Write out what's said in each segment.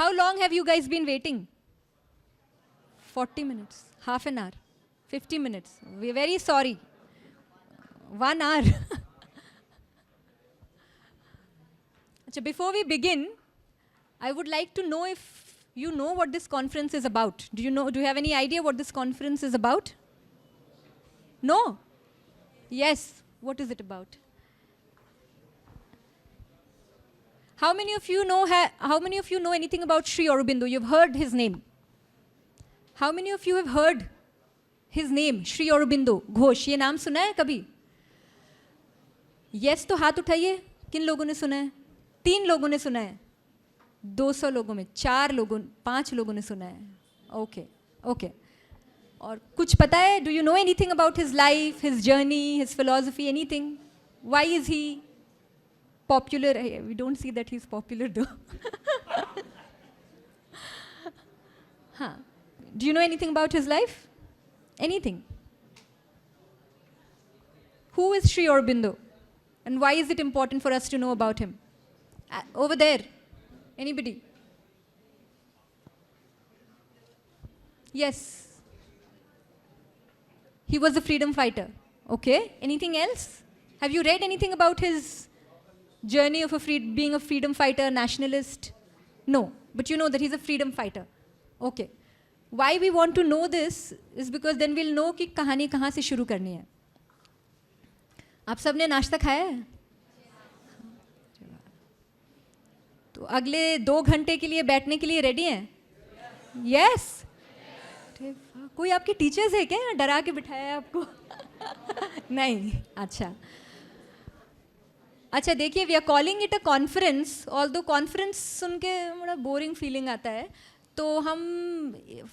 How long have you guys been waiting? 40 minutes, half an hour, 50 minutes. We're very sorry. 1 hour. Before we begin, I would like to know if you know what this conference is about. Do you have any idea what this conference is about? No? Yes. What is it about? How many of you know anything about Sri Aurobindo? You've heard his name. How many of you have heard his name, Sri Aurobindo Ghosh? ये नाम सुना है कभी? Yes तो हाथ उठाइए. किन लोगों ने सुना है? 3 लोगों ने सुना है. 200 लोगों में 5 लोगों ने सुना है. Okay, okay. और कुछ पता है? Do you know anything about his life, his journey, his philosophy, anything? Why is he popular? We don't see that he's popular though. Huh. Do you know anything about his life? Anything? Who is Sri Aurobindo? And why is it important for us to know about him? Over there. Anybody? Yes. He was a freedom fighter. Okay. Anything else? Have you read anything about his journey of being a freedom fighter, nationalist? No. But you know that he's a freedom fighter. Okay. Why we want to know this is because then we'll know कि कहानी कहाँ से शुरू करनी है. आप सब ने नाश्ता खाया है? तो अगले 2 घंटे के लिए बैठने के लिए रेडी हैं? Yes. कोई आपके टीचर्स है क्या? डरा के बिठाया है आपको? नहीं. अच्छा देखिए, we are calling it a conference. Although conference सुन के बड़ा बोरिंग फीलिंग आता है, तो हम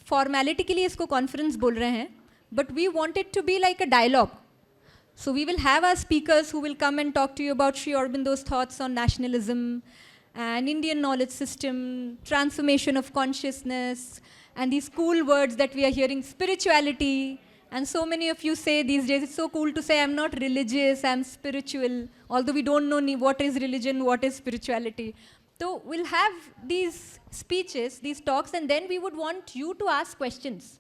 फॉर्मेलिटी के लिए इसको कॉन्फ्रेंस बोल रहे हैं, but we want it to be like a dialogue. So we will have our speakers who will come and talk to you about Sri Aurobindo's thoughts on nationalism and Indian knowledge system, transformation of consciousness, and these cool words that we are hearing, spirituality. And so many of you say these days, it's so cool to say, I'm not religious, I'm spiritual, although we don't know what is religion, what is spirituality. So we'll have these speeches, these talks, and then we would want you to ask questions.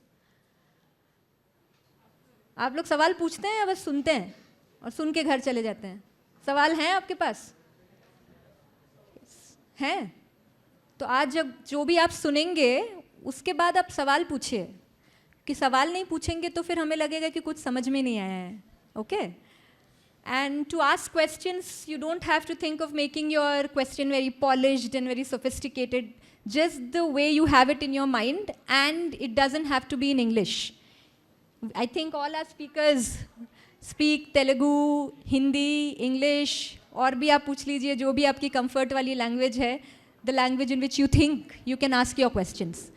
आप लोग सवाल पूछते हैं या बस सुनते हैं और सुन के घर चले जाते हैं? सवाल हैं आपके पास? हैं? तो आज जब जो भी आप सुनेंगे उसके बाद आप सवाल पूछिए, कि सवाल नहीं पूछेंगे तो फिर हमें लगेगा कि कुछ समझ में नहीं आया है. Okay? And to ask questions, you don't have to think of making your question very polished and very sophisticated, just the way you have it in your mind, and it doesn't have to be in English. I think all our speakers speak Telugu, Hindi, English, और भी आप पूछ लीजिए जो भी आपकी comfort वाली language है, the language in which you think you can ask your questions.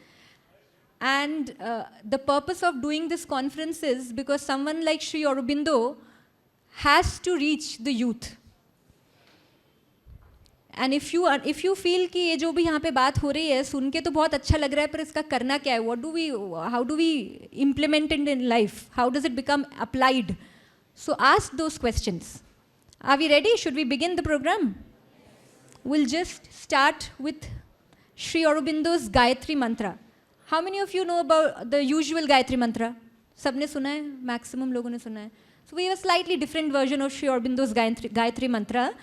And the purpose of doing this conference is because someone like Sri Aurobindo has to reach the youth. And if you feel कि ये जो भी यहाँ पे बात हो रही है सुन के तो बहुत अच्छा लग रहा है, पर इसका करना क्या है? How do we implement it in life? How does it become applied? So ask those questions. Are we ready? Should we begin the program? We'll just start with Sri Aurobindo's Gayatri Mantra. How many of you know about the usual Gayatri Mantra? सबने सुना है? Maximum लोगों ने सुना है. So we have a slightly different version of Sri Aurobindo's Gayatri Mantra.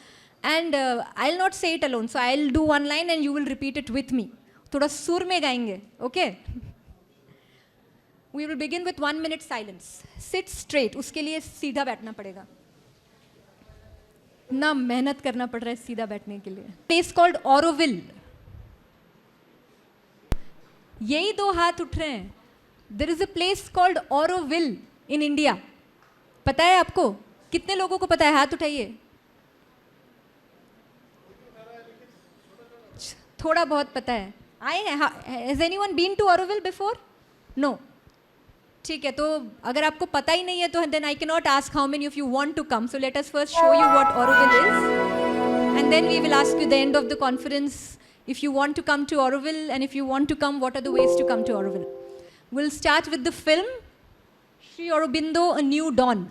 And I'll not say it alone. So I'll do one line and you will repeat it with me. थोड़ा सुर में गाएंगे. Okay? We will begin with 1 minute silence. Sit straight. उसके लिए सीधा बैठना पड़ेगा. ना मेहनत करना पड़ रहा है सीधा बैठने के लिए. Place called Auroville. यही 2 हाथ उठ रहे हैं. There is a place called Auroville in India. पता है आपको? कितने लोगों को पता है? हाथ उठाइए. थोड़ा बहुत पता है. आए हैं? Has anyone been to Auroville before? No. ठीक है, तो अगर आपको पता ही नहीं है तो then I cannot ask how many of you want to come. So let us first show you what Auroville is, and then we will ask you the end of the conference if you want to come to Auroville, and if you want to come, what are the ways to come to Auroville. We'll start with the film Sri Aurobindo, A New Dawn.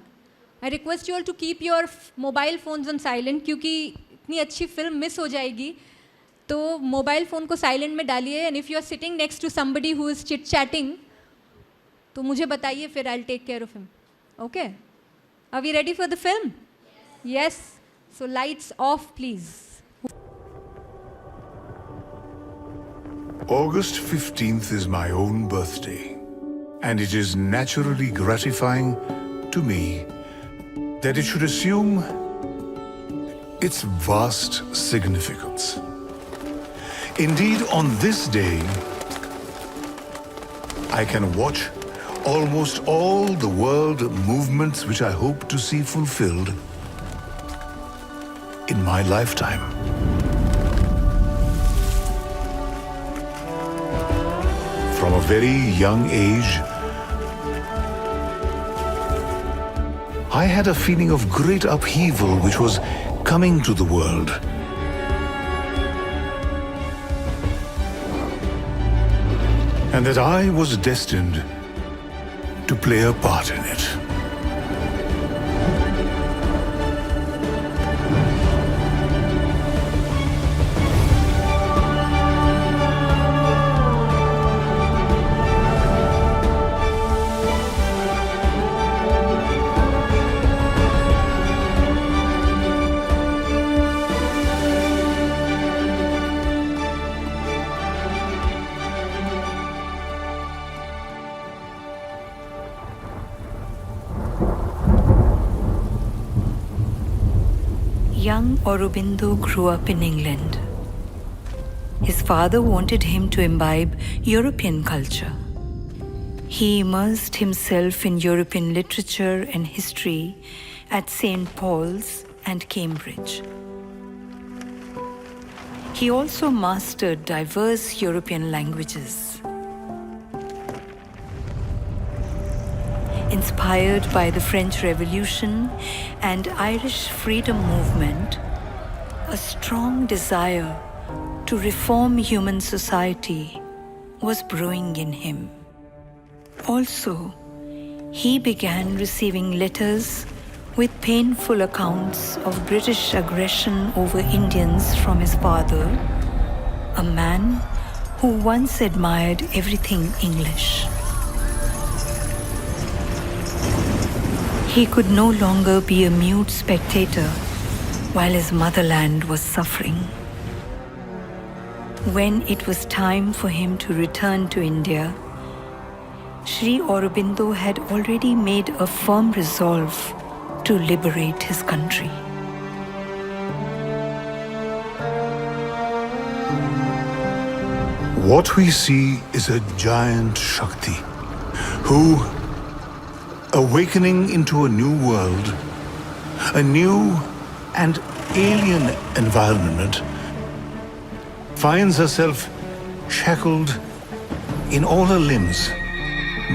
I request you all to keep your mobile phones on silent क्योंकि इतनी अच्छी film miss हो जाएगी. तो mobile phone को silent में डालिए, and if you are sitting next to somebody who is chit chatting, तो मुझे बताइए, फिर I will take care of him. Okay, are we ready for the film? Yes. So lights off please. August 15th is my own birthday, and it is naturally gratifying to me that it should assume its vast significance. Indeed, on this day, I can watch almost all the world movements which I hope to see fulfilled in my lifetime. From a very young age, I had a feeling of great upheaval which was coming to the world. And that I was destined to play a part in it. Young Aurobindo grew up in England. His father wanted him to imbibe European culture. He immersed himself in European literature and history at St. Paul's and Cambridge. He also mastered diverse European languages. Inspired by the French Revolution and Irish freedom movement, a strong desire to reform human society was brewing in him. Also, he began receiving letters with painful accounts of British aggression over Indians from his father, a man who once admired everything English. He could no longer be a mute spectator while his motherland was suffering. When it was time for him to return to India, Sri Aurobindo had already made a firm resolve to liberate his country. What we see is a giant Shakti who, awakening into a new world, a new and alien environment, finds herself shackled in all her limbs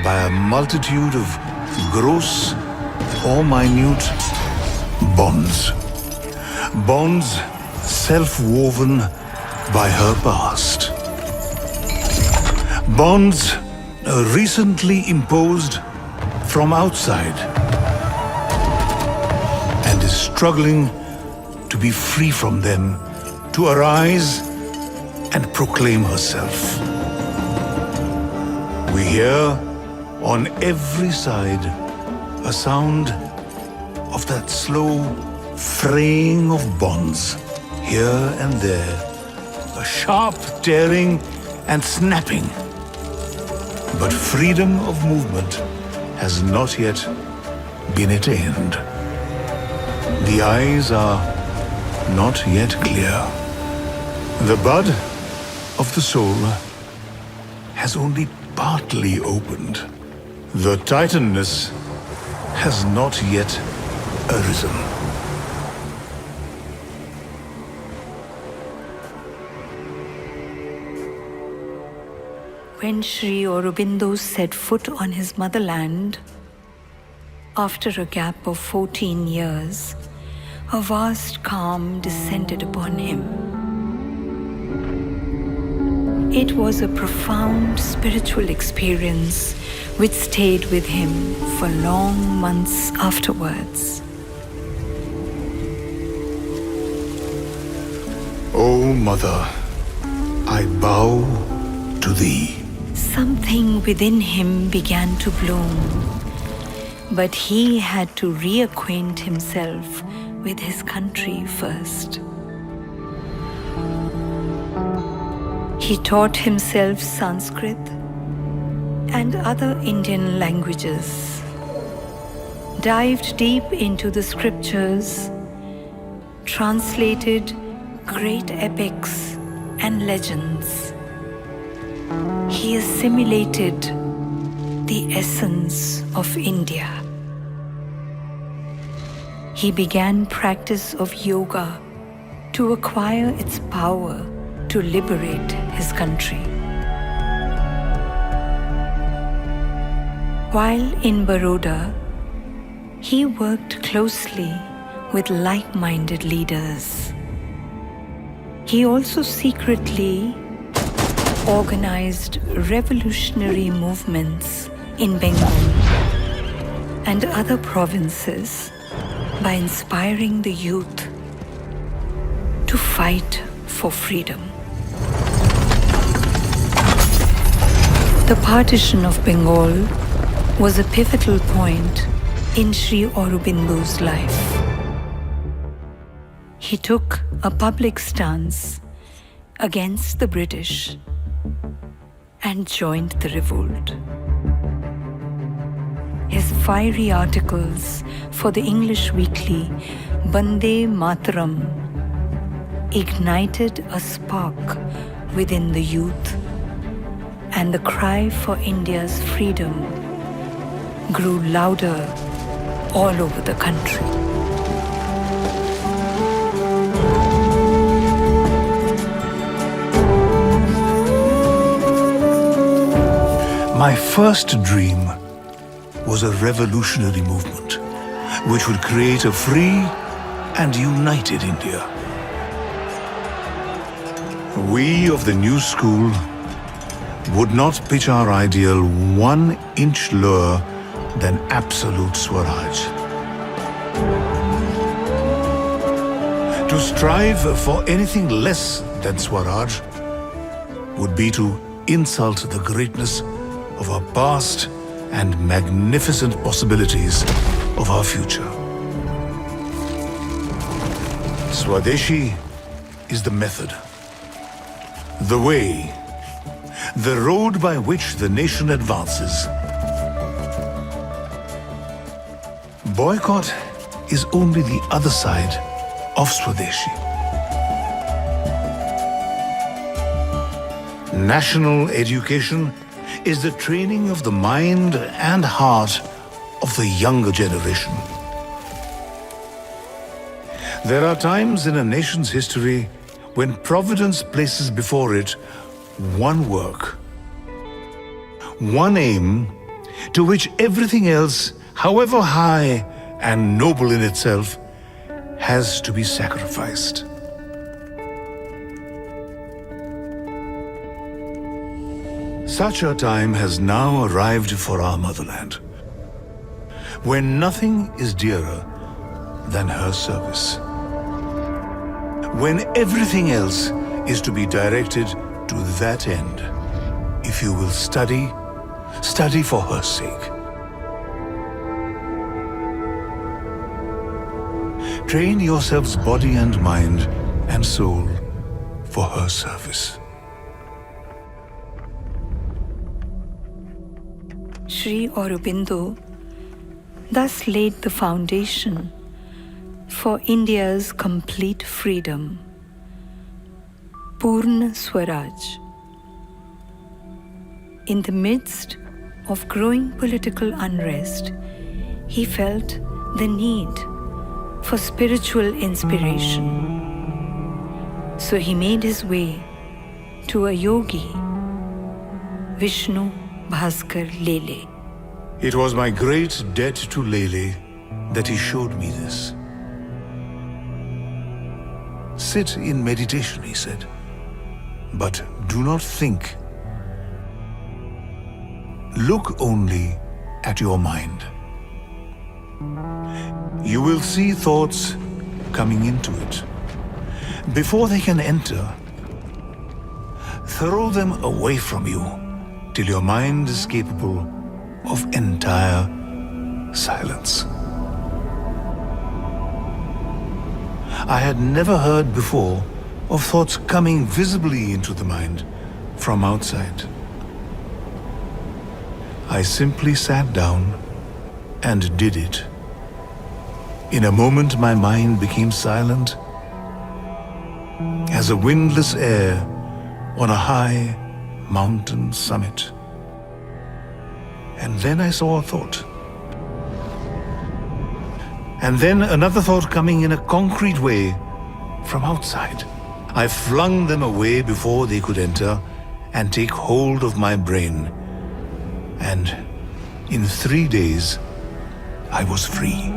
by a multitude of gross or minute bonds. Bonds self-woven by her past. Bonds recently imposed from outside, and is struggling to be free from them, to arise and proclaim herself. We hear on every side a sound of that slow fraying of bonds, here and there, a sharp tearing and snapping. But freedom of movement has not yet been attained. The eyes are not yet clear. The bud of the soul has only partly opened. The Titanness has not yet arisen. When Sri Aurobindo set foot on his motherland, after a gap of 14 years, a vast calm descended upon him. It was a profound spiritual experience which stayed with him for long months afterwards. O Mother, I bow to thee. Something within him began to bloom, but he had to reacquaint himself with his country first. He taught himself Sanskrit and other Indian languages, dived deep into the scriptures, translated great epics and legends. He assimilated the essence of India. He began practice of yoga to acquire its power to liberate his country. While in Baroda, he worked closely with like-minded leaders. He also secretly organized revolutionary movements in Bengal and other provinces by inspiring the youth to fight for freedom. The partition of Bengal was a pivotal point in Sri Aurobindo's life. He took a public stance against the British and joined the revolt. His fiery articles for the English weekly Bande Mataram ignited a spark within the youth, and the cry for India's freedom grew louder all over the country. My first dream was a revolutionary movement which would create a free and united India. We of the new school would not pitch our ideal 1 inch lower than absolute Swaraj. To strive for anything less than Swaraj would be to insult the greatness of our past and magnificent possibilities of our future. Swadeshi is the method, the way, the road by which the nation advances. Boycott is only the other side of Swadeshi. National education is the training of the mind and heart of the younger generation. There are times in a nation's history when Providence places before it one work, one aim, to which everything else, however high and noble in itself, has to be sacrificed. Such a time has now arrived for our motherland, when nothing is dearer than her service, when everything else is to be directed to that end. If you will study, study for her sake. Train yourselves body and mind and soul for her service. Sri Aurobindo thus laid the foundation for India's complete freedom, Purna Swaraj. In the midst of growing political unrest, he felt the need for spiritual inspiration. So he made his way to a yogi, Vishnu Bhaskar Lele. It was my great debt to Lele that he showed me this. Sit in meditation, he said, but do not think. Look only at your mind. You will see thoughts coming into it. Before they can enter, throw them away from you till your mind is capable of entire silence. I had never heard before of thoughts coming visibly into the mind from outside. I simply sat down and did it. In a moment, my mind became silent as a windless air on a high mountain summit. And then I saw a thought. And then another thought coming in a concrete way from outside. I flung them away before they could enter and take hold of my brain. And in 3 days, I was free.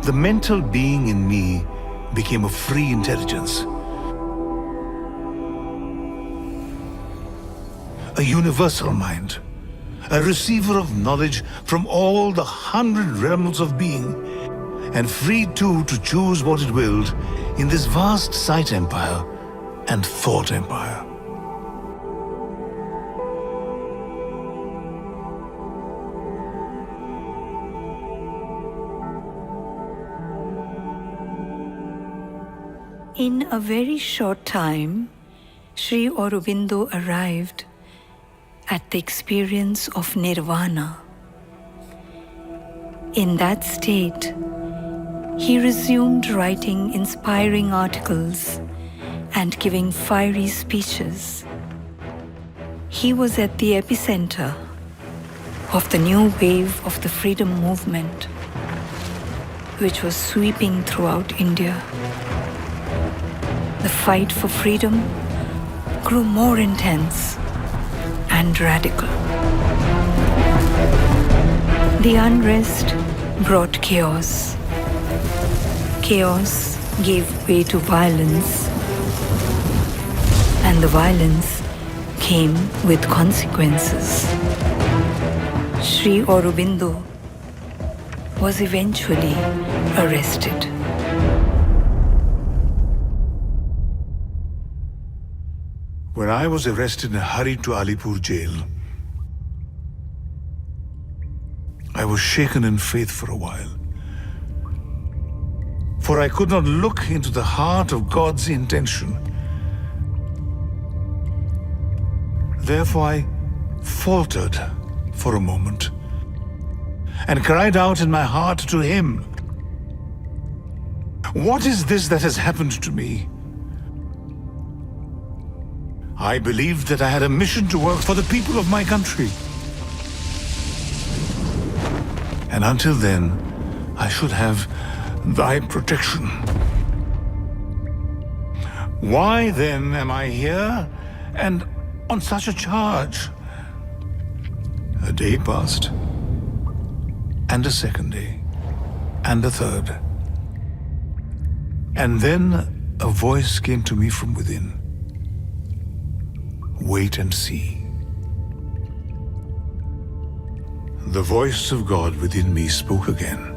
The mental being in me became a free intelligence. A universal mind. A receiver of knowledge from all the 100 realms of being, and free too to choose what it willed in this vast sight empire and thought empire. In a very short time, Sri Aurobindo arrived at the experience of nirvana. In that state, he resumed writing inspiring articles and giving fiery speeches. He was at the epicenter of the new wave of the freedom movement, which was sweeping throughout India. The fight for freedom grew more intense and radical. The unrest brought chaos. Chaos gave way to violence, and the violence came with consequences. Sri Aurobindo was eventually arrested. When I was arrested and hurried to Alipur jail, I was shaken in faith for a while. For I could not look into the heart of God's intention. Therefore I faltered for a moment and cried out in my heart to Him, "What is this that has happened to me?" I believed that I had a mission to work for the people of my country. And until then, I should have Thy protection. Why then am I here and on such a charge? A day passed, and a second day, and a third. And then a voice came to me from within. Wait and see. The voice of God within me spoke again.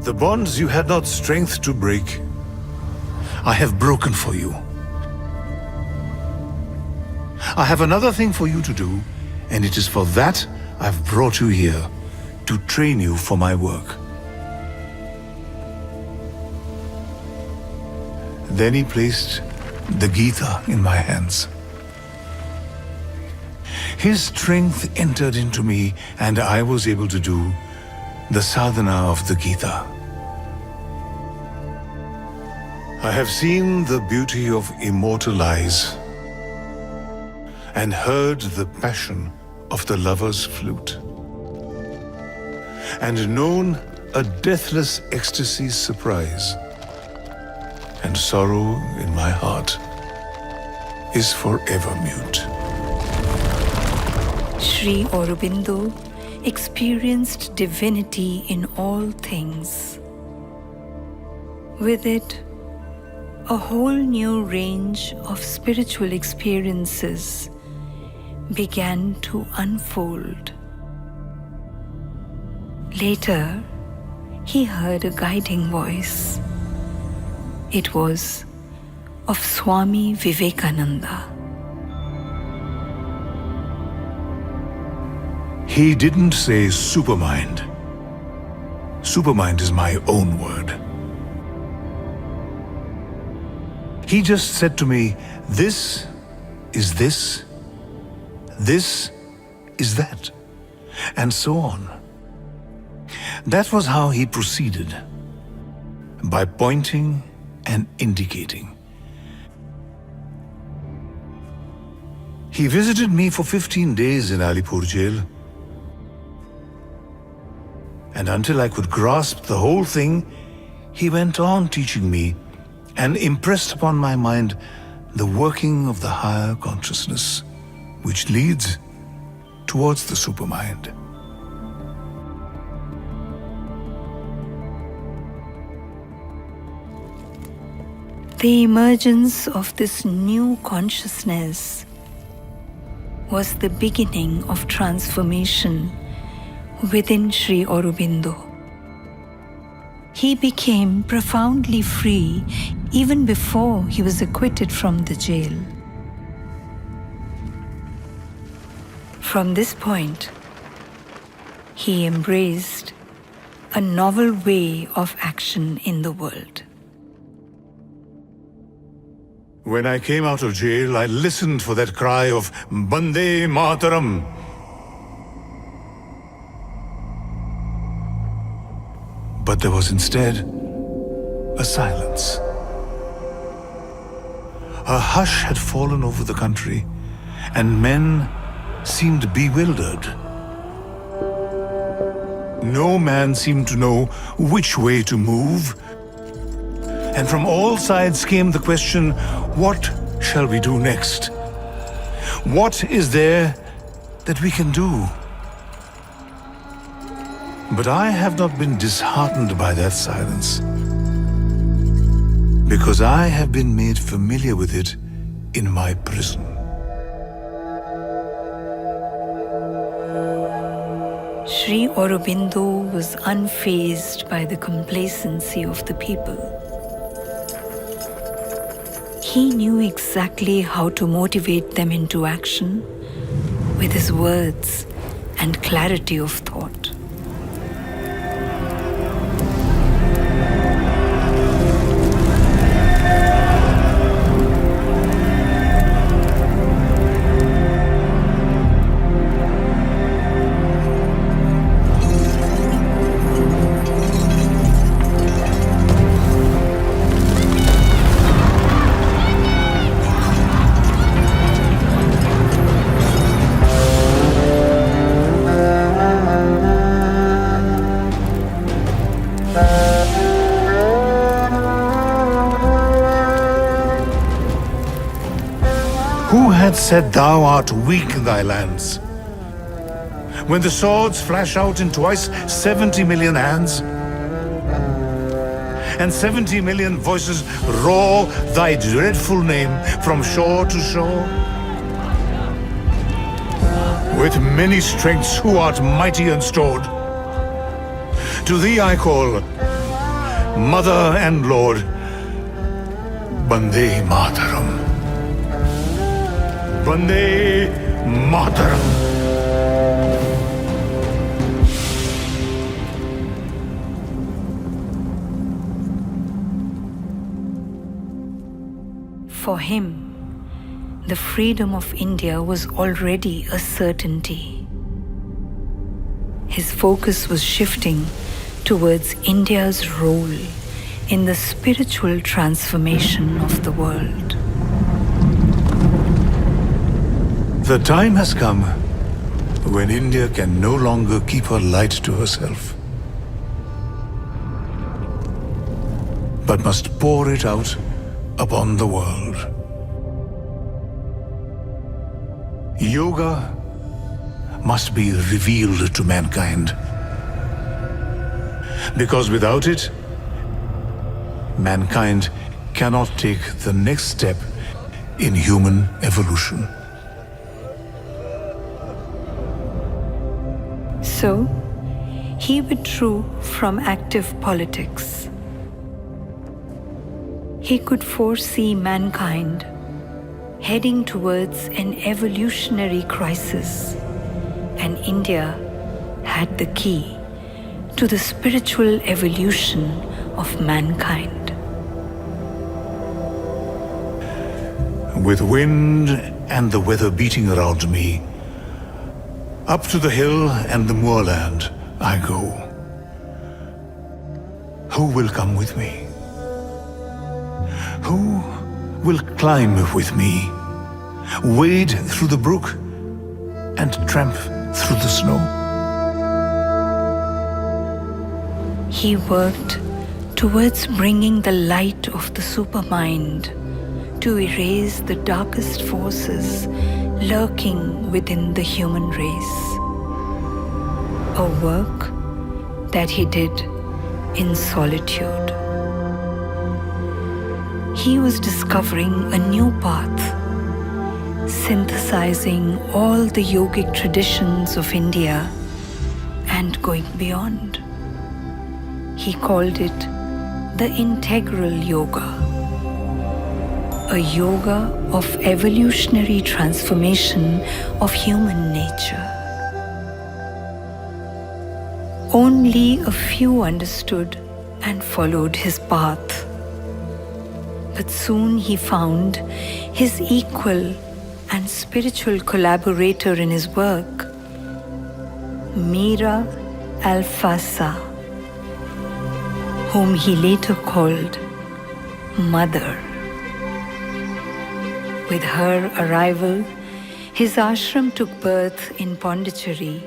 The bonds you had not strength to break, I have broken for you. I have another thing for you to do, and it is for that I've brought you here, to train you for my work. Then he placed the Gita in my hands. His strength entered into me, and I was able to do the sadhana of the Gita. I have seen the beauty of immortal eyes and heard the passion of the lover's flute, and known a deathless ecstasy's surprise, and sorrow in my heart is forever mute. Sri Aurobindo experienced divinity in all things. With it, a whole new range of spiritual experiences began to unfold. Later, he heard a guiding voice. It was of Swami Vivekananda. He didn't say supermind. Supermind is my own word. He just said to me, this is this, this is that, and so on. That was how he proceeded, by pointing and indicating. He visited me for 15 days in Alipur jail. And until I could grasp the whole thing, he went on teaching me and impressed upon my mind the working of the higher consciousness, which leads towards the supermind. The emergence of this new consciousness was the beginning of transformation within Sri Aurobindo. He became profoundly free even before he was acquitted from the jail. From this point, he embraced a novel way of action in the world. When I came out of jail, I listened for that cry of Bande Mataram. But there was instead a silence. A hush had fallen over the country, and men seemed bewildered. No man seemed to know which way to move. And from all sides came the question, what shall we do next? What is there that we can do? But I have not been disheartened by that silence, because I have been made familiar with it in my prison. Sri Aurobindo was unfazed by the complacency of the people. He knew exactly how to motivate them into action with his words and clarity of thought. Who had said thou art weak in thy lands? When the swords flash out in twice 70 million hands, and 70 million voices roar thy dreadful name from shore to shore? With many strengths who art mighty and stored, to thee I call, Mother and Lord, Bande Mataram. Bande Mataram. For him, the freedom of India was already a certainty. His focus was shifting towards India's role in the spiritual transformation of the world. The time has come when India can no longer keep her light to herself, but must pour it out upon the world. Yoga must be revealed to mankind, because without it, mankind cannot take the next step in human evolution. So, he withdrew from active politics. He could foresee mankind heading towards an evolutionary crisis, and India had the key to the spiritual evolution of mankind. With wind and the weather beating around me, up to the hill and the moorland I go. Who will come with me? Who will climb with me, wade through the brook and tramp through the snow? He worked towards bringing the light of the supermind to erase the darkest forces lurking within the human race. A work that he did in solitude. He was discovering a new path, synthesizing all the yogic traditions of India and going beyond. He called it the integral yoga, a yoga of evolutionary transformation of human nature. Only a few understood and followed his path. But soon he found his equal and spiritual collaborator in his work, Mira Alfasa, whom he later called Mother. With her arrival, his ashram took birth in Pondicherry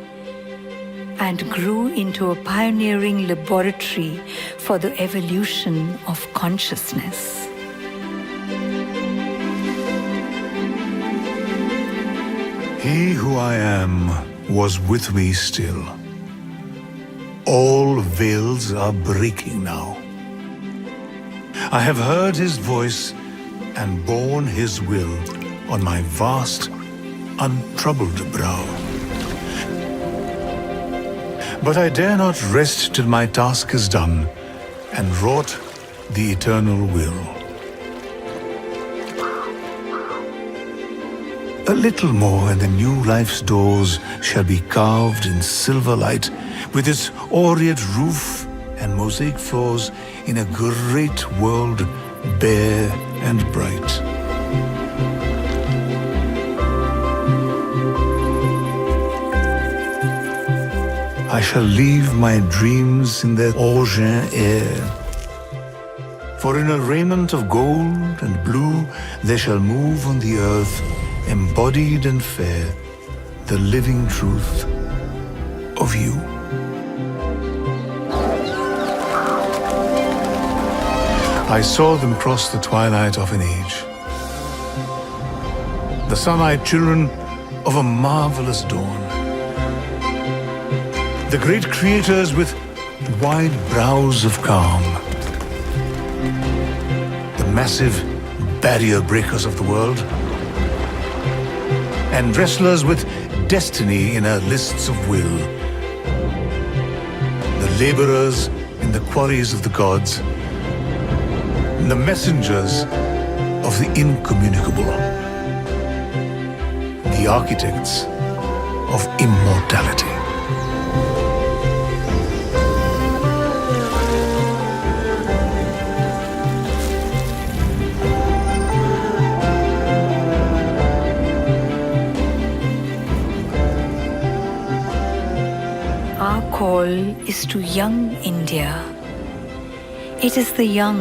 and grew into a pioneering laboratory for the evolution of consciousness. He who I am was with me still. All veils are breaking now. I have heard his voice and borne his will on my vast, untroubled brow. But I dare not rest till my task is done and wrought the eternal will. A little more and the new life's doors shall be carved in silver light, with its aureate roof and mosaic floors in a great world bare and bright. I shall leave my dreams in their Aurobindo air, for in a raiment of gold and blue they shall move on the earth, embodied and fair, the living truth of you. I saw them cross the twilight of an age, the sun-eyed children of a marvelous dawn, the great creators with wide brows of calm, the massive barrier breakers of the world, and wrestlers with destiny in our lists of will, the laborers in the quarries of the gods, the messengers of the incommunicable, the architects of immortality. Our call is to young India. It is the young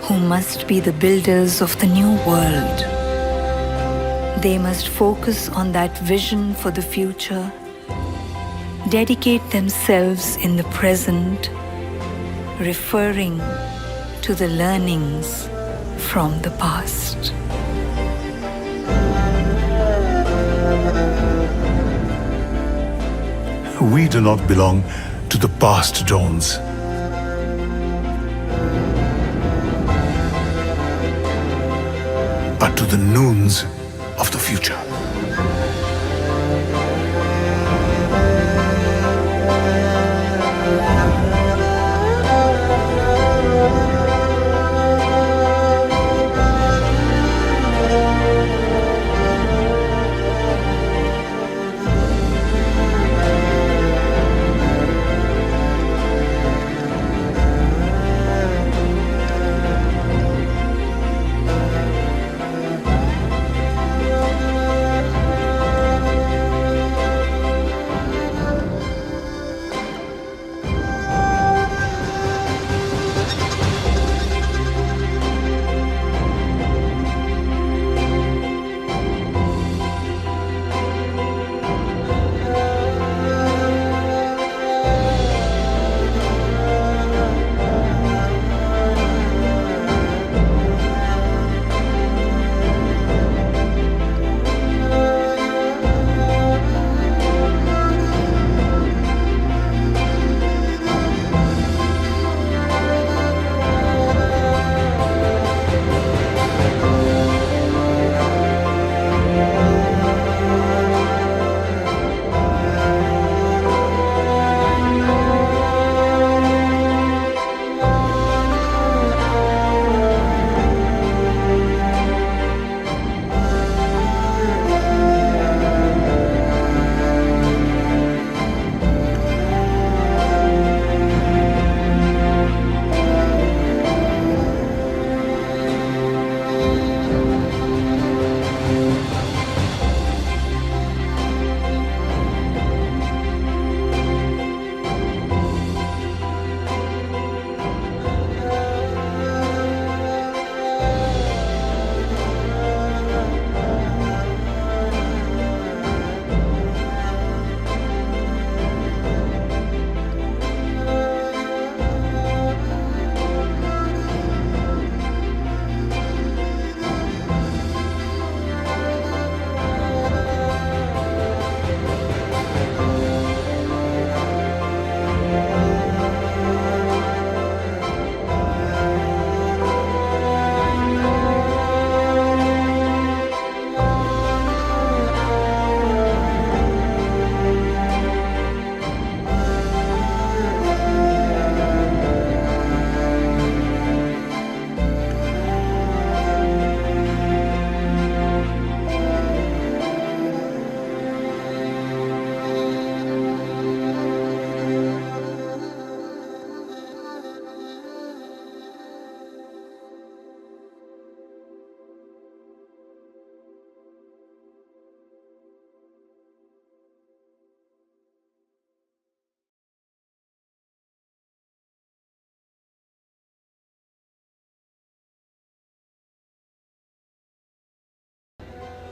who must be the builders of the new world. They must focus on that vision for the future, dedicate themselves in the present, referring to the learnings from the past. We do not belong to the past dawns. But to the noons of the future.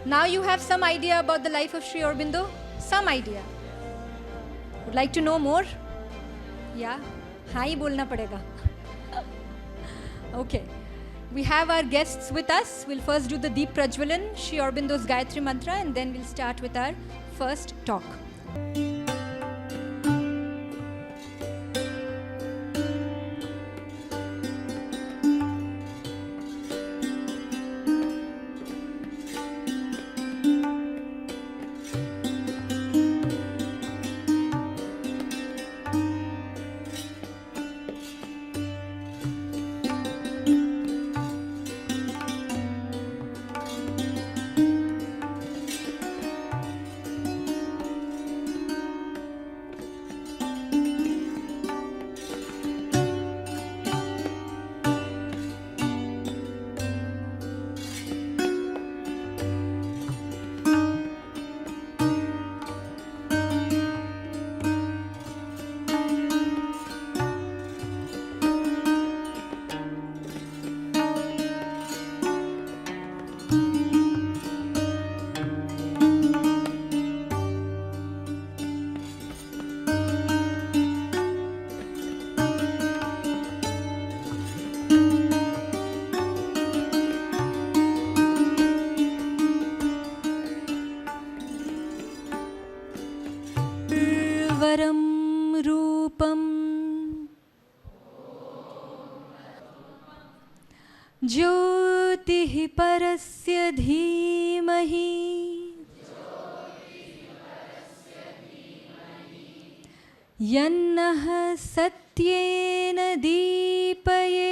Now you have some idea about the life of Sri Aurobindo? Some idea. Would like to know more? Yeah? हाँ ही बोलना पड़ेगा. Okay. We have our guests with us. We'll first do the Deep Prajwalan, Sri Aurobindo's Gayatri Mantra, and then we'll start with our first talk. ज्योतिः परस्य धीमहि यन्नः सत्येन दीपयेत्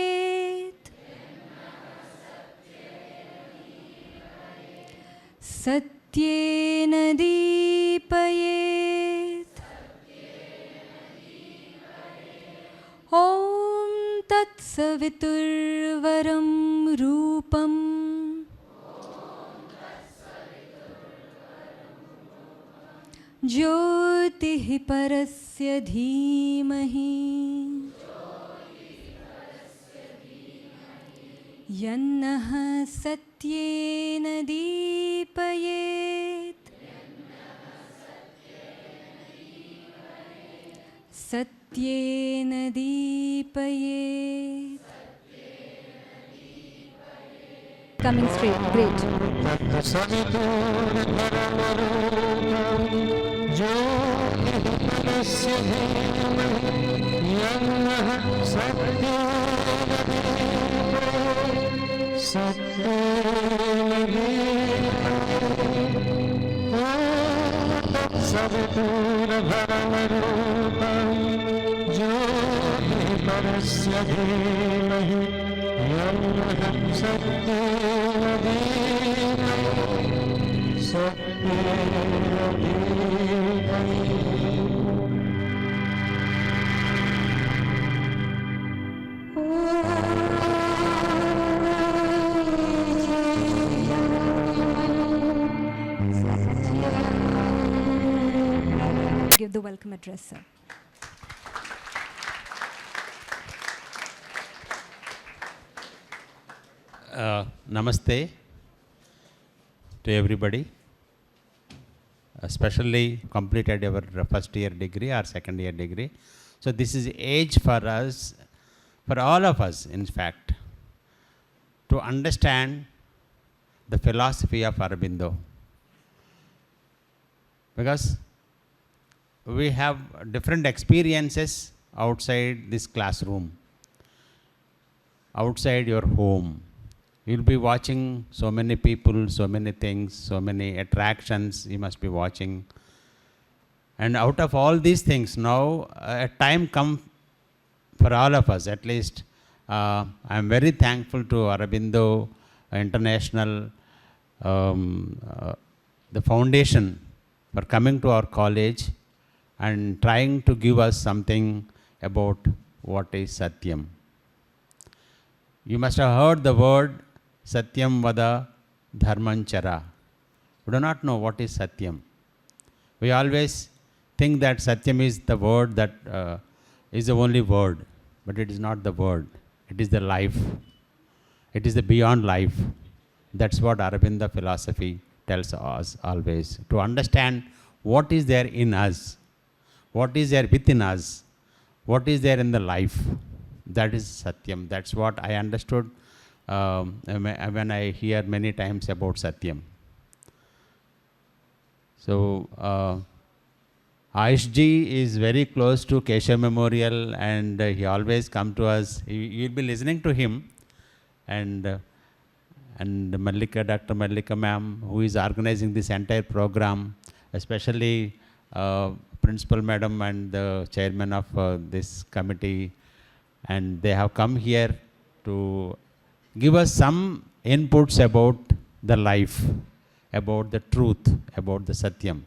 सत्येन दीपयेत् ॐ तत्सवितुर्वरं रूपम् ज्योतिः परस्य धीमहि यन्नः सत्येन दीपयेत् सत्येन दीपयेत्. Coming straight, great. Give the welcome address, sir. Namaste to everybody, especially completed your first year degree or second year degree. So this is age for us, for all of us in fact, to understand the philosophy of Aurobindo. Because we have different experiences outside this classroom, outside your home. You'll be watching so many people, so many things, so many attractions you must be watching. And out of all these things, now a time come for all of us, at least I'm very thankful to Aurobindo International, the foundation, for coming to our college and trying to give us something about what is Satyam. You must have heard the word Satyam Vada Dharmanchara. We do not know what is Satyam. We always think that Satyam is the word that is the only word, but it is not the word. It is the life. It is the beyond life. That's what Aurobindo philosophy tells us always, to understand what is there in us, what is there within us, what is there in the life. That is Satyam. That's what I understood when I hear many times about Satyam. So, Ayush ji is very close to Keshav Memorial, and he always come to us. You'll be listening to him, and Mallika, Dr. Mallika ma'am, who is organizing this entire program, especially Principal Madam and the Chairman of this committee, and they have come here to give us some inputs about the life, about the truth, about the Satyam.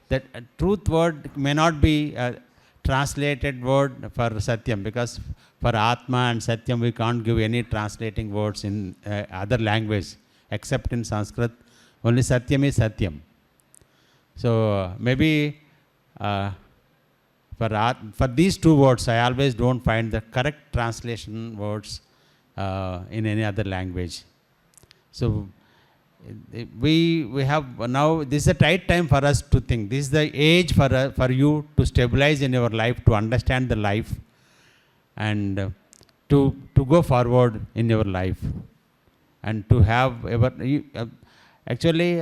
That truth word may not be a translated word for Satyam, because for Atma and Satyam we can't give any translating words in other language except in Sanskrit. Only Satyam is Satyam. So maybe for these two words I always don't find the correct translation words in any other language. So we have now, this is a tight time for us to think. This is the age for you to stabilize in your life, to understand the life, and to go forward in your life, and to have actually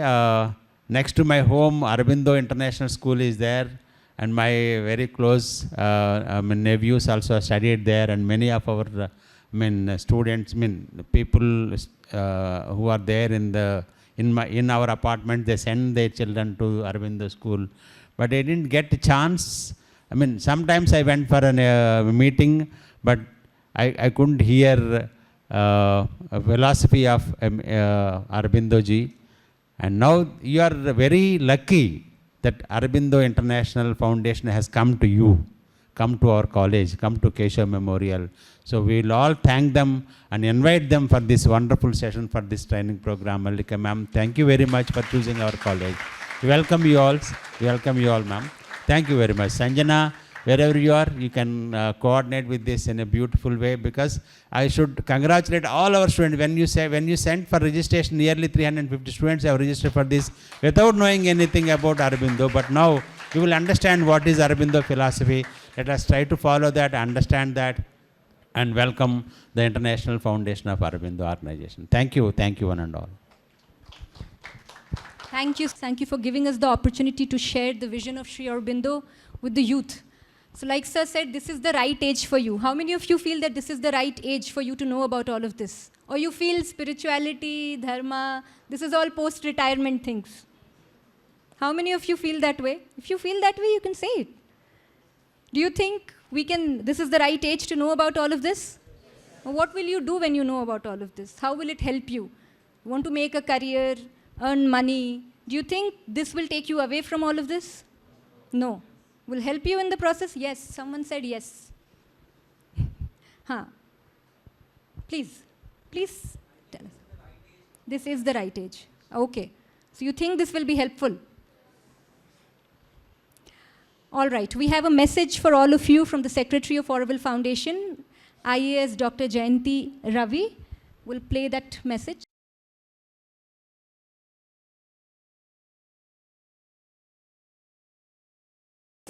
next to my home, Aurobindo International School is there, and my very close nephews also studied there, and many of our students, people who are there in our apartment, they send their children to Aurobindo school, but I didn't get a chance. Sometimes I went for a meeting, but I couldn't hear a philosophy of Aurobindo ji. And now you are very lucky that Aurobindo International Foundation has come to you, come to our college, come to Keshav Memorial. So we will all thank them and invite them for this wonderful session, for this training program. Mallika ma'am, thank you very much for choosing our college. We welcome you all. We welcome you all, ma'am. Thank you very much. Sanjana, wherever you are, you can coordinate with this in a beautiful way, because I should congratulate all our students. When you sent for registration, nearly 350 students have registered for this without knowing anything about Aurobindo. But now you will understand what is Aurobindo philosophy. Let us try to follow that, understand that, and welcome the International Foundation of Aurobindo organization. Thank you one and all. Thank you for giving us the opportunity to share the vision of Sri Aurobindo with the youth. So like sir said, this is the right age for you. How many of you feel that this is the right age for you to know about all of this? Or you feel spirituality, dharma, this is all post-retirement things? How many of you feel that way? If you feel that way, you can say it. Do you think this is the right age to know about all of this? Or what will you do when you know about all of this? How will it help you? You want to make a career, earn money. Do you think this will take you away from all of this? No. Will help you in the process? Yes. Someone said yes. Please tell us. This is the right age. Okay. So you think this will be helpful? All right. We have a message for all of you from the Secretary of Auroville Foundation, IAS Dr. Jayanti Ravi will play that message.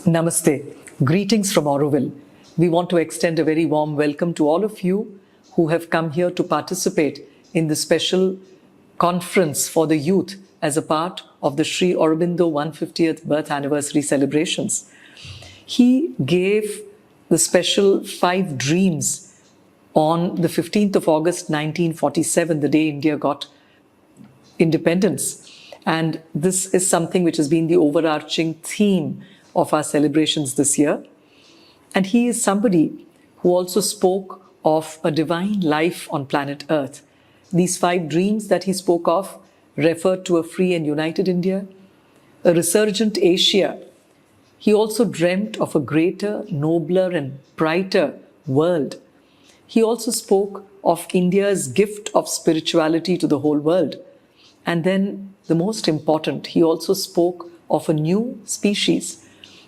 Namaste. Greetings from Auroville. We want to extend a very warm welcome to all of you who have come here to participate in the special conference for the youth as a part of the Sri Aurobindo 150th birth anniversary celebrations. He gave the special 5 dreams on the 15th of August 1947, the day India got independence. And this is something which has been the overarching theme of our celebrations this year. And he is somebody who also spoke of a divine life on planet Earth. These 5 dreams that he spoke of referred to a free and united India, a resurgent Asia. He also dreamt of a greater, nobler and brighter world. He also spoke of India's gift of spirituality to the whole world. And then the most important, he also spoke of a new species,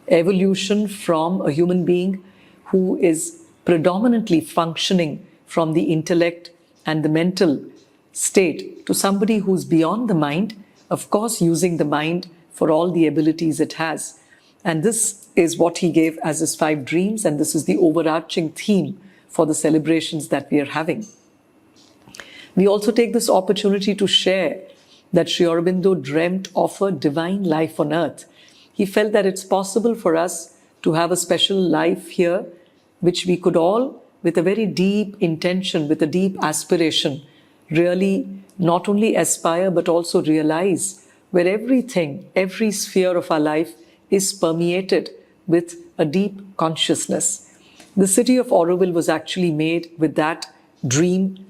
evolution from a human being who is predominantly functioning from the intellect and the mental state to somebody who's beyond the mind, of course, using the mind for all the abilities it has. And this is what he gave as his 5 dreams, and this is the overarching theme for the celebrations that we are having. We also take this opportunity to share that Sri Aurobindo dreamt of a divine life on earth. He felt that it's possible for us to have a special life here, which we could all, with a very deep intention, with a deep aspiration, really not only aspire but also realize, where everything, every sphere of our life is permeated with a deep consciousness. The city of Auroville was actually made with that dream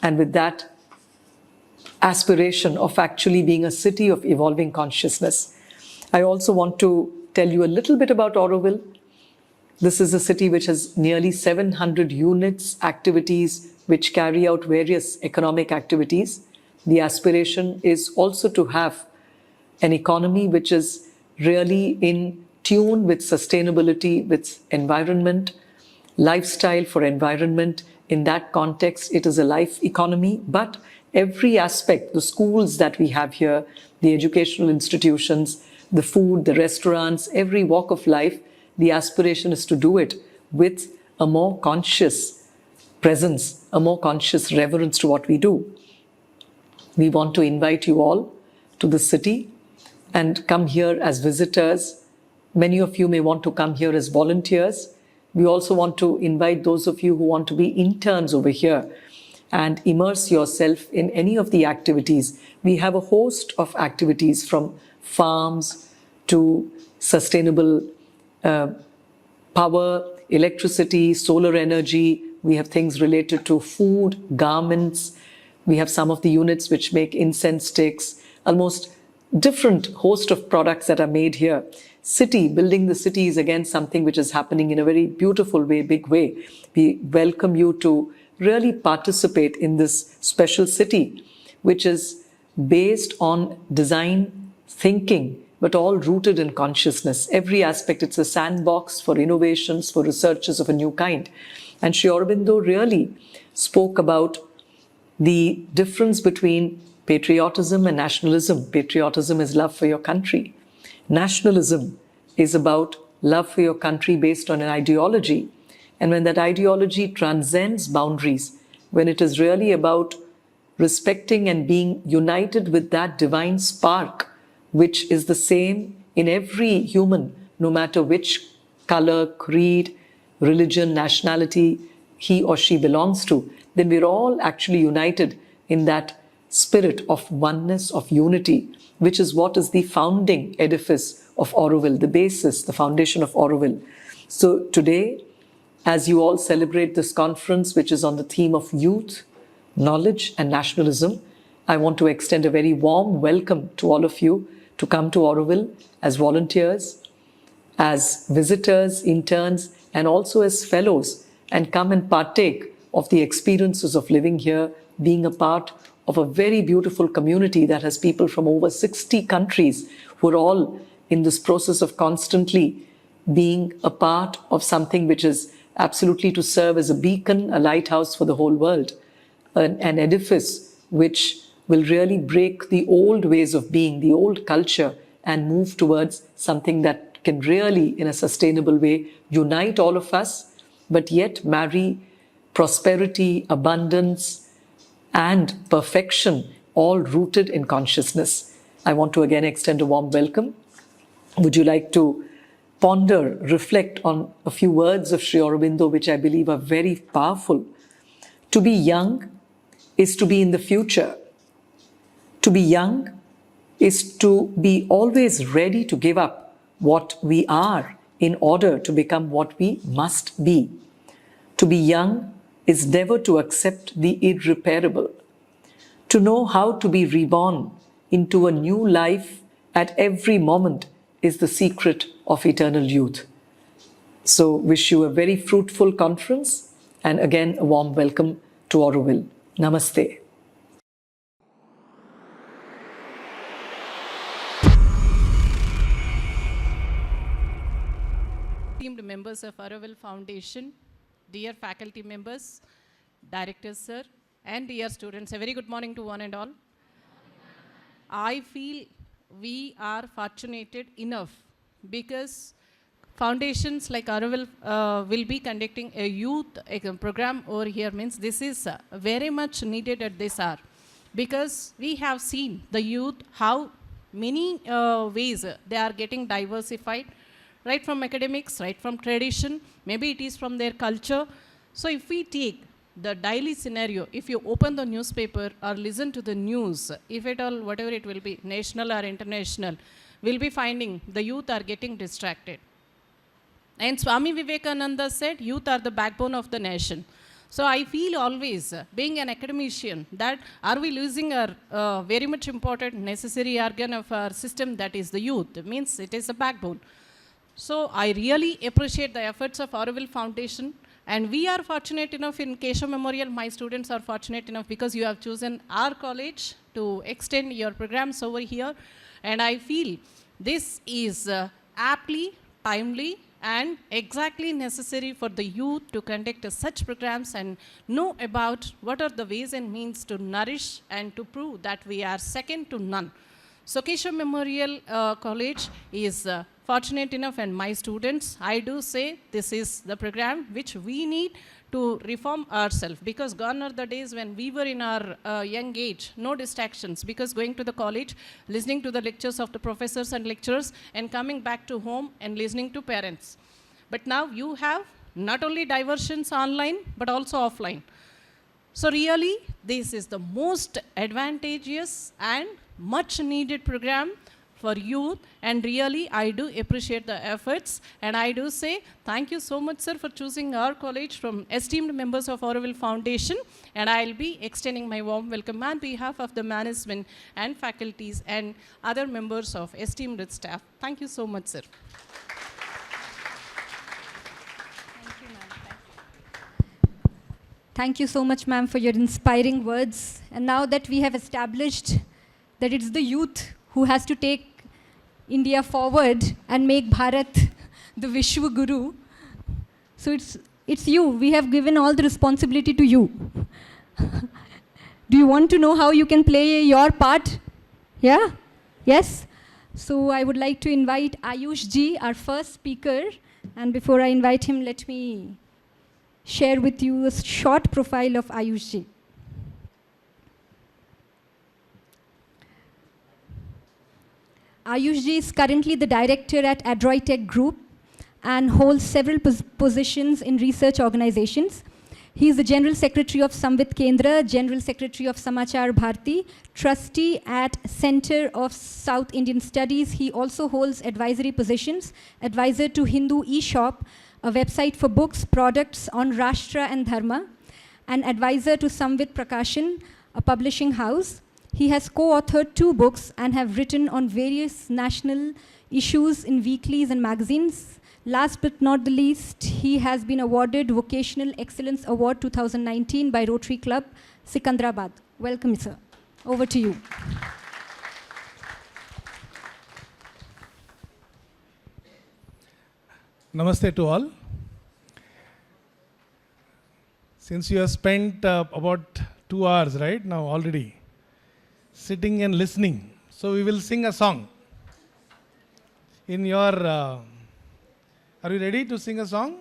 and with that aspiration of actually being a city of evolving consciousness. I also want to tell you a little bit about Auroville. This is a city which has nearly 700 units, activities which carry out various economic activities. The aspiration is also to have an economy which is really in tune with sustainability, with environment, lifestyle for environment. In that context, it is a life economy, but every aspect, the schools that we have here, the educational institutions, the food, the restaurants, every walk of life, the aspiration is to do it with a more conscious presence, a more conscious reverence to what we do. We want to invite you all to the city and come here as visitors. Many of you may want to come here as volunteers. We also want to invite those of you who want to be interns over here and immerse yourself in any of the activities. We have a host of activities, from farms to sustainable power, electricity, solar energy. We have things related to food, garments. We have some of the units which make incense sticks, almost different host of products that are made here. City, building the city is again something which is happening in a very beautiful way, big way. We welcome you to really participate in this special city, which is based on design thinking, but all rooted in consciousness. Every aspect, it's a sandbox for innovations, for researches of a new kind. And Sri Aurobindo really spoke about the difference between patriotism and nationalism. Patriotism is love for your country. Nationalism is about love for your country based on an ideology. And when that ideology transcends boundaries, when it is really about respecting and being united with that divine spark, which is the same in every human, no matter which color, creed, religion, nationality he or she belongs to, then we're all actually united in that spirit of oneness, of unity, which is what is the founding edifice of Auroville, the basis, the foundation of Auroville. So today, as you all celebrate this conference, which is on the theme of youth, knowledge and nationalism, I want to extend a very warm welcome to all of you to come to Auroville as volunteers, as visitors, interns, and also as fellows, and come and partake of the experiences of living here, being a part of a very beautiful community that has people from over 60 countries who are all in this process of constantly being a part of something which is absolutely to serve as a beacon, a lighthouse for the whole world, an edifice which will really break the old ways of being, the old culture, and move towards something that can really, in a sustainable way, unite all of us, but yet marry prosperity, abundance, and perfection, all rooted in consciousness. I want to again extend a warm welcome. Would you like to ponder, reflect on a few words of Sri Aurobindo, which I believe are very powerful? To be young is to be in the future. To be young is to be always ready to give up what we are in order to become what we must be. To be young is never to accept the irreparable. To know how to be reborn into a new life at every moment is the secret of eternal youth. So wish you a very fruitful conference, and again a warm welcome to Auroville. Namaste. Esteemed members of Auroville Foundation, dear faculty members, directors, sir, and dear students, a very good morning to one and all. I feel we are fortunate enough because foundations like Auroville will be conducting a youth program over here. Means this is very much needed at this hour, because we have seen the youth how many ways they are getting diversified, right from academics, right from tradition, maybe it is from their culture. So if we take the daily scenario, if you open the newspaper or listen to the news, if at all, whatever it will be, national or international, we'll be finding the youth are getting distracted. And Swami Vivekananda said, youth are the backbone of the nation. So I feel always, being an academician, that are we losing our very much important necessary organ of our system, that is the youth. It means it is a backbone. So I really appreciate the efforts of Auroville Foundation. And we are fortunate enough in Keshav Memorial, my students are fortunate enough because you have chosen our college to extend your programs over here. And I feel this is aptly, timely, and exactly necessary for the youth to conduct such programs and know about what are the ways and means to nourish and to prove that we are second to none. So Keshav Memorial College is fortunate enough, and my students, I do say this is the program which we need to reform ourselves, because gone are the days when we were in our young age, no distractions, because going to the college, listening to the lectures of the professors and lecturers, and coming back to home and listening to parents. But now you have not only diversions online, but also offline. So really, this is the most advantageous and much needed program for youth, and really I do appreciate the efforts, and I do say thank you so much, sir, for choosing our college from esteemed members of Auroville Foundation, and I'll be extending my warm welcome on behalf of the management and faculties and other members of esteemed staff. Thank you so much, sir. Thank you so much, ma'am, for your inspiring words. And now that we have established that it's the youth who has to take India forward and make Bharat the Vishwa Guru, so it's you. We have given all the responsibility to you. Do you want to know how you can play your part? Yeah? Yes? So I would like to invite Ayush ji, our first speaker. And before I invite him, let me share with you a short profile of Ayush ji. Ayush ji is currently the director at Adroitech Group and holds several positions in research organizations. He is the General Secretary of Samvit Kendra, General Secretary of Samachar Bharati, Trustee at Center of South Indian Studies. He also holds advisory positions, advisor to Hindu eShop, a website for books, products on Rashtra and Dharma, and advisor to Samvit Prakashan, a publishing house. He has co-authored 2 books and have written on various national issues in weeklies and magazines. Last but not the least, he has been awarded Vocational Excellence Award 2019 by Rotary Club, Sikandrabad. Welcome, sir. Over to you. Namaste to all. Since you have spent about 2 hours right now already sitting and listening, so we will sing a song. In your, are you ready to sing a song?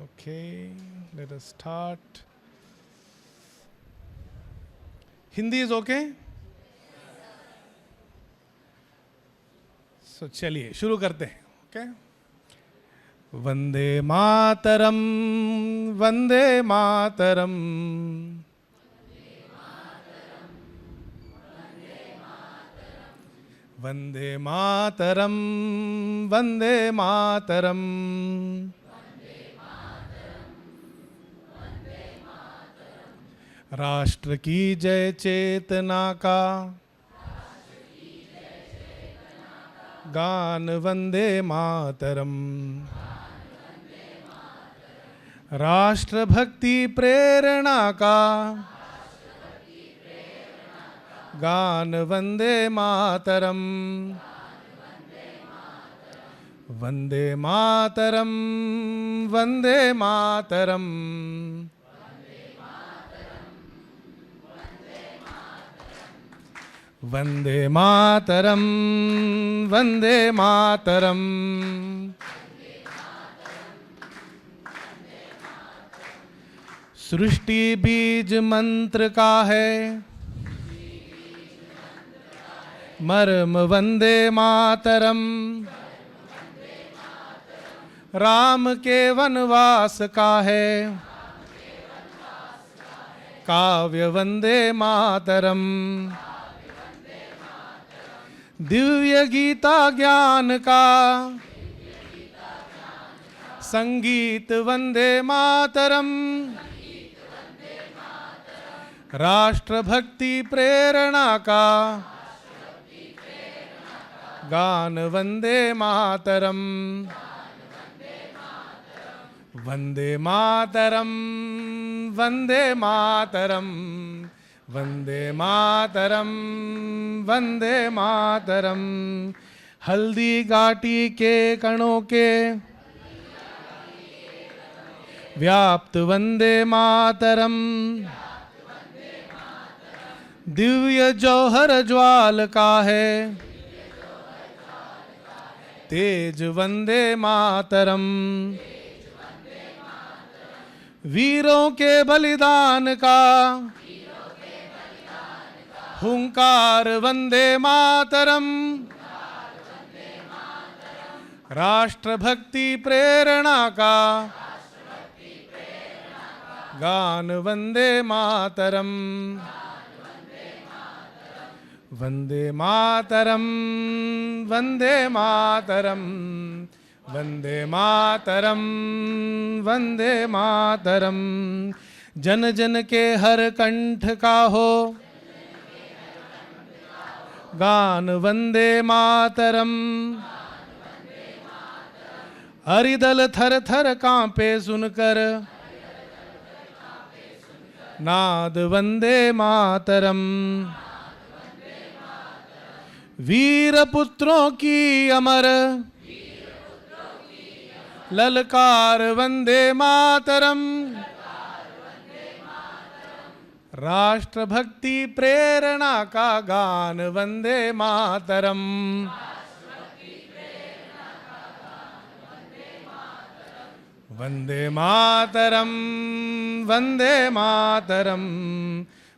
Okay, let us start. Hindi is okay? So चलिए शुरू करते हैं. Okay. Vande Mataram, Vande Mataram. Vande Mataram, Vande Mataram. राष्ट्र की जय चेतना का गान वंदे मातरम. राष्ट्र भक्ति प्रेरणा का गान वंदे मातरम. वंदे मातरम, वंदे मातरम. वंदे मातरम, वंदे मातरम। सृष्टि बीज मंत्र का है मर्म, वंदे मातरम। राम के वनवास का है काव्य, वंदे मातरम। दिव्य गीता ज्ञान का संगीत, वंदे मातरम। राष्ट्र भक्ति प्रेरणा का गान, वंदे मातरम। वंदे मातरम, वंदे मातरम, वंदे मातरम, वंदे मातरम। हल्दी घाटी के कणों के व्याप्त, वंदे मातरम। दिव्य जौहर ज्वाल का है तेज, वंदे मातरम। वीरों के बलिदान का हुंकार, वंदे मातरम। राष्ट्र भक्ति प्रेरणा का गान, वंदे मातरम। वंदे मातरम, वंदे मातरम, वंदे मातरम, वंदे मातरम। जन जन के हर कंठ का हो गान, वंदे मातरम। हरिदल थर थर कांपे सुनकर नाद, वंदे मातरम। वीर पुत्रों की अमर ललकार, वंदे मातरम। राष्ट्र भक्ति प्रेरणा का गान, वंदे मातरम। वंदे मातरम, वंदे मातरम,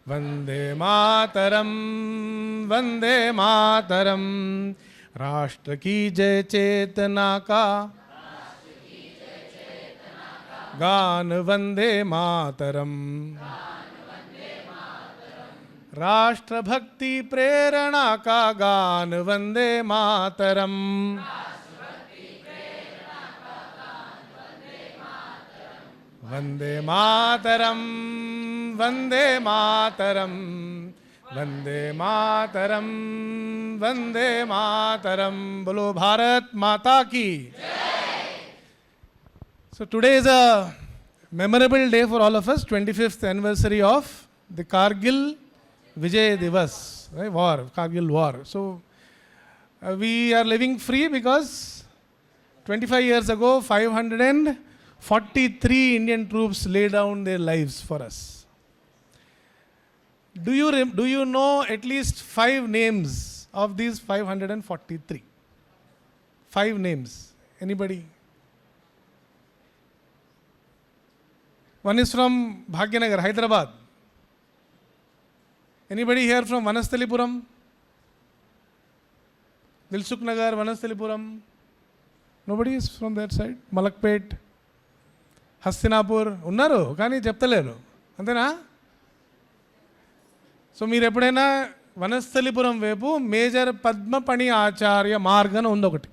वंदे मातरम, वंदे मातरम। राष्ट्र की जय चेतना का गान, वंदे मातरम। राष्ट्र भक्ति प्रेरणा का गान, वंदे मातरम। वंदे मातरम, वंदे मातरम, वंदे मातरम, वंदे मातरम। बोलो भारत माता की। So today is a memorable day for all of us, 25th anniversary of the Kargil Vijay Divas, right? War, Kargil war. So we are living free because 25 years ago, 543 Indian troops laid down their lives for us. Do you know at least 5 names of these 543? 5 names. Anybody? One is from Bhagyanagar, Hyderabad. Anybody here from Vanasthalipuram? Dilsukh Nagar, Vanasthalipuram? Nobody is from that side? Malakpet, Hastinapur, unnaru కానీ చెప్తలేరు అంతేనా? So మీరు ఎప్పుడైనా వనస్థలిపురం వైపు major Padmapani ఆచార్య మార్గ్ అని ఉంది ఒకటి,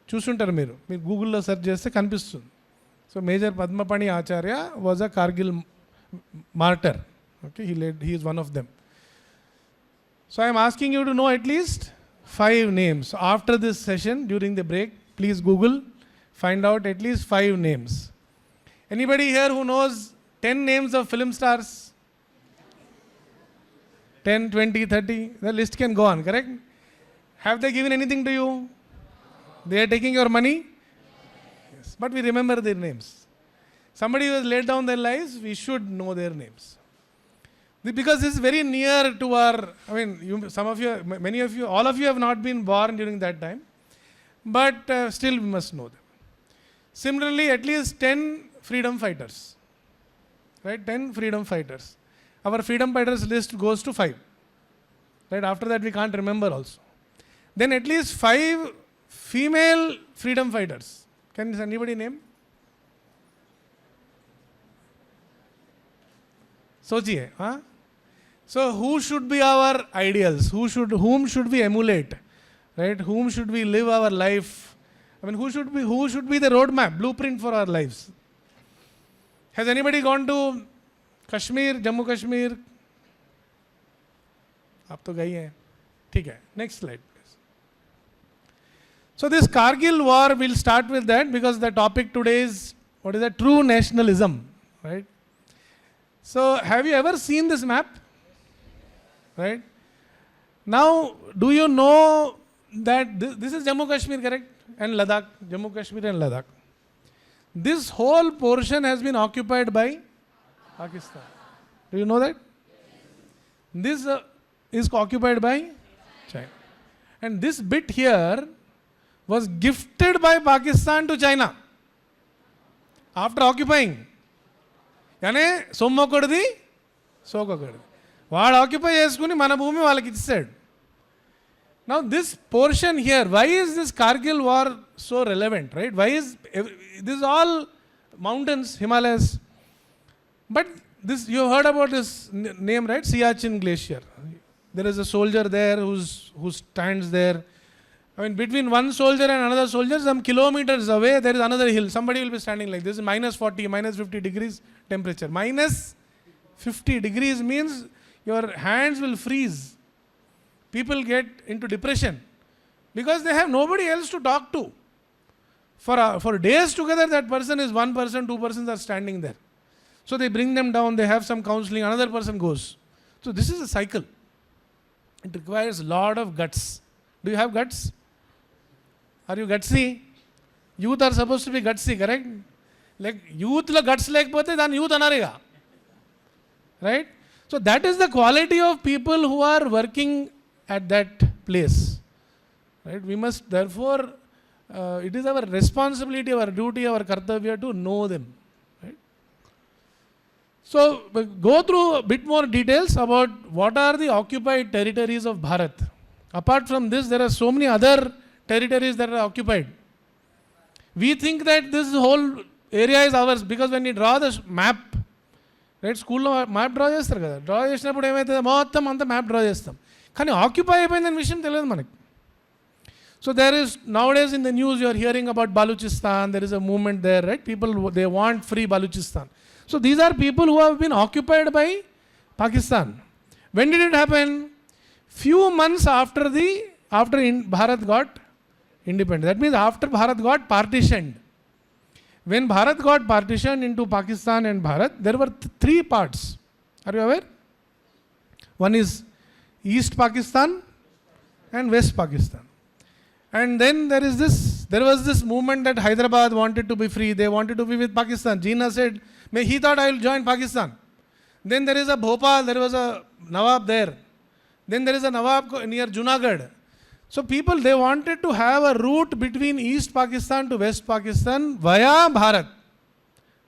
చూసుంటారు మీరు గూగుల్లో సెర్చ్ చేస్తే కనిపిస్తుంది. So major Padmapani Acharya was a Kargil martyr. Okay, he is one of them. So I am asking you to know at least 5 names. So after this session, during the break, please Google, find out at least 5 names. Anybody here who knows 10 names of film stars? 10, 20, 30? The list can go on, correct? Have they given anything to you? They are taking your money? Yes. But we remember their names. Somebody who has laid down their lives, we should know their names. Because this is very near to our, I mean, some of you, many of you, all of you have not been born during that time, but still we must know them. Similarly, at least 10 freedom fighters, right? 10 freedom fighters. Our freedom fighters list goes to 5. Right? After that, we can't remember also. Then at least 5 female freedom fighters. Can anybody name? Sochiye, huh? So who should be our ideals? Whom should we emulate? Right? Whom should we live our life? I mean, who should be the roadmap, blueprint for our lives? Has anybody gone to Kashmir, Jammu Kashmir? आप तो गई हैं, ठीक है. Next slide, please. So this Kargil war, we'll start with that because the topic today is what is that? True nationalism, right? So have you ever seen this map? Right? Now, do you know that this is Jammu Kashmir, correct? And Ladakh, Jammu Kashmir and Ladakh. This whole portion has been occupied by Pakistan. Do you know that? This is occupied by China. And this bit here was gifted by Pakistan to China after occupying. यानी सोम्मोकड़दी सोकोकड़दी वाड़ occupy చేసుకుని మన భూమి వాళ్ళకి ఇచ్చాడు. Now this portion here, why is this Kargil war so relevant, right? Why is this is all mountains, Himalayas, but this you heard about this name, right? Siachen Glacier. There is a soldier there who stands there. I mean, between one soldier and another soldier, some kilometers away, there is another hill. Somebody will be standing like this, minus 40, minus 50 degrees temperature. Minus 50 degrees means your hands will freeze. People get into depression because they have nobody else to talk to. For days together, that person is 1 person, 2 persons are standing there. So they bring them down, they have some counseling, another person goes. So this is a cycle. It requires a lot of guts. Do you have guts? Are you gutsy? Youth are supposed to be gutsy, correct? Like youth lo guts lekapothe dan youth anarega. Right? So that is the quality of people who are working at that place. Right? We must therefore, it is our responsibility, our duty, our kartavya to know them. Right? So go through a bit more details about what are the occupied territories of Bharat. Apart from this, there are so many other territories that are occupied. We think that this whole area is ours because when you draw the map, right, school lo map draw chestar kada. Draw chesinappudu emaitadi mottham anta map draw chestam. Kani occupy ayipoyindani vishayam teliyadu manaki. So there is nowadays in the news you are hearing about Baluchistan. There is a movement there, right? People they want free Baluchistan. So these are people who have been occupied by Pakistan. When did it happen? Few months after Bharat got independent. That means after Bharat got partitioned. When Bharat got partitioned into Pakistan and Bharat, there were 3 parts. Are you aware? One is East Pakistan and West Pakistan. And then there was this movement that Hyderabad wanted to be free. They wanted to be with Pakistan. Jinnah said, he thought I will join Pakistan. Then there is a Bhopal, there was a Nawab there. Then there is a Nawab near Junagadh. So people, they wanted to have a route between East Pakistan to West Pakistan via Bharat.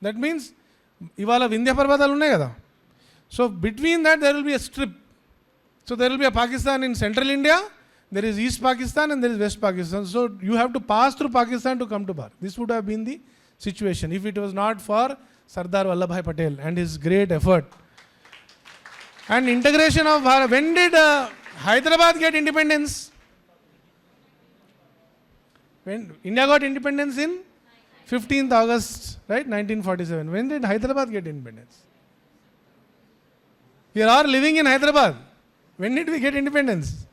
That means, ivala Vindhya Parvatalu unnai kada. So between that there will be a strip. So there will be a Pakistan in central India, there is East Pakistan and there is West Pakistan. So you have to pass through Pakistan to come to Bharat. This would have been the situation if it was not for Sardar Vallabhbhai Patel and his great effort. And integration of Bharat. When did Hyderabad get independence? When India got independence in 15th August, right, 1947. When did Hyderabad get independence? We are all living in Hyderabad. When did we get independence?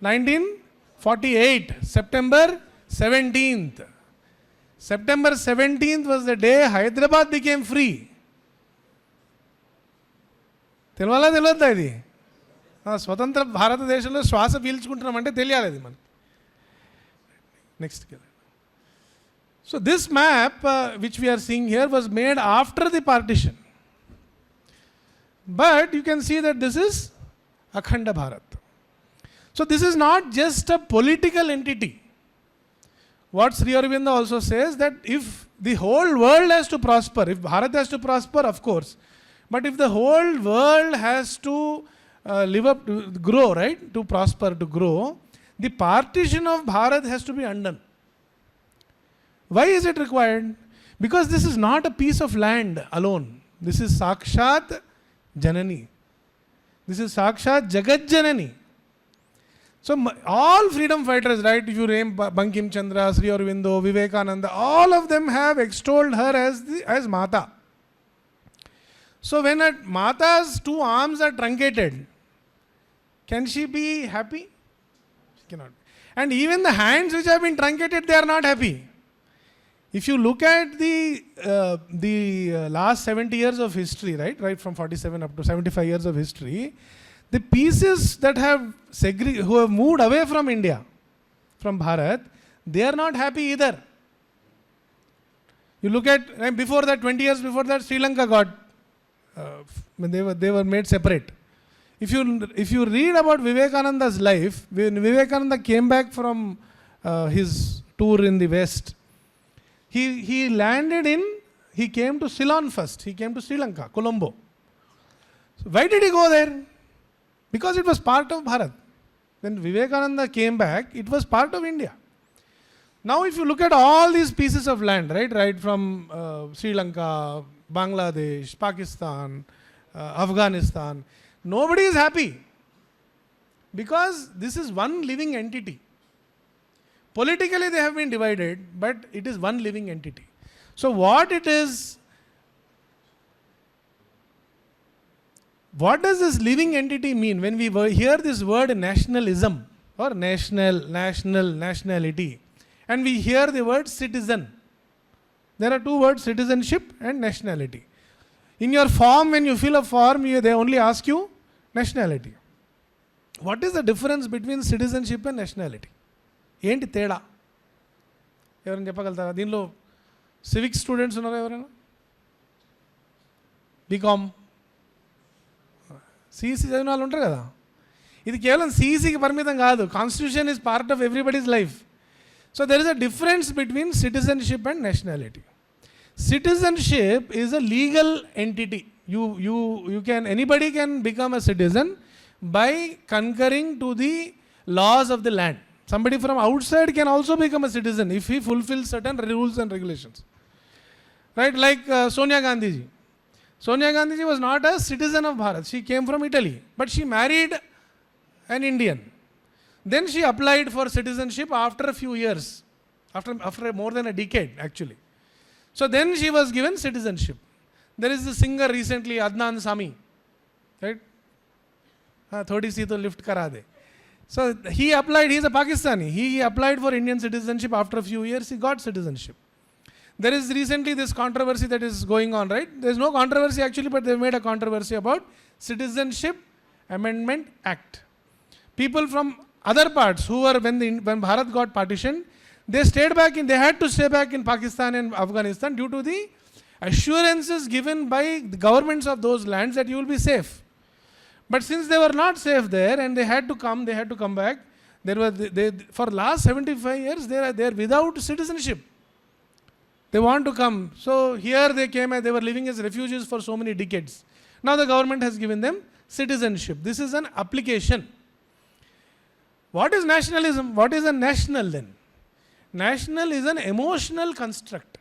1948, September 17th. September 17th was the day Hyderabad became free. తెలవాలా తెలియద్దా ఇది? స్వతంత్ర భారతదేశంలో శ్వాస పీల్చుకుంటున్నామంటే తెలియాలి అది మనకి. Next. So this map which we are seeing here was made after the partition. But you can see that this is Akhanda Bharat. So this is not just a political entity. What Sri Aurobindo also says, that if the whole world has to prosper, if Bharat has to prosper, of course, but if the whole world has to live up, to grow, right, to prosper, to grow, the partition of Bharat has to be undone. Why is it required? Because this is not a piece of land alone. This is Sakshat Janani. This is Sakshat Jagat Janani. So all freedom fighters, right, if you name Bankim Chandra, Sri Aurobindo, Vivekananda, all of them have extolled her as Mata. So when a Mata's two arms are truncated, can she be happy? She cannot. And even the hands which have been truncated, they are not happy. If you look at the last 70 years of history, right from 47 up to 75 years of history, the pieces that have who have moved away from India, from Bharat, they are not happy either. You look at, before that, 20 years before that, Sri Lanka got, when they were made separate. If you read about Vivekananda's life, when Vivekananda came back from his tour in the West, he came to Ceylon first. He came to Sri Lanka, Colombo. So why did he go there? Because it was part of Bharat. When Vivekananda came back, it was part of India. Now if you look at all these pieces of land, right from Sri Lanka, Bangladesh, Pakistan, Afghanistan, nobody is happy. Because this is one living entity. Politically they have been divided, but it is one living entity. So what it is, what does this living entity mean? When we hear this word nationalism or nationality, and we hear the word citizen, there are two words, citizenship and nationality. In your form, when you fill a form, they only ask you nationality. What is the difference between citizenship and nationality? ఏంటి తేడా? ఎవరైనా చెప్పగలుగుతారా? దీనిలో civics students ఉన్నారా ఎవరైనా? BCom, CEC చదివిన వాళ్ళు ఉంటారు కదా. ఇది కేవలం సిఈసికి పరిమితం కాదు. Constitution is part of everybody's life. So there is a difference between citizenship and nationality. Citizenship is a legal entity. Anybody can become a citizen by concurring to the laws of the land. Somebody from outside can also become a citizen if he fulfills certain rules and regulations. Right, like Sonia Gandhi ji. Sonia Gandhi ji was not a citizen of Bharat. She came from Italy, but she married an Indian. Then she applied for citizenship after a few years, after more than a decade actually. So then she was given citizenship. There is a singer recently, Adnan Sami, right? 30 seat lift kara de. So he applied, he is a Pakistani. He applied for Indian citizenship. After a few years, he got citizenship. There is recently this controversy that is going on, right? There is no controversy actually, but they made a controversy about Citizenship Amendment Act. People from other parts who were, when Bharat got partitioned, they had to stay back in Pakistan and Afghanistan due to the assurances given by the governments of those lands that you will be safe. But since they were not safe there and they had to come back, for last 75 years they are there without citizenship. They want to come. So here they came and they were living as refugees for so many decades. Now the government has given them citizenship. This is an application. What is nationalism? What is a national then? National is an emotional construct.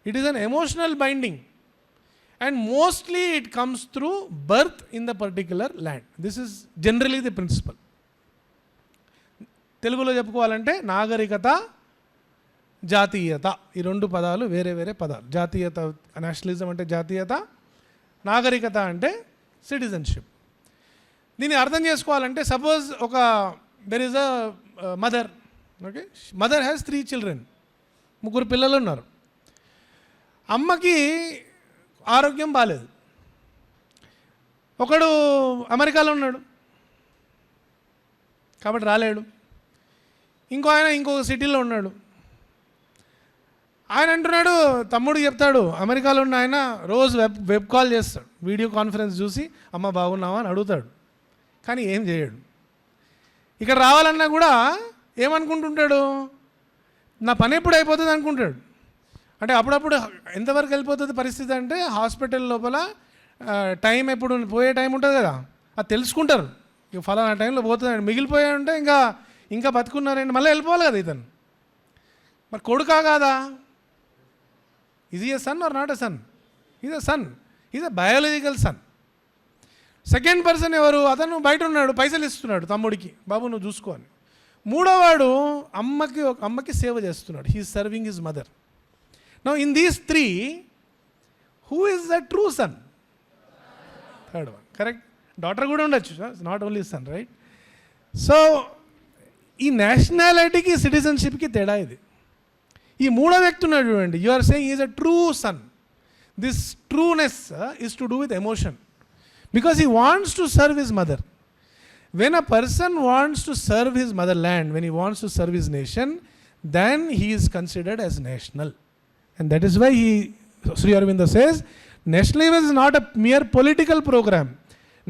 It is an emotional binding. And mostly it comes through birth in the particular land. This is generally the principle. తెలుగులో చెప్పుకోవాలంటే నాగరికత, జాతీయత, ఈ రెండు పదాలు వేరే వేరే పదాలు. జాతీయత, nationalism అంటే జాతీయత, నాగరికత అంటే సిటిజన్షిప్. దీన్ని అర్థం చేసుకోవాలంటే suppose there is a mother, okay, mother has 3 children, 3 పిల్లలు ఉన్నారు. అమ్మకి ఆరోగ్యం బాగాలేదు. ఒకడు అమెరికాలో ఉన్నాడు కాబట్టి రాలేడు. ఇంకొక సిటీలో ఉన్నాడు. ఆయన అంటున్నాడు, తమ్ముడు చెప్తాడు, అమెరికాలో ఉన్న ఆయన రోజు వెబ్ కాల్ చేస్తాడు, వీడియో కాన్ఫరెన్స్ చూసి అమ్మ బాగున్నావా అని అడుగుతాడు, కానీ ఏం చేయడు. ఇక్కడ రావాలన్నా కూడా ఏమనుకుంటుంటాడు, నా పని ఎప్పుడు అయిపోతుంది అనుకుంటాడు. అంటే అప్పుడప్పుడు ఎంతవరకు వెళ్ళిపోతుంది పరిస్థితి అంటే, హాస్పిటల్ లోపల టైం ఎప్పుడు పోయే టైం ఉంటుంది కదా, అది తెలుసుకుంటారు. ఇక ఫలానా టైంలో పోతుందండి, మిగిలిపోయాయంటే ఇంకా బతుకున్నారండి, మళ్ళీ వెళ్ళిపోవాలి కదా ఇతను. మరి కొడుకా కాదా? Is a son or not a son? Is a son, is a biological son. Second person ఎవరు? అతను బయట ఉన్నాడు, పైసలు ఇస్తున్నాడు తమ్ముడికి, బాబు నువ్వు చూసుకో అని. మూడోవాడు అమ్మకి సేవ చేస్తున్నాడు, he is serving his mother. Now in these three, who is the true sun? Third one, correct. Daughter కూడా ఉండొచ్చు, not only sun, right? So ఈ నేషనాలిటీకి సిటిజన్షిప్కి తేడా ఇది. ఈ మూడో వ్యక్తి ఉన్నాడు చూడండి, you are saying is a true son. This trueness is to do with emotion, because he wants to serve his mother. When a person wants to serve his motherland, when he wants to serve his nation, then he is considered as national. And that is why Sri Aurobindo says, nationalism is not a mere political program.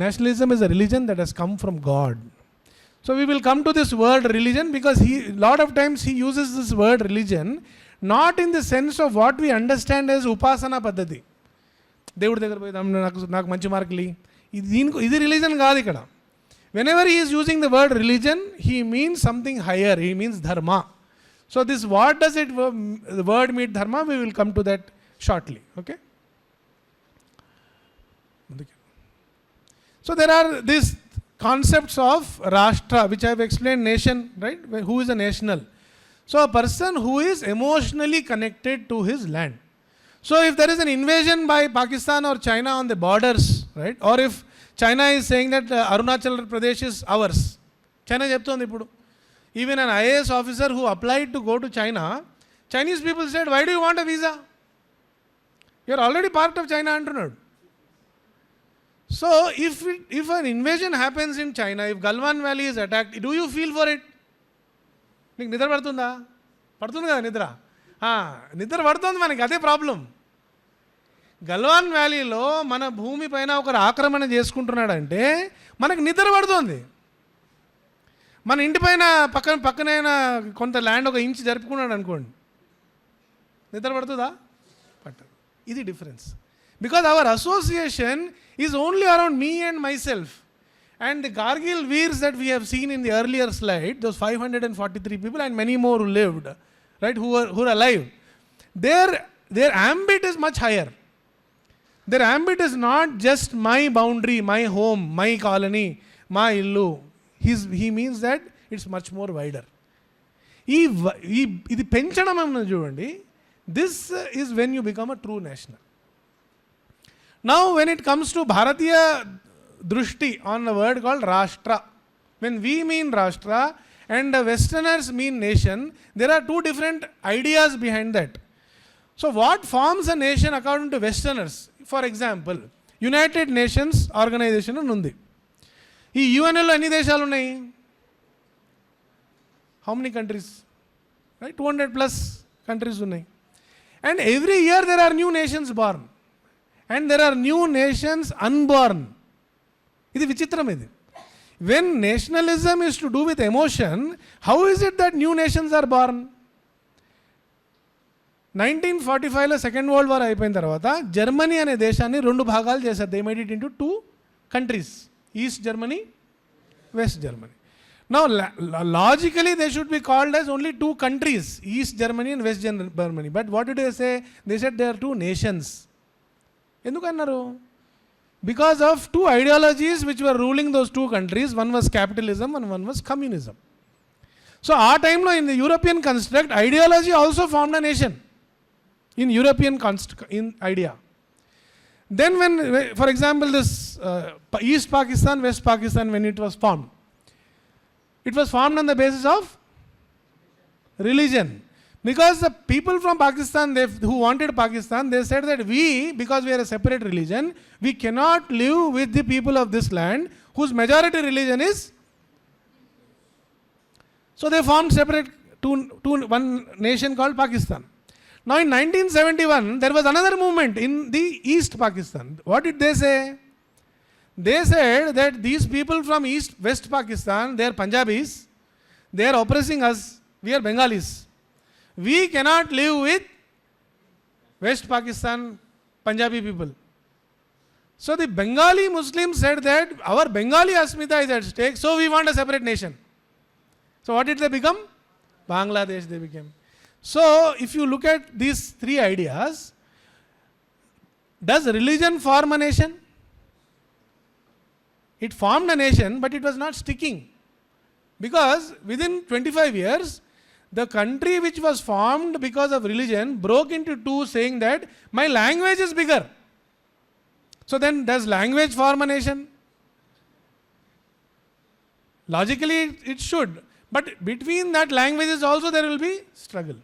Nationalism is a religion that has come from God. So we will come to this word religion, because lot of times he uses this word religion not in the sense of what we understand as upasana paddhati. దేవుడి దగ్గర పోయి నాకు మంచి మార్కులు, ఇది religion కాదు ఇక్కడ. Whenever he is using the word religion, he means something higher, he means dharma. So this what does it word meet dharma, we will come to that shortly. Okay, so there are this concepts of rashtra which I have explain. Nation, right? Who is a national? So a person who is emotionally connected to his land. So if there is an invasion by Pakistan or China on the borders, right, or if China is saying that Arunachal Pradesh is ours, China చెప్తోంది ఇప్పుడు. Even an IAS officer who applied to go to China, Chinese people said, why do you want a visa? You are already part of China అంటున్నాడు. So if an invasion happens in China, if Galwan Valley is attacked, do you feel for it? నీకు నిద్ర పడుతుందా? పడుతుంది కదా నిద్ర, నిద్ర పడుతుంది మనకి. అదే ప్రాబ్లం. గల్వాన్ వ్యాలీలో మన భూమి పైన ఒకరు ఆక్రమణ చేసుకుంటున్నాడంటే మనకు నిద్ర పడుతుంది. మన ఇంటి పైన పక్కనైనా కొంత ల్యాండ్ ఒక ఇంచ్ జరుపుకున్నాడు అనుకోండి, నిద్ర పడుతుందా? పట్టదు. ఇది difference. Because our association is only around me and my self. And the Kargil Veers that we have seen in the earlier slide, those 543 people and many more who lived, right, who are alive, their ambit is much higher. Their ambit is not just my boundary, my home, my colony, my illu. He means that it's much more wider. ఇది పెంచడం అన్నది చూడండి. This is when you become a true national. Now when it comes to Bharatiya drushti on a word called Rashtra, when we mean Rashtra and the Westerners mean nation, there are two different ideas behind that. So what forms a nation according to Westerners? For example, United Nations organization ఉంది. ఈ యుఎన్ఏలో ఎన్ని దేశాలు ఉన్నాయి? How many countries? Right, 200+ countries ఉన్నాయి. And every year there are new nations born and there are new nations unborn. ఇది విచిత్రం ఇది. When nationalism is to do with emotion, how is it that new nations are born? 1945లో second world war అయిపోయిన తర్వాత Germany అనే దేశాన్ని 2 భాగాలు చేశారు. They made it into 2 countries, East Germany, West Germany. Now logically they should be called as only 2 countries, East Germany and West Germany. But what did they say? They said they are 2 nations. ఎందుకు అన్నారు? Because of 2 ideologies which were ruling those 2 countries. One was capitalism and one was communism. So our time in the European construct, ideology also formed a nation in European in idea. Then when, for example, this East Pakistan, West Pakistan, when it was formed on the basis of religion. Because the people from Pakistan, who wanted Pakistan, they said that because we are a separate religion, we cannot live with the people of this land whose majority religion is. So they formed separate one nation called Pakistan. Now in 1971, there was another movement in the East Pakistan. What did they say? They said that these people from West Pakistan, they are Punjabis, they are oppressing us, we are Bengalis. We cannot live with West Pakistan Punjabi people. So the Bengali Muslims said that our Bengali Asmita is at stake, so we want a separate nation. So what did they become? Bangladesh they became. So if you look at these three ideas, does religion form a nation? It formed a nation, but it was not sticking. Because within 25 years, the country which was formed because of religion broke into two, saying that my language is bigger. So then does language form a nation? Logically it should. But between that languages also there will be struggle.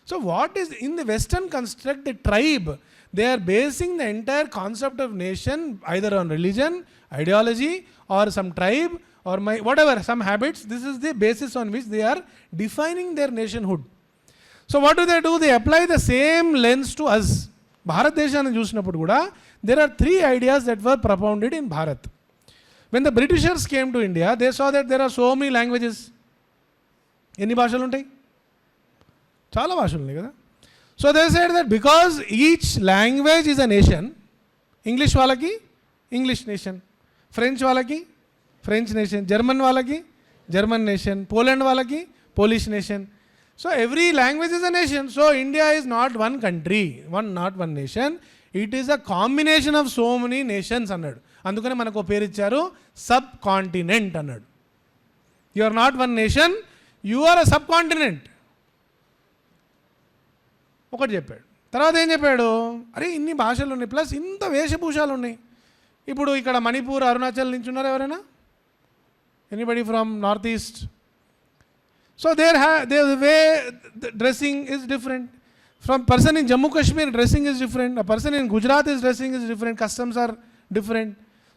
So what is in the Western construct, the tribe, they are basing the entire concept of nation either on religion, ideology, or some tribe, or whatever, some habits. This is the basis on which they are defining their nationhood. So what do? They apply the same lens to us. Bharat Deshanni chusinapudu kuda, there are three ideas that were propounded in Bharat. When the Britishers came to India, they saw that there are so many languages. Any bhashalu untayi? Chala bhashalu unnayi kada. So they said that because each language is a nation, English వాళ్ళకి English nation, French వాళ్ళకి French nation, German వాళ్ళకి German nation, Poland వాళ్ళకి Polish nation. So every language is a nation. So India is not one country, not one nation. It is a combination of so many nations అన్నాడు. అందుకనే మనకు పేరు ఇచ్చారు subcontinent అన్నాడు. You are not one nation, you are a subcontinent ఒకటి చెప్పాడు. తర్వాత ఏం చెప్పాడు? అరే ఇన్ని భాషలు ఉన్నాయి, ప్లస్ ఇంత వేషభూషాలు ఉన్నాయి. ఇప్పుడు ఇక్కడ మణిపూర్, అరుణాచల్ నుంచి ఉన్నారు ఎవరైనా? Anybody from north east? So the way the dressing is different. From person in Jammu Kashmir, dressing is different. A person in Gujarat is dressing is different. Customs are different.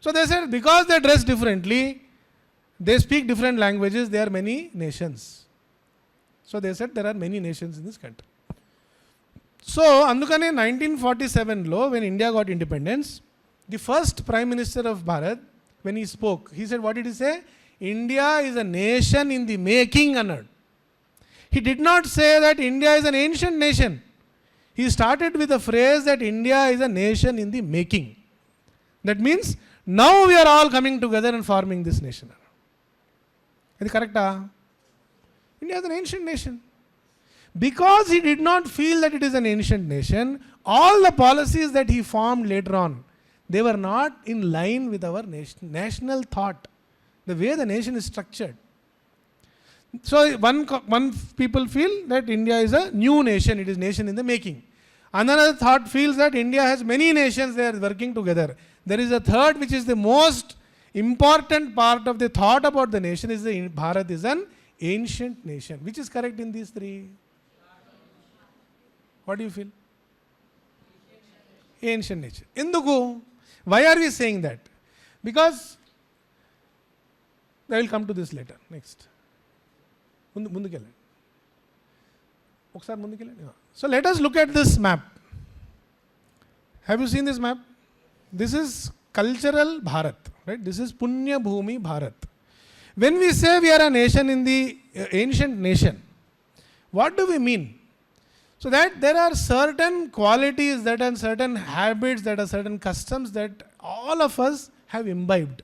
So they said because they dress differently, they speak different languages, there are many nations. So they said there are many nations in this country. So andukane 1947 lo, when India got independence, the first Prime Minister of Bharat, when he spoke, he said, what did he say? India is a nation in the making అన్నాడు. He did not say that India is an ancient nation. He started with the phrase that India is a nation in the making. That means now we are all coming together and forming this nation. Is it correct? India is an ancient nation. Because he did not feel that it is an ancient nation, all the policies that he formed later on, they were not in line with our national thought, the way the nation is structured. So one people feel that India is a new nation, it is nation in the making. Another thought feels that India has many nations, they are working together. There is a third, which is the most important part of the thought about the nation, is the Bharat is an ancient nation. Which is correct in these three? What do you feel? Ancient nation. Enduku? Why are we saying that? Because I will come to this later. Next. So let us look at this map. Have you seen this map? This is cultural Bharat, right? This is Punya Bhumi Bharat. When we say we are a nation in the ancient nation, what do we mean? So that there are certain qualities, that are certain habits, that are certain customs that all of us have imbibed.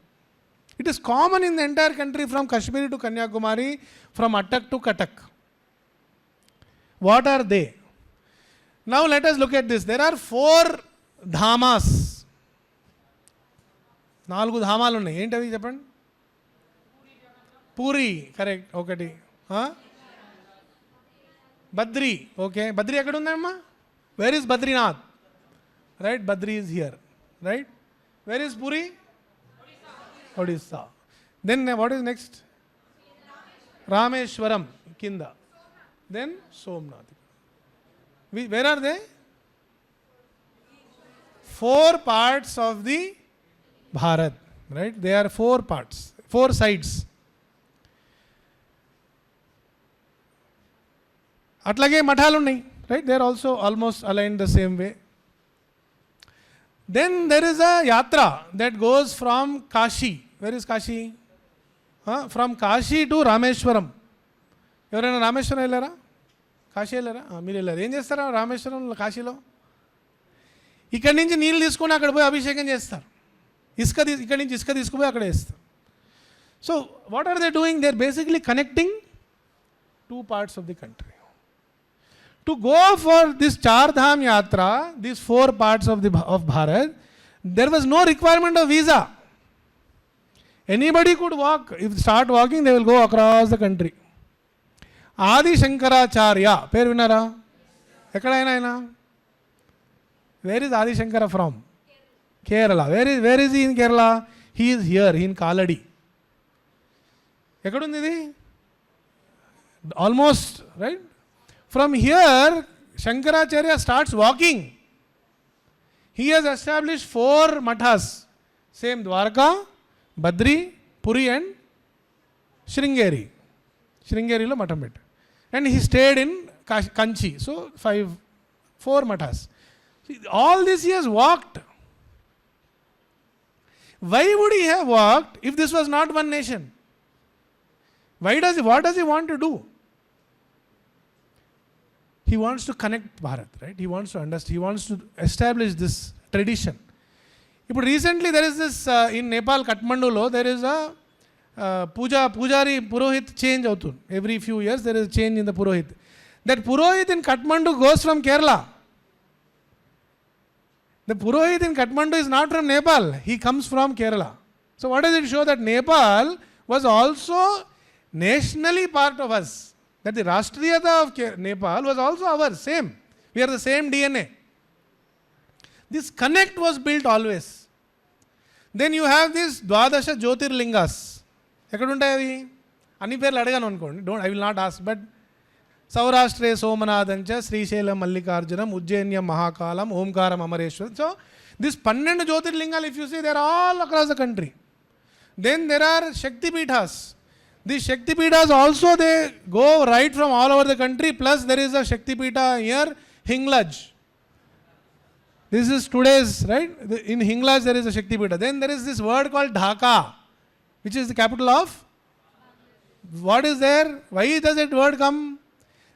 It is common in the entire country, from Kashmir to Kanyakumari, from Attak to Katak. What are they? Now let us look at this. There are 4 dhamas. 4 ధామాలు ఉన్నాయి. ఏంటవి చెప్పండి? Puri, correct, ఒకటి. Badri, okay. Badri ఎక్కడ ఉందమ్మా? Where is Badrinath? Right, Badri is here, right. Where is puri? Odisha. Then what is next? Rameshwaram, kinda. Then Somnath. Where are they? 4 parts of the Bharat, right? They are 4 parts, 4 sides. అట్లాగే మఠాలు ఉన్నాయి, right? They are also almost aligned the same way. Then there is a yatra that goes from Kashi. Where is Kashi? From Kashi to Rameshwaram. ఎవరైనా రామేశ్వరం వెళ్ళారా? కాశీ వెళ్ళారా? మీరు వెళ్ళారు. ఏం చేస్తారా రామేశ్వరంలో, కాశీలో? ఇక్కడి నుంచి నీళ్ళు తీసుకొని అక్కడ పోయి అభిషేకం చేస్తారు. ఇక్కడి నుంచి ఇసుక తీసుకుపోయి అక్కడ వేస్తారు. So what are they doing? They are basically connecting 2 parts of the country. To go for this Char Dham Yatra, these 4 parts of Bharat, there was no requirement of visa. Anybody could walk. If they start walking, they will go across the country. Adi Shankaracharya, పేరు విన్నారా? ఎక్కడైనా ఆయన? Where is Adi Shankara from? Kerala. Where is he in Kerala? He is here, in Kaladi. ఎక్కడుంది ఇది? Almost, right? From here, Shankaracharya starts walking. He has established 4 mathas. Same Dwarka, Badri, Puri and Sringeri. Sringeriలో మఠం పెట్టాడు. And he stayed in Kanchi. So 4 mathas. All this he has walked. Why would he have walked if this was not one nation? What does he want to do? He wants to connect Bharat, right? He wants to understand. He wants to establish this tradition. But recently there is this, in Nepal, Kathmandulo, there is a Pujari Purohit change outun. Every few years there is a change in the Purohit. That Purohit in Kathmandu goes from Kerala. The Purohit in Kathmandu is not from Nepal. He comes from Kerala. So what does it show? That Nepal was also nationally part of us. That the Rashtriyata of Nepal was also ours, same. We are the same DNA. This connect was built always. Then you have this Dwadasha Jyotirlingas. ఎక్కడుంటాయి అవి? అన్ని పేర్లు అడగాను అనుకోండి. I will not ask, but సౌరాష్ట్రే సోమనాథంచ శ్రీశైలం మల్లికార్జునం ఉజ్జయిన్యం మహాకాలం ఓంకారం అమరేశ్వరం. సో దిస్ 12 జ్యోతిర్లింగాలు, if you see, they are all across the country. Then there are Shakti Pithas. These Shakti Pithas also, they go right from all over the country, plus there is a Shakti Pitha here, Hinglaj. This is today's, right? In Hinglaj there is a Shakti Pitha. Then there is this word called Dhaka, which is the capital of? What is there? Why does that word come?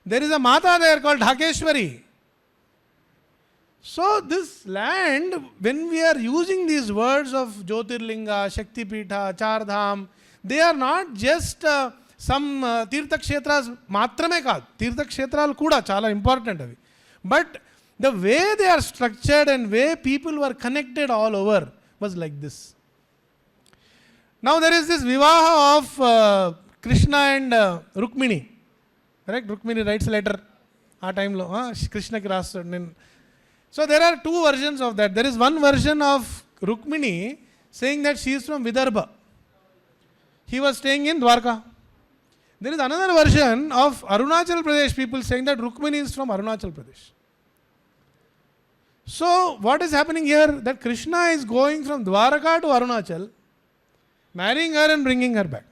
There is a Mata there called Dhakeshwari. So this land, when we are using these words of Jyotirlinga, Shakti Pitha, Char Dham, they are not just some Tirtha Kshetras matrame kaadu. Tirtha Kshetralu kuda chala important avi. But the way they are structured and way people were connected all over was like this. Now there is this Vivaha of Krishna and Rukmini. Correct? Rukmini writes a letter. Aa time lo Krishna ki rastadu. So there are 2 versions of that. There is one version of Rukmini saying that she is from Vidarbha. He was staying in Dwarka. There is another version of Arunachal Pradesh people saying that Rukmini is from Arunachal Pradesh. So what is happening here? That Krishna is going from Dwarka to Arunachal, marrying her and bringing her back.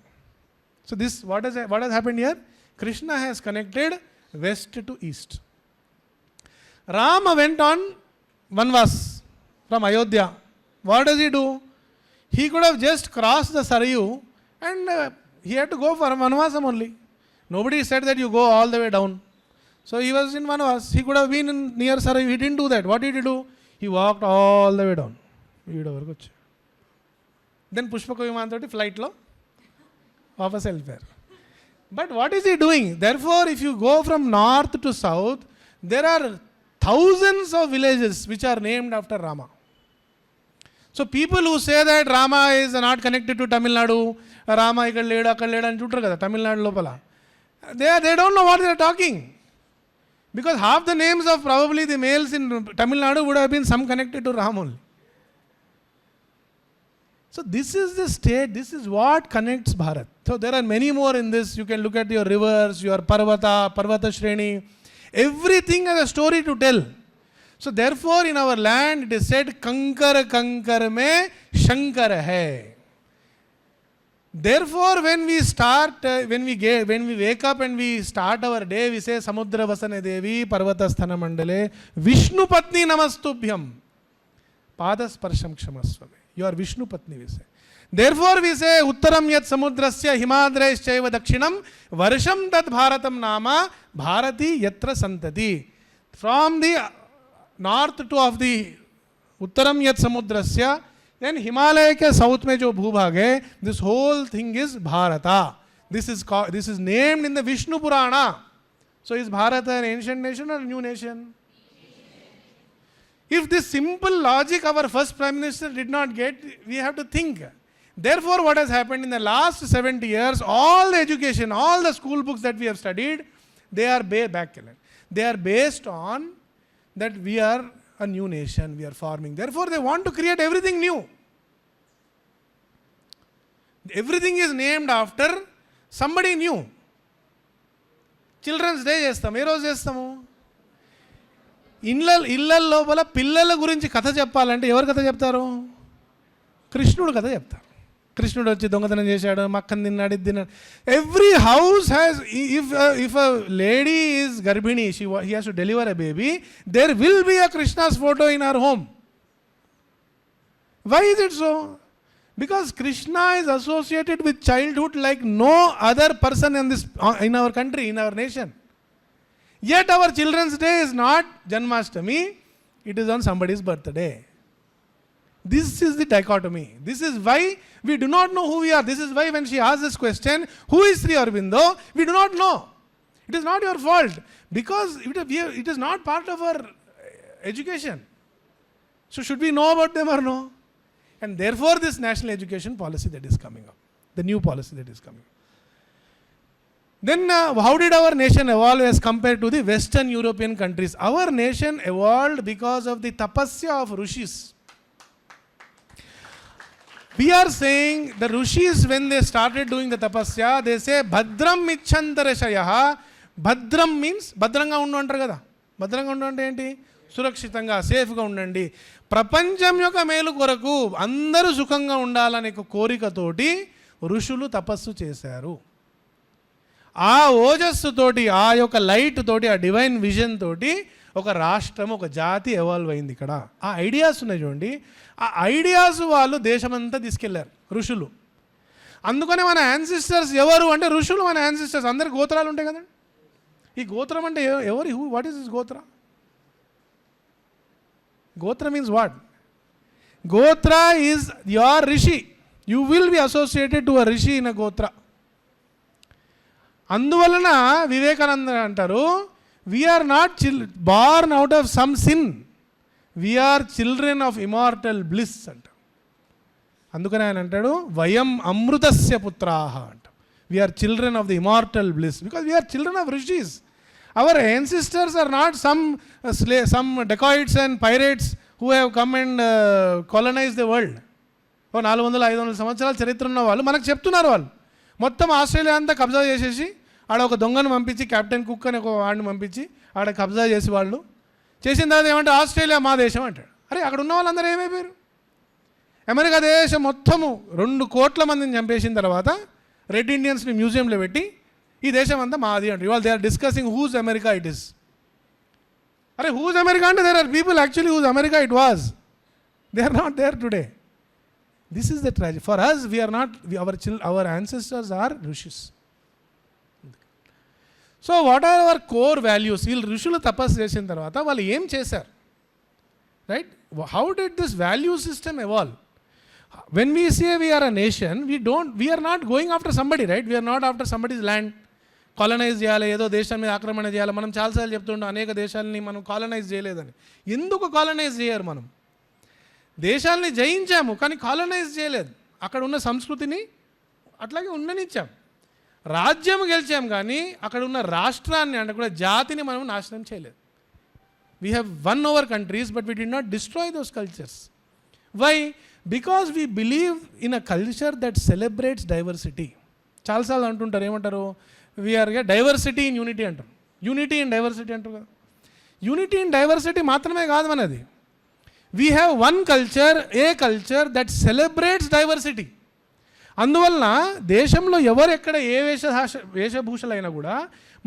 So this, what has happened here? Krishna has connected west to east. Rama went on Vanvas from Ayodhya. What does he do? He could have just crossed the Sarayu and he had to go for Vanvasam only. Nobody said that you go all the way down. So he was in Vanvas. He could have been near Sarayu. He didn't do that. What did he do? He walked all the way down. Then Pushpaka Vimanatoti flight lo వాపస్ వెళ్ళిపోయారు. But what is he doing? Therefore, if you go from north to south, there are thousands of villages which are named after Rama. So people who say that Rama is not connected to Tamil Nadu, Rama ikkada ledu akkada ledu ani chuntaru kada Tamil Nadu lopala, they don't know what they are talking, because half the names of probably the males in Tamil Nadu would have been some connected to Ram only. So this is the state, this is what connects Bharat. So there are many more in this. You can look at your rivers, your Parvata Shreni. Everything has a story to tell. So therefore in our land it is said, Kankar Kankar mein Shankar hai. Therefore, when we wake up and we start our day, we say Samudra Vasane Devi Parvatasthana Mandale Vishnu Patni Namastubhyam Padas Parsham Kshamaswame. You are Vishnu Patni, we say. Therefore, we say Uttaram Yat Samudrasya Himadrayashchaiva Dakshinam Varsham Tat Bharatam Nama Bharati Yatra Santati. From the north to of the Uttaram Yat Samudrasya, then Himalaya ke south mein jo bhubhag hai, this whole thing is Bharata. This is named in the Vishnu Purana. So is Bharata an ancient nation or a new nation? If this simple logic our first Prime Minister did not get, we have to think. Therefore, what has happened in the last 70 years, all the education, all the school books that we have studied, they are based on that we are a new nation, we are forming. Therefore, they want to create everything new. Everything is named after somebody new. Children's Day చేస్తాం. ఏ రోజు చేస్తాము? ఇళ్ళ లోపల పిల్లల గురించి కథ చెప్పాలంటే ఎవరు కథ చెప్తారు? కృష్ణుడు కథ చెప్తారు. కృష్ణుడు వచ్చి దొంగతనం చేశాడు, మక్కను తిన్నాడు, ఇది తిన్నాడు. Every house has, if a lady is గర్భిణీ, he has to deliver a baby, there will be a Krishna's photo in our home. Why is it so? Because Krishna is associated with childhood like no other person in our country, in our nation. Yet our Children's Day is not Janmashtami, it is on somebody's birthday. This is the dichotomy. This is why we do not know who we are. This is why when she asks this question, who is Sri Aurobindo, we do not know. It is not your fault, because it is not part of our education. So should we know about them or no? And therefore this national education policy that is coming up, the new policy that is coming up. Then how did our nation evolve as compared to the Western European countries? Our nation evolved because of the tapasya of rishis. We are saying the rishis, when they started doing the tapasya, they say Bhadram Michantarashayah. Bhadram means భద్రంగా ఉండు అంటారు కదా. భద్రంగా ఉండు అంటే ఏంటి? సురక్షితంగా, సేఫ్గా ఉండండి. ప్రపంచం యొక్క మేలు కొరకు అందరూ సుఖంగా ఉండాలనే కోరికతోటి ఋషులు తపస్సు చేశారు. ఆ ఓజస్సుతోటి, ఆ యొక్క లైట్ తోటి, ఆ డివైన్ విజన్ తోటి ఒక రాష్ట్రం, ఒక జాతి ఎవాల్వ్ అయింది. ఇక్కడ ఆ ఐడియాస్ ఉన్నాయి చూడండి, ఆ ఐడియాస్ వాళ్ళు దేశమంతా తీసుకెళ్లారు ఋషులు. అందుకనే మన యాన్సిస్టర్స్ ఎవరు అంటే ఋషులు. మన యాన్సిస్టర్స్ అందరి గోత్రాలు ఉంటాయి కదండి. ఈ గోత్రం అంటే ఎవరి, what is this gotra? Gotra means what? Gotra is your rishi. You will be associated to a rishi in a gotra. అందువలన వివేకానంద అంటారు, we are not born out of some sin, we are children of immortal bliss అంటారు. అందుకని ఆయన అంటాడు వయం అమృతస్య పుత్రాహ అంట. We are children of the immortal bliss because we are children of rishis. Our ancestors are not some dacoits and pirates who have come and colonized the world. 400-500 సంవత్సరాల చరిత్ర ఉన్న వాళ్ళు మనకు చెప్తున్నారు. వాళ్ళు మొత్తం ఆస్ట్రేలియా అంతా కబ్జా చేసేసి ఆడ ఒక దొంగను పంపించి, కెప్టెన్ కుక్ అని ఒక వాడిని పంపించి ఆడ కబ్జా చేసి వాళ్ళు చేసిన తర్వాత ఏమంటే ఆస్ట్రేలియా మా దేశం అంటాడు. అరే అక్కడ ఉన్న వాళ్ళందరూ ఏమైపోయారు? అమెరికా దేశం మొత్తము 2 కోట్ల మందిని చంపేసిన తర్వాత రెడ్ ఇండియన్స్ని మ్యూజియంలో పెట్టి ఈ దేశం అంతా మాది అంటారు. ఇవాళ they are discussing whose America it is. అరే హూజ్ అమెరికా అంటే there are people actually whose America it was. They are not there today. This is the tragedy. For us we are not, our ancestors are rishis. So what are our core values? వీళ్ళు ఋషులు తపస్సు చేసిన తర్వాత వాళ్ళు ఏం చేశారు? Right? How did this value system evolve? When we say we are a nation, we are not going after somebody, right? We are not after somebody's land. Colonise చేయాలి, ఏదో దేశం మీద ఆక్రమణ చేయాలి. మనం చాలాసార్లు చెప్తుంటాం అనేక దేశాలని మనం కాలనైజ్ చేయలేదని. ఎందుకు కాలనైజ్ చేయరు? మనం దేశాలని జయించాము కానీ కాలనైజ్ చేయలేదు. అక్కడ ఉన్న సంస్కృతిని అట్లాగే ఉండనిచ్చాం. రాజ్యం గెలిచాం కానీ అక్కడ ఉన్న రాష్ట్రాన్ని అంటే కూడా జాతిని మనం నాశనం చేయలేదు. We have won over countries but we did not destroy those cultures. Why? Because we believe in a culture that celebrates diversity. చాలాసార్లు అంటుంటారు, ఏమంటారు? వీఆర్ డైవర్సిటీ ఇన్ యూనిటీ అంటారు. యూనిటీ ఇన్ డైవర్సిటీ అంటారు కదా. యూనిటీ ఇన్ డైవర్సిటీ మాత్రమే కాదు మనది. We have one culture, A culture that celebrates diversity. అందువలన దేశంలో ఎవరు ఎక్కడ ఏ వేషభూషలు అయినా కూడా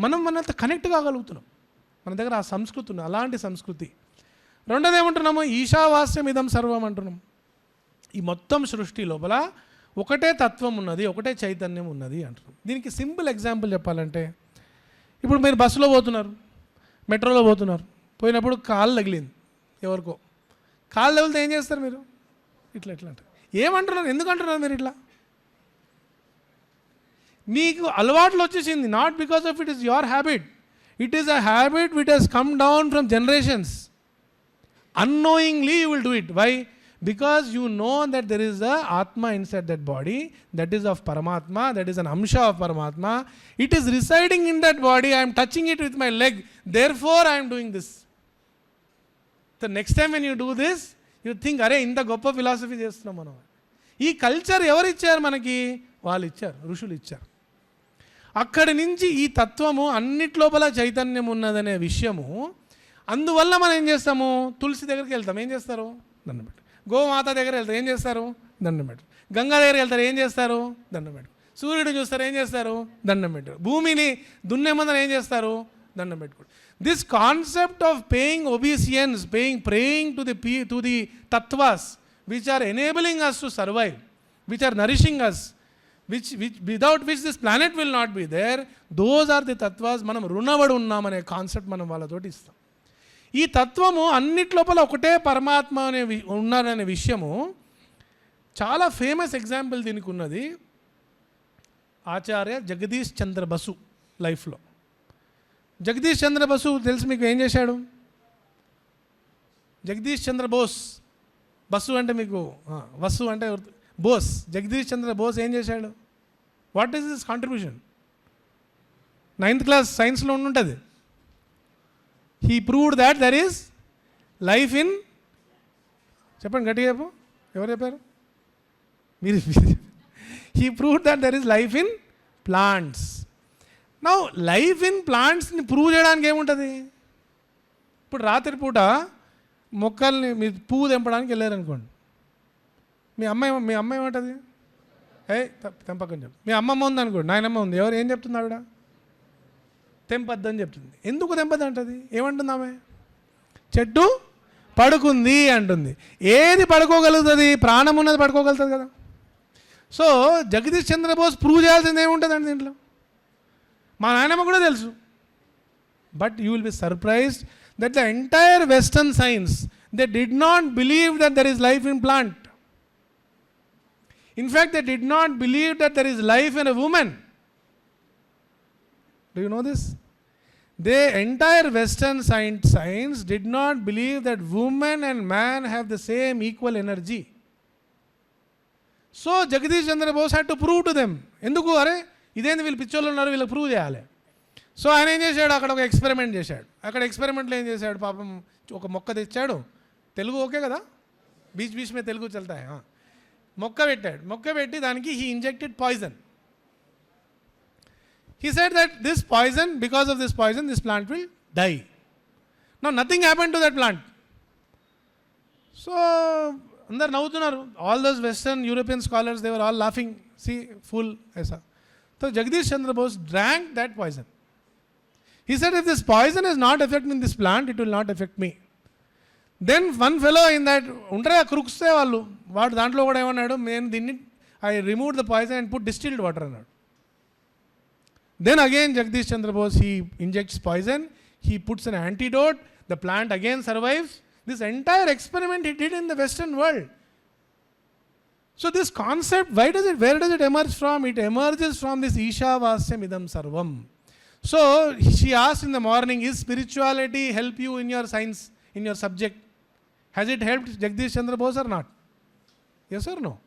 మనంత కనెక్ట్ కాగలుగుతున్నాం. మన దగ్గర ఆ సంస్కృతి ఉంది, అలాంటి సంస్కృతి. రెండోది ఏమంటున్నాము, ఈశావాస్యం ఇదం సర్వం అంటున్నాం. ఈ మొత్తం సృష్టి లోపల ఒకటే తత్వం ఉన్నది, ఒకటే చైతన్యం ఉన్నది అంటున్నాం. దీనికి సింపుల్ ఎగ్జాంపుల్ చెప్పాలంటే, ఇప్పుడు మీరు బస్సులో పోతున్నారు, మెట్రోలో పోతున్నారు, పోయినప్పుడు కాలు తగిలింది ఎవరికో. కాలు తగిలితే ఏం చేస్తారు మీరు? ఇట్లా అంటారు. ఏమంటున్నారు? ఎందుకు అంటున్నారు మీరు ఇట్లా? మీకు అలవాట్లు వచ్చేసింది. Not because of it is your habit, it is a habit which has come down from generations. Unknowingly you will do it. Why? Because you know that there is a Atma inside that body, that is of Paramatma, that is an Amsha of Paramatma. It is residing in that body. I am touching it with my leg. Therefore I am doing this. The next time when you do this, you think, అరే ఇంత గొప్ప philosophy చేస్తున్నాం మనం. ఈ culture ఎవరు ఇచ్చారు మనకి? వాళ్ళు ఇచ్చారు, ఋషులు ఇచ్చారు. అక్కడి నుంచి ఈ తత్వము అన్నిట్లోపల చైతన్యం ఉన్నదనే విషయము. అందువల్ల మనం ఏం చేస్తాము? తులసి దగ్గరికి వెళ్తాం, ఏం చేస్తారు? దండం పెట్టు. గోమాత దగ్గర వెళ్తారు, ఏం చేస్తారు? దండం పెట్టు. గంగా దగ్గర వెళ్తారు, ఏం చేస్తారు? దండం పెట్టు. సూర్యుడు చూస్తారు, ఏం చేస్తారు? దండం పెట్టు. భూమిని దున్నేమందరం ఏం చేస్తారు? దండం పెట్టుకోండి. This concept of paying obeisance, praying to the tattvas which are enabling us to survive, which are nourishing us, which without which this planet will not be there, those are the tattvas. మనం రుణపడి ఉన్నామనే concept మనం వాళ్ళతోటి ఇస్తాం. ఈ తత్వము అన్నిట్లోపల ఒకటే పరమాత్మ ఉన్నారనే విషయము చాలా ఫేమస్ ఎగ్జాంపుల్ దీనికి ఉన్నది. ఆచార్య జగదీష్ చంద్ర బసు లైఫ్లో. జగదీష్ చంద్ర బసు తెలుసు మీకు, ఏం చేశాడు? జగదీష్ చంద్ర బోస్, బసు అంటే మీకు వసు అంటే బోస్. జగదీష్ చంద్ర బోస్ ఏం చేశాడు? What is this contribution? 9th class సైన్స్లో ఉండుంటుంది. He proved that there is life in, చెప్పండి గట్టిగా చెప్పు, ఎవరు చెప్పారు? మీరు. He proved that there is life in plants. Now life in plants-ని ప్రూవ్ చేయడానికి ఏముంటుంది? ఇప్పుడు రాత్రిపూట మొక్కల్ని మీరు పువ్వు తెంపడానికి వెళ్ళారనుకోండి, మీ అమ్మ ఏమంటుంది? తెంపకని చెప్పు. మీ అమ్మమ్మ ఉంది అనుకోండి, నాయనమ్మ ఉంది, ఎవరు ఏం చెప్తుంది? ఆవిడ తెంపద్దని చెప్తుంది. ఎందుకు తెంపద్దు అంటుంది? ఏమంటుంది ఆమె? చెట్టు పడుకుంది అంటుంది. ఏది పడుకోగలుగుతుంది? ప్రాణం ఉన్నది పడుకోగలుగుతుంది కదా. సో జగదీష్ చంద్రబోస్ ప్రూవ్ చేయాల్సింది ఏముంటుందండి దీంట్లో? మా నాయనమ్మ కూడా తెలుసు. But you will be surprised that the entire western science, they did not believe that there is life in plant. In fact they did not believe that there is life in a women. Do you know this? The entire Western science did not believe that woman and man have the same equal energy. So Jagadish Chandra Bose had to prove to them. ఎందుకు? అరే ఇదేంది వీళ్ళు పిచ్చోళ్ళు ఉన్నారు, వీళ్ళకి prove చేయాలి. So ఆయన ఏం చేశాడు? అక్కడ ఒక ఎక్స్పెరిమెంట్ చేశాడు. అక్కడ ఎక్స్పెరిమెంట్లో ఏం చేశాడు? పాపం ఒక మొక్క తెచ్చాడు. తెలుగు ఓకే కదా, బీచ్ మీద తెలుగు చల్తాయి. మొక్క పెట్టాడు. మొక్క పెట్టి దానికి he injected poison. He said that this poison, because of this poison, this plant will die. Now nothing happened to that plant. So andaru navuttunnaru. All those Western European scholars, they were all laughing. See, fool aisa. So Jagadish Chandra Bose drank that poison. He said, if this poison is not affecting this plant, it will not affect me. Then one fellow in that undra crooks vallu vaadu dantlo kuda emannadu, nenu dinni I removed the poison and put distilled water annadu. Then again Jagadish Chandra Bose, he injects poison, he puts an antidote, the plant again survives. This entire experiment he did in the Western world. So this concept, where does it emerge from? It emerges from this Ishavasyam idam sarvam. So she asked in the morning, is spirituality help you in your science, in your subject? Has it helped Jagadish Chandra Bose or not? Yes or no?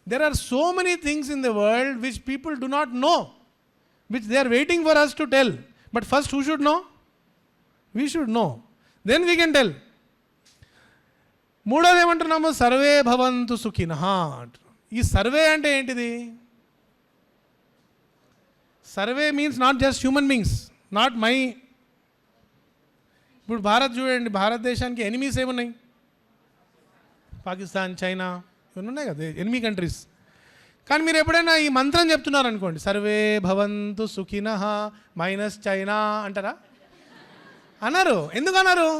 There are so many things in the world which people do not know, which they are waiting for us to tell. But first, who should know? We should know. Then we can tell. మూడోది ఏమంటున్నాము? Survey భవంతు సుఖినః. ఈ survey అంటే ఏంటిది? Survey means not just human beings, not my. ఇప్పుడు భారత్ చూడండి, భారతదేశానికి enemies ఏమున్నాయి? Pakistan, China, ఇవన్నీ ఉన్నాయి కదా, ఎనిమీ కంట్రీస్. కానీ మీరు ఎప్పుడైనా ఈ మంత్రం చెప్తున్నారు అనుకోండి, సర్వే భవంతు సుఖినః మైనస్ చైనా అంటారా? అన్నారు. ఎందుకు అన్నారు?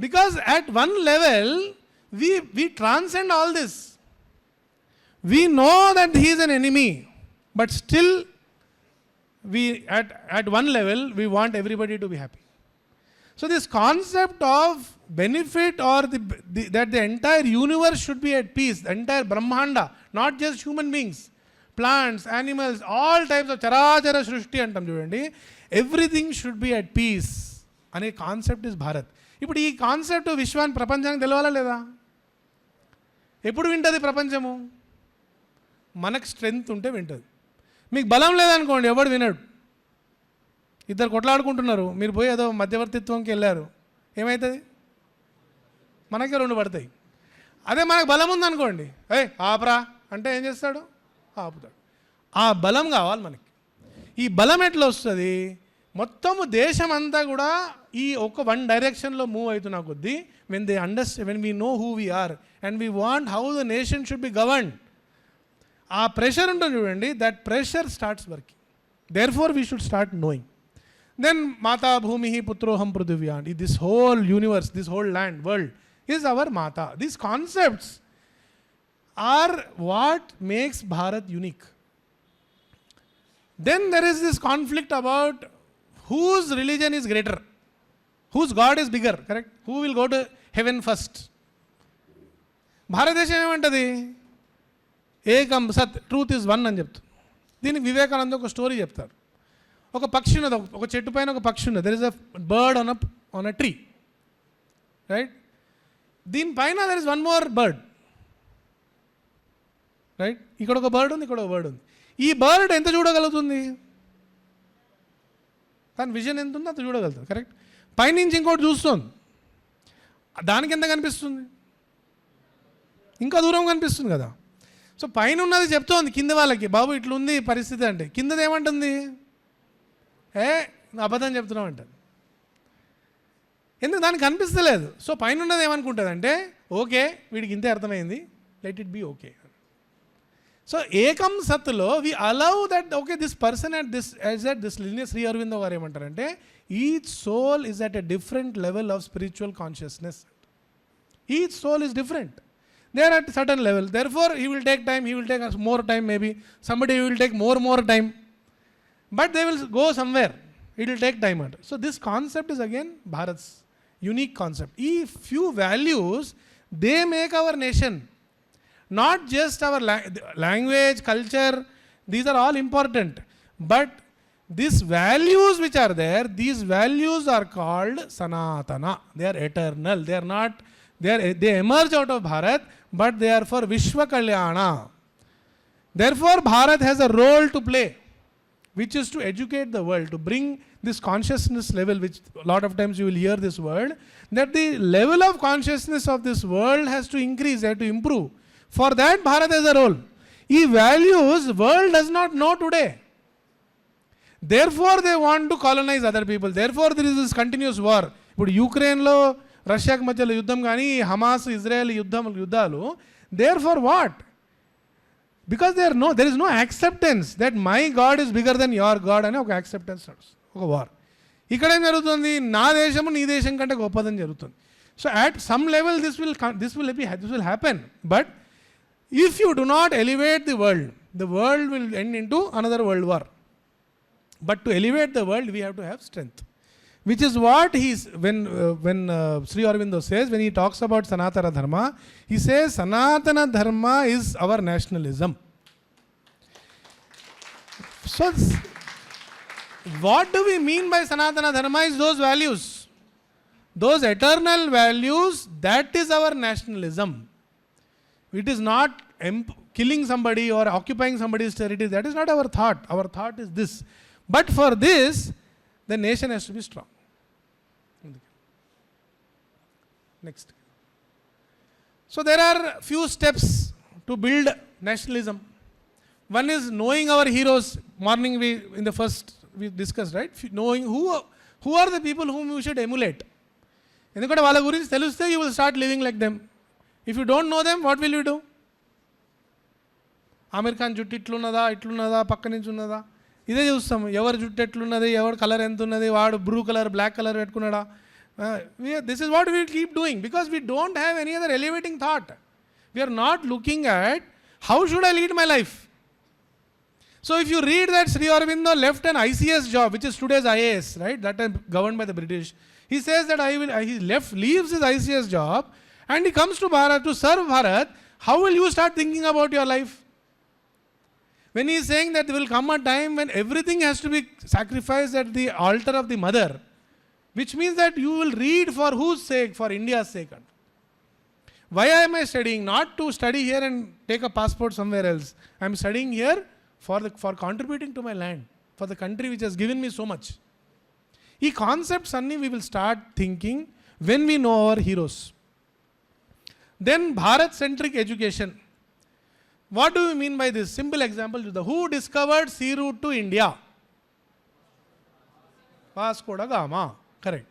Because at one level we transcend all this. We know that he is an enemy, but still we at one level we want everybody to be happy. So this concept of benefit or that the entire universe should be at peace, the entire Brahmanda, not just human beings, plants, animals, all types of charachara shrishti antam chudandi, everything should be at peace ane concept is Bharat. ఇప్పుడు ఈ concept విశ్వాన్ని ప్రపంచానికి తెలవాలా లేదా? ఎప్పుడు వింటుంది ప్రపంచము? మనకు strength ఉంటే వింటుంది. మీకు బలం లేదనుకోండి, ఎవడు వినడు. ఇద్దరు కొట్లాడుకుంటున్నారు, మీరు పోయి ఏదో మధ్యవర్తిత్వంకి వెళ్ళారు, ఏమవుతుంది? మనకే రెండు పడతాయి. అదే మనకు బలం ఉందనుకోండి, ఆపరా అంటే ఏం చేస్తాడు? ఆపుతాడు. ఆ బలం కావాలి మనకి. ఈ బలం ఎట్లా వస్తుంది? మొత్తము దేశం అంతా కూడా ఈ ఒక వన్ డైరెక్షన్లో మూవ్ అవుతున్నా కొద్దీ, when we know who we are and we want how the nation should be governed, ఆ ప్రెషర్ ఉంటుంది చూడండి, that pressure starts working. Therefore we should start knowing. Then Mata Bhumihi Putroham Prithivyan, this whole universe, this whole land, world is our Mata. These concepts are what makes Bharat unique. Then there is this conflict about whose religion is greater, whose God is bigger, correct? Who will go to heaven first? భారతదేశం ఏమంటుంది? ఏకం సత్, truth is one అని చెప్తుంది. దీనికి వివేకానంద ఒక story చెప్తారు. ఒక పక్షి ఉన్నది, ఒక చెట్టు పైన ఒక పక్షి ఉన్నది. There is a bird on a tree, right? దీనిపైన there is one more bird, right? ఇక్కడ ఒక బర్డ్ ఉంది, ఇక్కడ ఒక బర్డ్ ఉంది. ఈ బర్డ్ ఎంత చూడగలుగుతుంది? దాని విజన్ ఎంత ఉందో అంత చూడగలుగుతుంది, కరెక్ట్? పైనుంచి ఇంకోటి చూస్తుంది, దానికి ఎంత కనిపిస్తుంది? ఇంకా దూరం కనిపిస్తుంది కదా. సో పైన ఉన్నది చెప్తోంది కింద వాళ్ళకి, బాబు ఇట్లుంది పరిస్థితి అంటే, కిందది ఏమంటుంది? అబద్ధం చెప్తున్నావు అంటుంది. ఎందుకు? దానికి కనిపిస్తలేదు. సో పైన ఉన్నది ఏమనుకుంటుంది అంటే, ఓకే వీడికి ఇంతే అర్థమైంది, let it be okay. So ఏకం సత్తులో we allow that okay this person at this linear Shri Aurobindo గారు ఏమంటారంటే, each soul is at a different level of spiritual consciousness. Each soul is different. They are at a certain level. Therefore, he will take time, he will take us more time maybe. Somebody will take more time. But they will go somewhere. It will take time. So this concept is again Bharat's unique concept. These few values, they make our nation. Not just our language, culture, these are all important. But these values which are there, these values are called Sanatana. They are eternal. They are not, they emerge out of Bharat, but they are for Vishwa Kalyana. Therefore, Bharat has a role to play, which is to educate the world, to bring this consciousness level, which a lot of times you will hear this word, that the level of consciousness of this world has to increase, has to improve. For that, Bharat has a role. These values, world does not know today. Therefore, they want to colonize other people. Therefore, there is this continuous war. But Ukraine lo రష్యాకి మధ్యలో యుద్ధం కానీ, Hamas Israel యుద్ధాలు, there for what? Because there is no acceptance that my god is bigger than your god అనే ఒక acceptance, ఒక war. ఇక్కడ ఏం జరుగుతుంది? నా దేశము నీ దేశం కంటే గొప్పదని జరుగుతుంది. So at some level this will happen. But if you do not elevate the world will end in to another world war. But to elevate the world we have to have strength. Which is what when Sri Aurobindo says, when he talks about Sanatana Dharma, he says Sanatana Dharma is our nationalism. So what do we mean by Sanatana Dharma? Is those values, those eternal values, that is our nationalism. It is not killing somebody or occupying somebody's territory. That is not our thought. Our thought is this. But for this, the nation has to be strong. Next. So there are few steps to build nationalism. One is knowing our heroes. Morning in the first we discussed, right? Knowing who are the people whom you should emulate. ఎందుకంటే వాళ్ళ గురించి తెలిస్తే you will start living like them. If you don't know them, what will you do? Aamir Khan జుట్టు ఇట్లున్నదా పక్క నుంచి ఉన్నదా, ఇదే చూస్తాం. ఎవరు జుట్టు ఎట్లున్నది, ఎవరు కలర్ ఎంత ఉన్నది, వాడు బ్లూ కలర్ బ్లాక్ కలర్ పెట్టుకున్నాడా. This is what we will keep doing because we don't have any other elevating thought. We are not looking at how should I lead my life. So if you read that Sri Aurobindo left an ICS job, which is today's IAS, right, that time governed by the British. He says that he leaves his ICS job and he comes to Bharat to serve Bharat. How will you start thinking about your life? When he is saying that there will come a time when everything has to be sacrificed at the altar of the mother, which means that you will read for whose sake? For India's sake. Why am I studying? Not to study here and take a passport somewhere else. I am studying here for contributing to my land, for the country which has given me so much. ఈ concepts అన్నీ we will start thinking when we know our heroes. Then Bharat centric education. What do we mean by this? Simple example. Who discovered sea route to India? Vasco da Gama. Correct.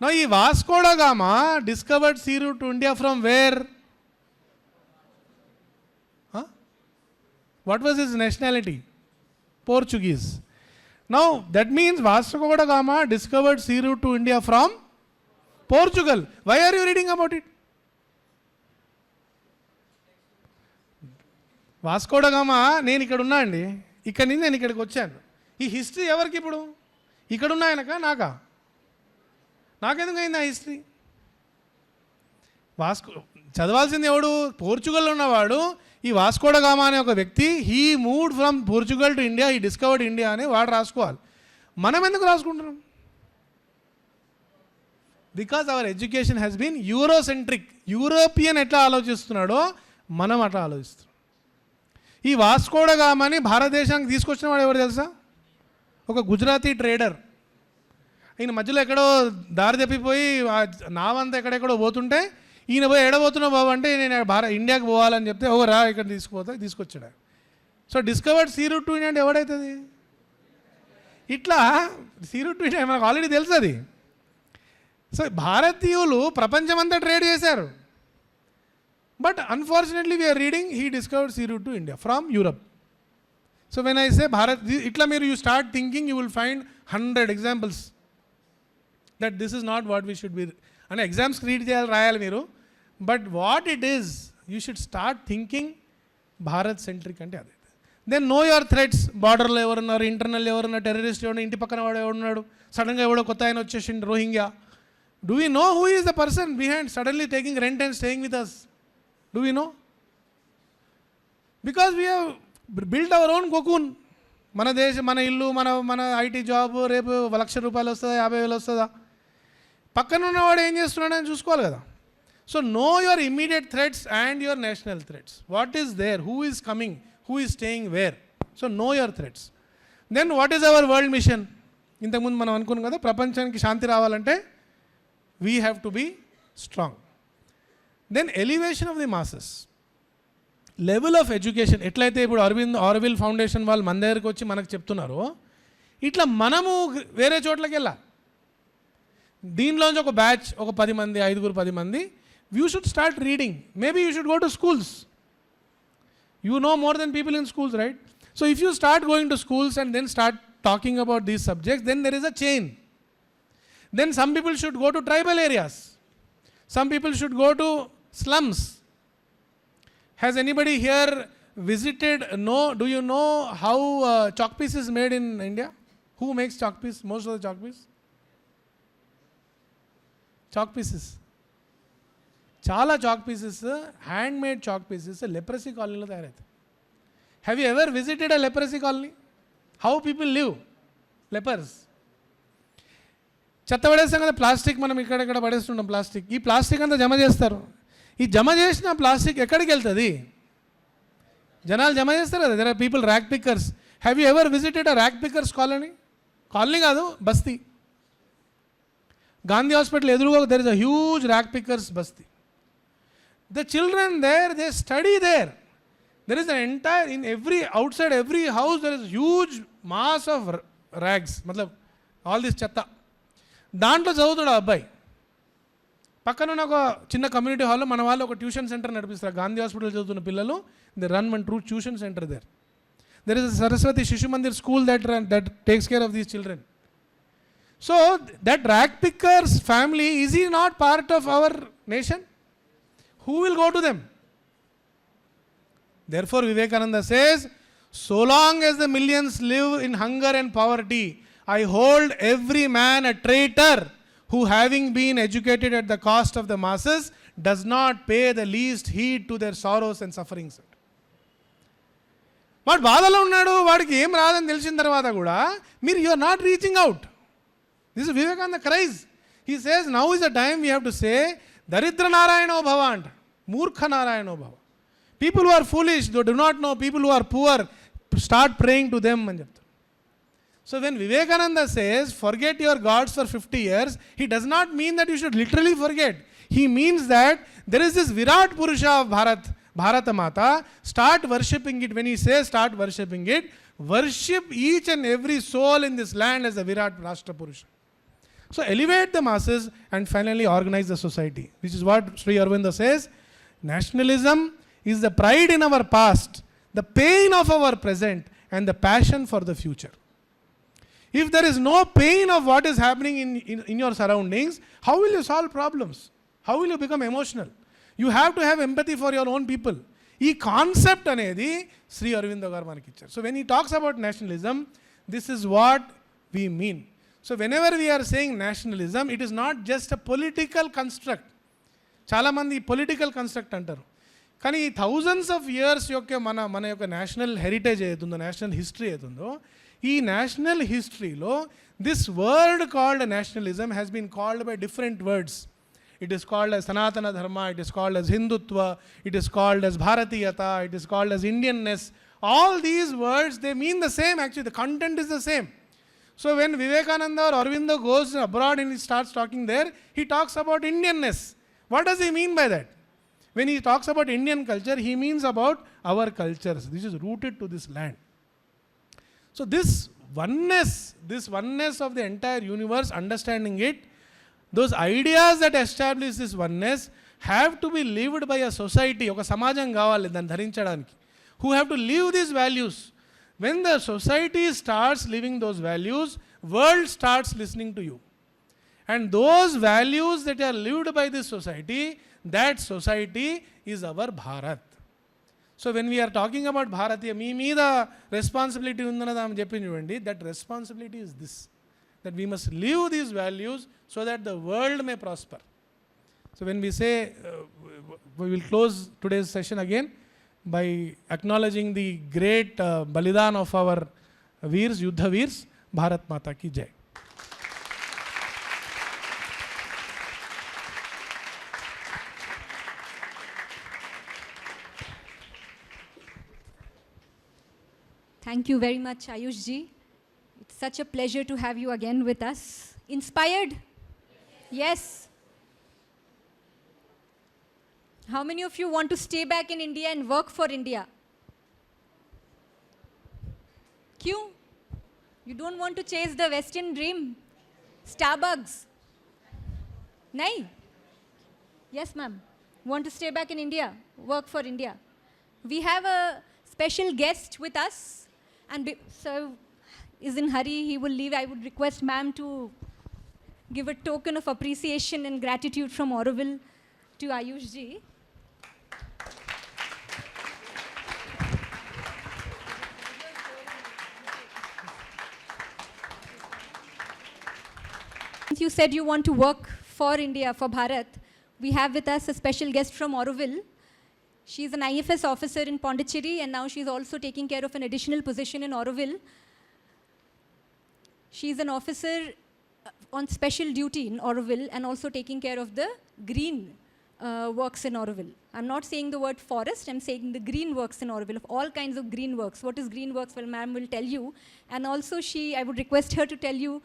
Now, this Vasco da Gama discovered sea route to India from where? Huh? What was his nationality? Portuguese. Now, that means Vasco da Gama discovered sea route to India from Portugal. Why are you reading about it? Vasco డ gamma నేను ఇక్కడ ఉన్నా అండి, ఇక్కడి నుంచి నేను ఇక్కడికి వచ్చాను. ఈ హిస్టరీ ఎవరికి ఇప్పుడు? ఇక్కడున్న ఆయనకా నాకా? నాకెందుకు అయింది ఆ హిస్టరీ? చదవాల్సింది ఎవడు? పోర్చుగల్లో ఉన్నవాడు. ఈ వాస్కో డ గామా అనే ఒక వ్యక్తి, he moved from Portugal to India, he discovered India అని వాడు రాసుకోవాలి. మనం ఎందుకు రాసుకుంటున్నాం? Because our education has been Eurocentric. European ఎట్లా ఆలోచిస్తున్నాడో మనం అట్లా ఆలోచిస్తున్నాం. ఈ వాస్కో డ గామాని భారతదేశానికి తీసుకొచ్చిన వాడు ఎవరు తెలుసా? ఒక గుజరాతీ ట్రేడర్. ఈయన మధ్యలో ఎక్కడో దారి తప్పిపోయి నావంతా ఎక్కడెక్కడో పోతుంటే ఈయన పోయి ఎడబోతున్నావు బాబు అంటే నేను ఇండియాకి పోవాలని చెప్తే ఓ రా ఇక్కడ తీసుకొచ్చాడు. So discovered sea route to India అంటే ఎవడవుతుంది? ఇట్లా సీ రూట్ టు ఇండియా మనకు ఆల్రెడీ తెలుసు అది. సో భారతీయులు ప్రపంచమంతా ట్రేడ్ చేశారు. But unfortunately we are reading he discovered sea route to India from Europe. So when I say Bharat, itla meru you start thinking, you will find 100 examples that this is not what we should be. And exams read cheyali rayali meru, but what it is you should start thinking Bharat centric ante ade. Then know your threats. Border lo evaru unnaru, internal evaru unnaru, terrorist evaru, inti pakkana vaadu evaru unnadu, sudden ga evaru kotta ayana vachesindi Rohingya. Do we know who is the person behind suddenly taking rent and staying with us? Do we know? Because we have built our own cocoon. మన దేశం, మన ఇల్లు, మన IT job, రేపు ₹1,00,000 వస్తుందా, 50,000 వస్తుందా, పక్కన ఉన్నవాడు ఏం చేస్తున్నాడని చూసుకోవాలి కదా. So know your immediate threats and your national threats. What is there, who is coming, who is staying where. So know your threats. Then what is our world mission? ఇంతకుముందు మనం అనుకున్నాం కదా, ప్రపంచానికి శాంతి రావాలంటే we have to be strong. Then elevation of the masses, level of education. ఎట్లయితే ఇప్పుడు Auroville foundation వాళ్ళు మన దగ్గరికి వచ్చి మనకు చెప్తున్నారో, ఇట్లా మనము వేరే చోట్లకి వెళ్ళాలి. దీనిలోంచి ఒక బ్యాచ్, ఒక 10 మంది, 5-10 మంది, you should start reading. Maybe you should go to schools. You know more than people in schools, right? So if you start going to schools and then start talking about these subjects, then there is a chain. Then some people should go to tribal areas. Some people should go to slums. Has anybody here visited? No. Do you know how chalk piece is made in India? Who makes chalk piece? Most of the chalk piece? Chalk pieces. Chala chalk pieces, handmade chalk pieces, leprosy colony lo tayaraithayi. Have you ever visited a leprosy colony? How people live? Lepers. చెత్త పడేస్తాం కదా, plastic మనం ఇక్కడెక్కడ పడేస్తుంటాం. Plastic, ఈ plastic అంతా జమ చేస్తారు. ఈ జమ చేసిన ప్లాస్టిక్ ఎక్కడికి వెళ్తుంది? జనాలు జమ చేస్తారు కదా. There are people rag pickers. Have you ever visited a rag pickers colony? Colony కాదు, బస్తీ. గాంధీ హాస్పిటల్ ఎదురుగా there is a huge rag pickers basti. The children there, they study there. There is an entire, in every outside every house there is huge mass of rags, మతలబ్ all this చెత్త. దాంట్లో చదువుతాడు ఆ అబ్బాయి. పక్కన ఉన్న ఒక చిన్న కమ్యూనిటీ హాల్లో మన వాళ్ళు ఒక ట్యూషన్ సెంటర్ నడిపిస్తారు. గాంధీ హాస్పిటల్ చదువుతున్న పిల్లలు, they run one true tuition centre there. There is a Saraswati Shishu Mandir school that takes care of these children. So that rag picker's family, is he not part of our nation? Who will go to them? Therefore Vivekananda says, so long as the millions live in hunger and poverty, I hold every man a traitor who, having been educated at the cost of the masses, does not pay the least heed to their sorrows and sufferings. వాడు బాధలో ఉన్నాడు, వాడికి ఏం రాదని తెలిసిన తర్వాత కూడా మీరు you are not reaching out. This is Vivekananda cries. He says now is a time we have to say దరిద్ర నారాయణో భవ అంట, మూర్ఖ నారాయణో భవ. People who are foolish, those do not know, people who are poor, start praying to them అని చెప్తారు. So when Vivekananda says forget your gods for 50 years, he does not mean that you should literally forget. He means that there is this Virat Purusha of Bharata Mata, start worshipping it. When he says start worshipping it, worship each and every soul in this land as a Virat Rashtra Purusha. So elevate the masses and finally organize the society, which is what Sri Aurobindo says, nationalism is the pride in our past, the pain of our present and the passion for the future. If there is no pain of what is happening in your surroundings, how will you solve problems? How will you become emotional? You have to have empathy for your own people. ఈ concept అనేది శ్రీ అరవిందో గారు మనకి ఇచ్చారు. So when he talks about nationalism, this is what we mean. So whenever we are saying nationalism, it is not just a political construct. చాలామంది political construct అంటారు, కానీ ఈ thousands of years యొక్క మన యొక్క నేషనల్ హెరిటేజ్ ఏతుందో, national history ఏతుందో, ఈ నేషనల్ హిస్టరీలో this word called nationalism has been called by different words. It is called as Sanatana Dharma, it is called as Hindutva, it is called as Bharatiyata, it is called as Indianness. All these words, they mean the same actually, the content is the same. So when Vivekananda or Aurobindo goes abroad and he starts talking there, he talks about Indianness. What does he mean by that? When he talks about Indian culture, he means about our cultures. This is rooted to this land. So this oneness of the entire universe, understanding it, those ideas that establish this oneness have to be lived by a society. Oka samajam kavali danni dharinchadaniki, who have to live these values. When the society starts living those values, world starts listening to you. And those values that are lived by this society, that society is our Bharat. So when we are talking about Bharatiya, mee meeda responsibility undana am cheppini chudandi, that responsibility is this, that we must live these values so that the world may prosper. So when we say, we will close today's session again by acknowledging the great balidan of our veers, Yuddha veers. Bharat Mata ki Jai. Thank you very much, Ayush ji. It's such a pleasure to have you again with us. Inspired? Yes. How many of you want to stay back in India and work for India? Kyun? You don't want to chase the Western dream? Starbucks? Nahi? Yes, ma'am. Want to stay back in India? Work for India? We have a special guest with us, and so is in hurry, he will leave. I would request ma'am to give a token of appreciation and gratitude from Auroville to Ayush ji. Since you said you want to work for India, for Bharat, we have with us a special guest from Auroville. She is an IFS officer in Pondicherry, and now she is also taking care of an additional position in Auroville. She is an officer on special duty in Auroville and also taking care of the green works in Auroville. I'm not saying the word forest, I'm saying the green works in Auroville, of all kinds of green works. What is green works? Well, ma'am will tell you. And also I would request her to tell you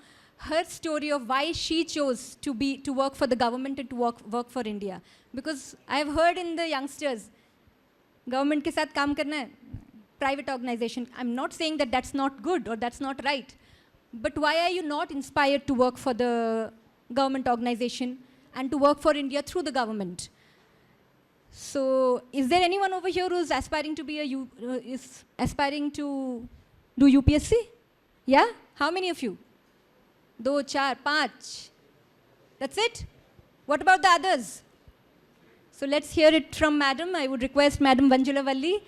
her story of why she chose to work for the government and to work for India. Because I've heard in the youngsters, government ke sath kaam karna hai, private organization. I'm not saying that that's not good or that's not right. But why are you not inspired to work for the government organization? and to work for India through the government. So, is there anyone over here who's aspiring to be aspiring to do UPSC? Yeah? How many of you? 2, 4, 5. That's it? What about the others? So let's hear it from Madam. I would request Madam Vanjulavalli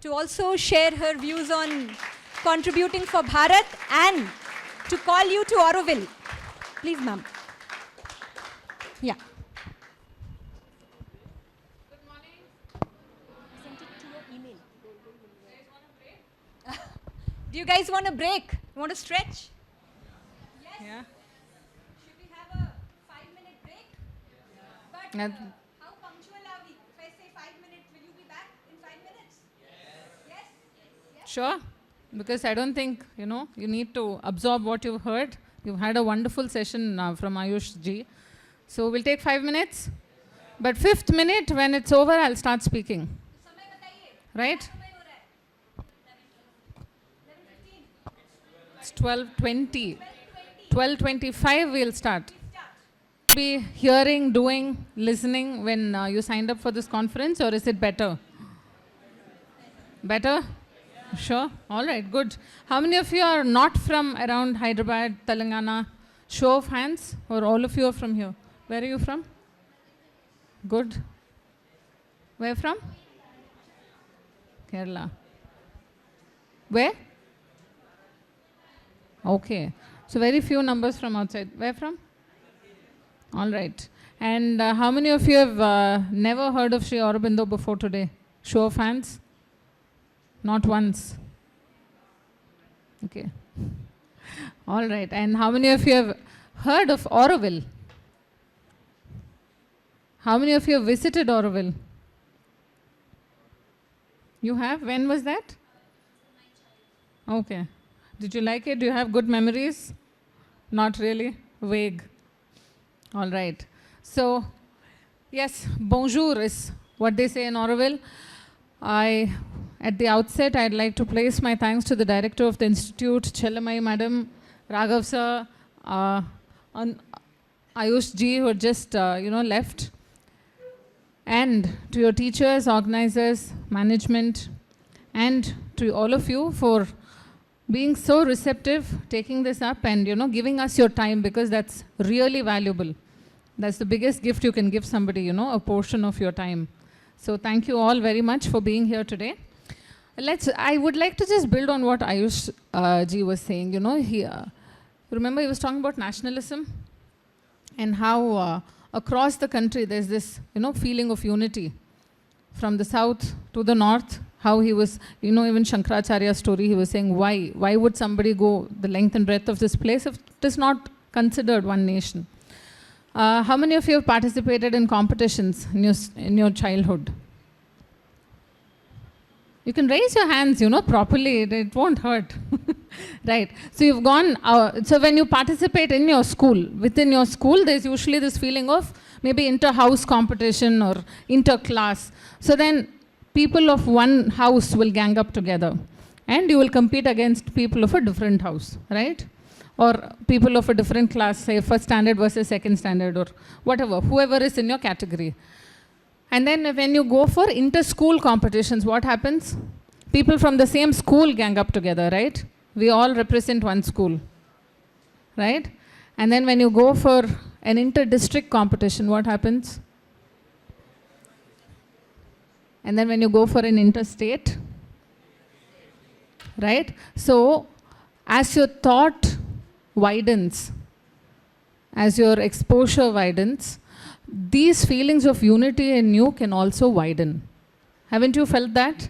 to also share her views on contributing for Bharat and to call you to Auroville. Please, ma'am. Yeah. Good morning. Sent it to your email. Do you guys want a break? You want to stretch? Yes. Yeah. Should we have a 5-minute break? But how punctual are we? If I say 5 minutes, will you be back in 5 minutes? Yes. Yes? Sure. Because I don't think, you need to absorb what you've heard. You've had a wonderful session from Ayush ji. So we'll take 5 minutes. But 5th minute, when it's over, I'll start speaking. समय बताइए. Right? समय हो रहा है. 11:15. It's 12:20. 12:25 we'll start. Be hearing, doing, listening when you signed up for this conference, or is it better? Better? Sure. All right, good. How many of you are not from around Hyderabad, Telangana? Show of hands, or all of you are from here? Where are you from? Good. Where from? Kerala. Where? Okay. So very few numbers from outside. Where from? All right. And how many of you have never heard of Sri Aurobindo before today? Show of hands. Not once. Okay. All right. And how many of you have heard of Auroville? How many of you have visited Auroville? You have? When was that? Okay. Did you like it? Do you have good memories? Not really? Vague. All right. So, yes, bonjour is what they say in Auroville. At the outset, I'd like to place my thanks to the director of the institute, Chhalamayi madam, Raghava sir, Ayush ji, who had just left, and to your teachers, organizers, management, and to all of you for being so receptive, taking this up, and giving us your time, because that's really valuable. That's the biggest gift you can give somebody, a portion of your time. So thank you all very much for being here today. I would like to just build on what Ayush ji was saying. Remember he was talking about nationalism and how across the country there's this, feeling of unity from the south to the north. How he was, even Shankaracharya's story, he was saying, why would somebody go the length and breadth of this place if it is not considered one nation? How many of you have participated in competitions in your childhood? You can raise your hands, properly. It won't hurt. Right. So you've gone, so when you participate in your school, within your school, there's usually this feeling of maybe inter-house competition or inter-class. So then people of one house will gang up together and you will compete against people of a different house, right? Or people of a different class, say first standard versus second standard or whatever, whoever is in your category. And then when you go for inter-school competitions, what happens? People from the same school gang up together, right? We all represent one school, right? And then when you go for an inter-district competition, what happens? And then when you go for an interstate, right? So as your thought widens, as your exposure widens, these feelings of unity in you can also widen. Haven't you felt that?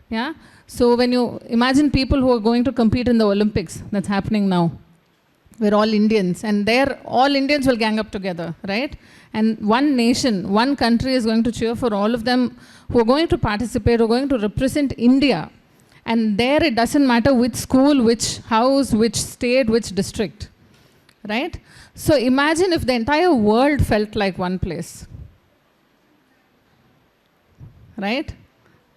Yeah? So when you imagine people who are going to compete in the Olympics, that's happening now. We're all Indians, and there all Indians will gang up together, right? And one nation, one country is going to cheer for all of them who are going to participate, who are going to represent India. And there it doesn't matter which school, which house, which state, which district, right? So imagine if the entire world felt like one place, right?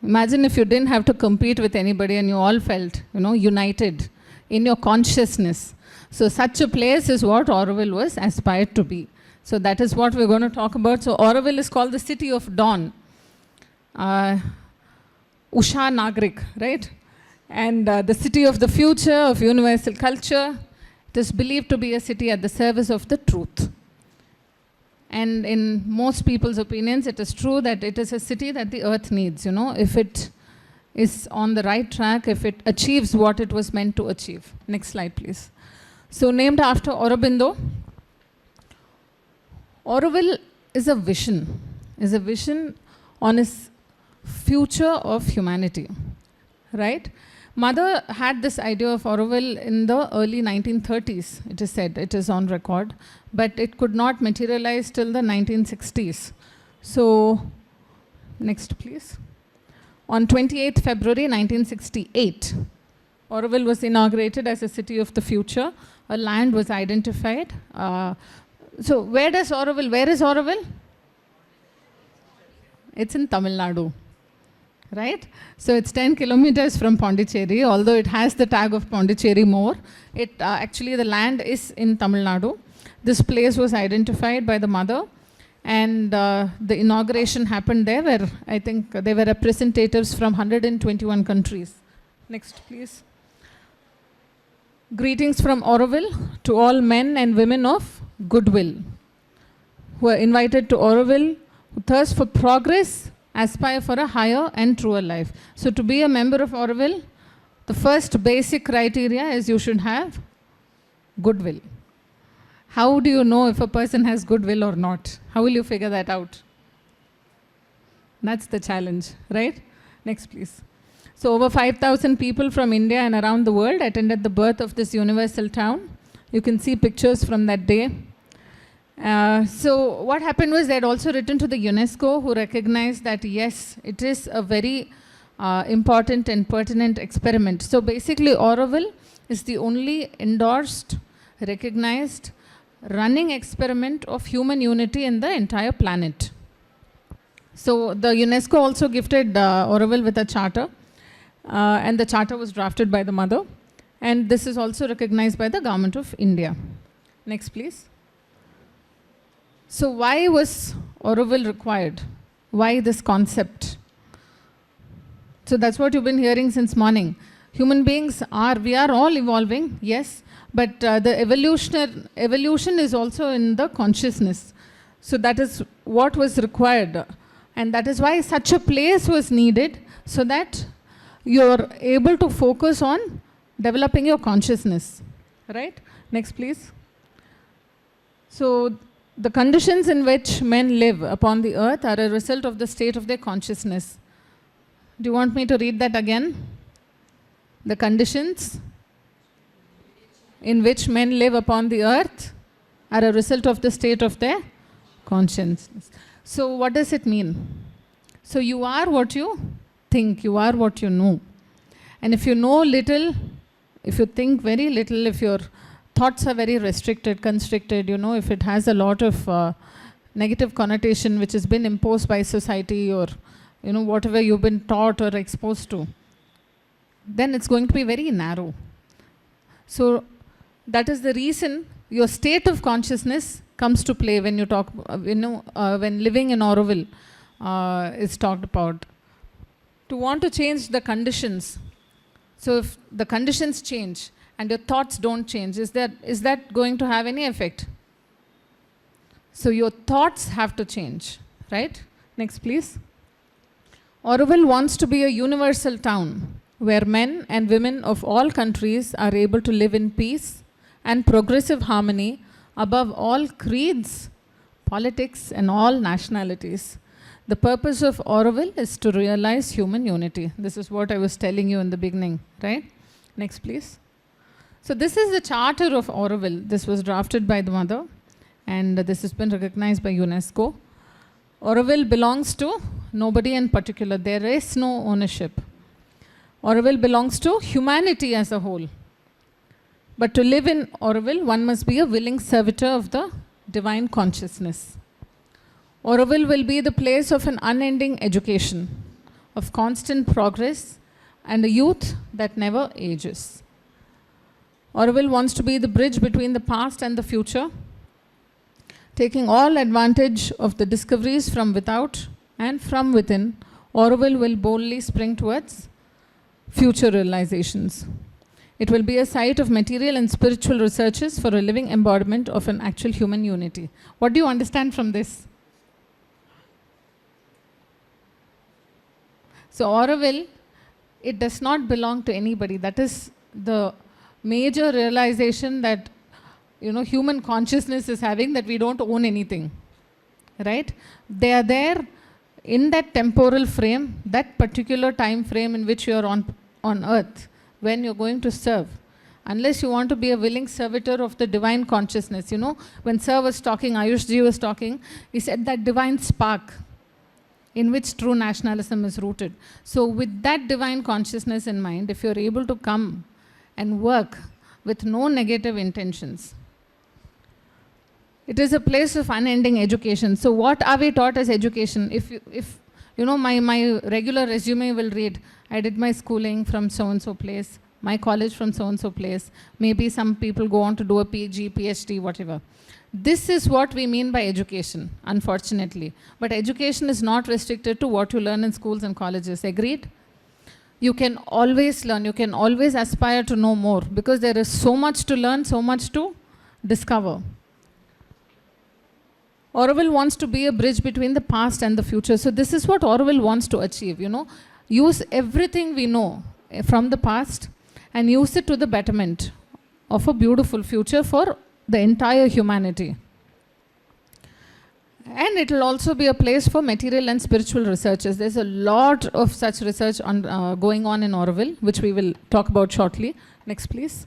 Imagine if you didn't have to compete with anybody and you all felt, united in your consciousness. So such a place is what Auroville was aspired to be. So that is what we're going to talk about. So Auroville is called the city of dawn. Usha Nagrik, right? And the city of the future, of universal culture. It is believed to be a city at the service of the truth. And in most people's opinions, it is true that it is a city that the earth needs, if it is on the right track, if it achieves what it was meant to achieve. Next slide, please. So named after Aurobindo, Auroville is a vision on his future of humanity, right? Mother had this idea of Auroville in the early 1930s, it is said, it is on record, but it could not materialize till the 1960s. So, next please. On 28th February 1968, Auroville was inaugurated as a city of the future. A land was identified. So where is Auroville? It's in Tamil Nadu, right? So it's 10 kilometers from Pondicherry, although it has the tag of Pondicherry more. Actually the land is in Tamil Nadu. This place was identified by the mother, and the inauguration happened there where I think there were representatives from 121 countries. Next, please. Greetings from Auroville to all men and women of goodwill who are invited to Auroville, who thirst for progress, aspire for a higher and truer life. So to be a member of Auroville, the first basic criteria is you should have goodwill. How do you know if a person has goodwill or not? How will you figure that out? That's the challenge, right? Next, please. So over 5,000 people from India and around the world attended the birth of this universal town. You can see pictures from that day. So what happened was they had also written to the UNESCO, who recognized that yes, it is a very important and pertinent experiment. So basically Auroville is the only endorsed, recognized, running experiment of human unity in the entire planet. So the UNESCO also gifted Auroville with a charter, and the charter was drafted by the mother, and this is also recognized by the government of India. Next, please. So why was Auroville required? Why this concept? So that's what you've been hearing since morning. Human beings we are all evolving, yes, but the evolution is also in the consciousness. So that is what was required. And that is why such a place was needed, so that you're able to focus on developing your consciousness, right? Next, please. So the conditions in which men live upon the earth are a result of the state of their consciousness. Do you want me to read that again? The conditions in which men live upon the earth are a result of the state of their consciousness. So what does it mean? So you are what you think, you are what you know. And if you know little, if you think very little, if your thoughts are very restricted, constricted, if it has a lot of negative connotation which has been imposed by society, or whatever you've been taught or exposed to, then it's going to be very narrow. So that is the reason your state of consciousness comes to play when you talk, when living in Auroville is talked about. To want to change the conditions. So if the conditions change and your thoughts don't change, is that going to have any effect? So your thoughts have to change, right? Next, please. Auroville wants to be a universal town where men and women of all countries are able to live in peace and progressive harmony above all creeds, politics, and all nationalities. The purpose of Auroville is to realize human unity. This is what I was telling you in the beginning, right? Next, please. So this is the charter of Auroville. This was drafted by the mother, and this has been recognized by UNESCO. Auroville belongs to nobody in particular. There is no ownership. Auroville belongs to humanity as a whole. But to live in Auroville, one must be a willing servitor of the divine consciousness. Auroville will be the place of an unending education, of constant progress, and a youth that never ages. Auroville wants to be the bridge between the past and the future, Taking all advantage of the discoveries from without and from within, Auroville will boldly spring towards future realizations. It will be a site of material and spiritual researches for a living embodiment of an actual human unity. What do you understand from this? So Auroville, it does not belong to anybody. That is the major realization that human consciousness is having, that we don't own anything, right? They are there in that temporal frame, that particular time frame in which you are on earth, when you're going to serve. Unless you want to be a willing servitor of the divine consciousness. When Sir was talking, Ayush ji was talking, he said that divine spark in which true nationalism is rooted. So with that divine consciousness in mind, if you're able to come and work with no negative intentions, it is a place of unending education. So what are we taught as education? If my regular resume will read, I did my schooling from so-and-so place, my college from so-and-so place, maybe some people go on to do a PG, PhD, whatever. This is what we mean by education, unfortunately. But education is not restricted to what you learn in schools and colleges, agreed? You can always learn, you can always aspire to know more, because there is so much to learn, so much to discover. Auroville wants to be a bridge between the past and the future. So this is what Auroville wants to achieve, Use everything we know from the past and use it to the betterment of a beautiful future for the entire humanity. And it will also be a place for material and spiritual researches. There's a lot of such research going on in Auroville, which we will talk about shortly. Next, please.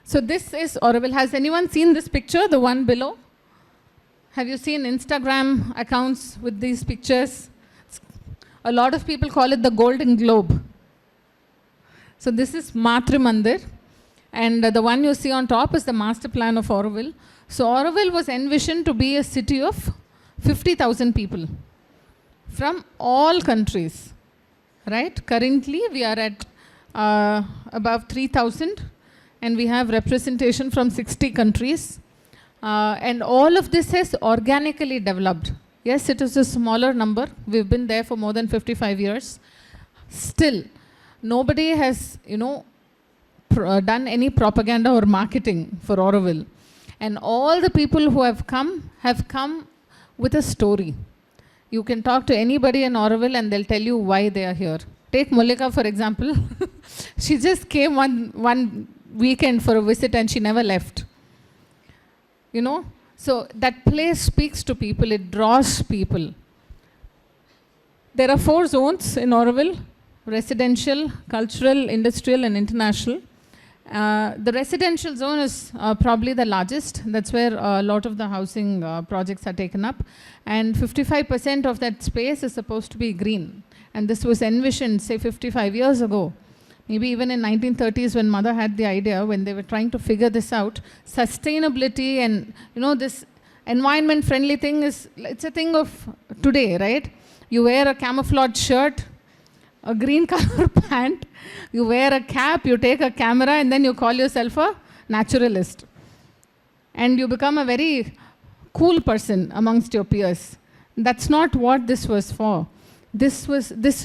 So this is Auroville. Has anyone seen this picture, the one below? Have you seen Instagram accounts with these pictures? A lot of people call it the Golden Globe. So this is Matri Mandir. And the one you see on top is the master plan of Auroville. So Auroville was envisioned to be a city of 50,000 people from all countries, right? Currently, we are at above 3,000, and we have representation from 60 countries. And all of this has organically developed. Yes, it is a smaller number. We've been there for more than 55 years. Still, nobody has, done any propaganda or marketing for Auroville. And all the people who have come with a story. You can talk to anybody in Auroville and they'll tell you why they are here. Take Mulika, for example. She just came one weekend for a visit and she never left. So that place speaks to people, it draws people. There are 4 zones in Auroville: residential, cultural, industrial, and international. The residential zone is probably the largest. That's where a lot of the housing projects are taken up. And 55% of that space is supposed to be green. And this was envisioned, say, 55 years ago. Maybe even in 1930s when Mother had the idea, when they were trying to figure this out, sustainability and, this environment-friendly thing it's a thing of today, right? You wear a camouflage shirt, a green color pant, you wear a cap, you take a camera, and then you call yourself a naturalist. And you become a very cool person amongst your peers. That's not what this was for. This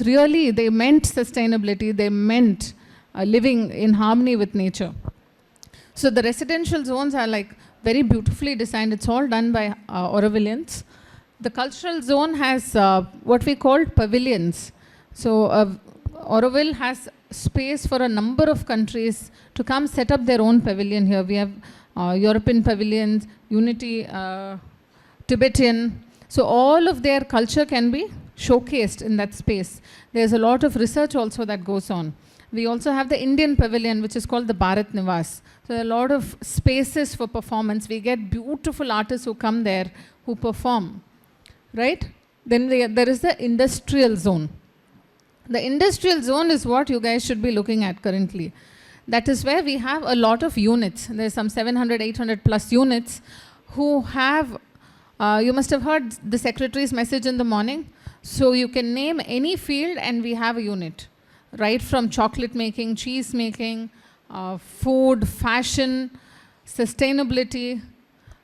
really, they meant sustainability, they meant living in harmony with nature. So the residential zones are like very beautifully designed. It's all done by Aurovillians. The cultural zone has what we call pavilions. So Auroville has space for a number of countries to come set up their own pavilion here. We have European pavilions, Unity, Tibetan. So all of their culture can be showcased in that space. There's a lot of research also that goes on. We also have the Indian pavilion, which is called the Bharat Nivas. So there are a lot of spaces for performance. We get beautiful artists who come there, who perform, right? Then there is the industrial zone. The industrial zone is what you guys should be looking at currently. That is where we have a lot of units. There's some 700, 800 plus units who have, you must have heard the secretary's message in the morning. So you can name any field and we have a unit, right from chocolate making, cheese making, food, fashion, sustainability,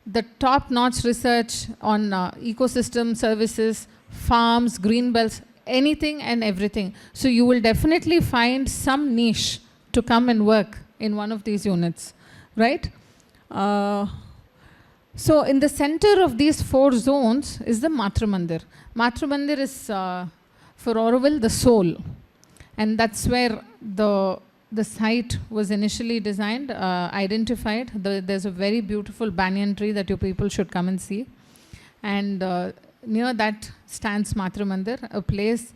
the top-notch research on ecosystem services, farms, green belts, anything and everything. So you will definitely find some niche to come and work in one of these units, right? So in the center of these 4 zones is the Matra Mandir. Matra Mandir is, for Auroville, the soul. And that's where the site was initially designed, identified. There's a very beautiful banyan tree that you people should come and see. And near that stands Matra Mandir, a place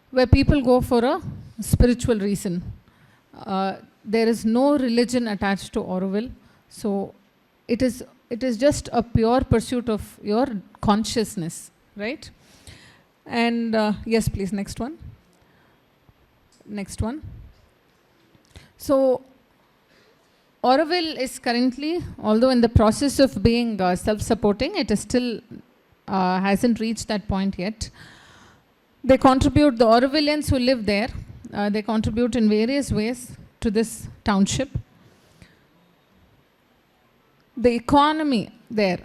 where people go for a spiritual reason. There is no religion attached to Auroville. So it is just a pure pursuit of your consciousness, right? And yes, please, next one. Next one. So Auroville is currently, although in the process of being self-supporting, it is still hasn't reached that point yet. They contribute, the Aurovillians who live there, they contribute in various ways to this township. The economy there,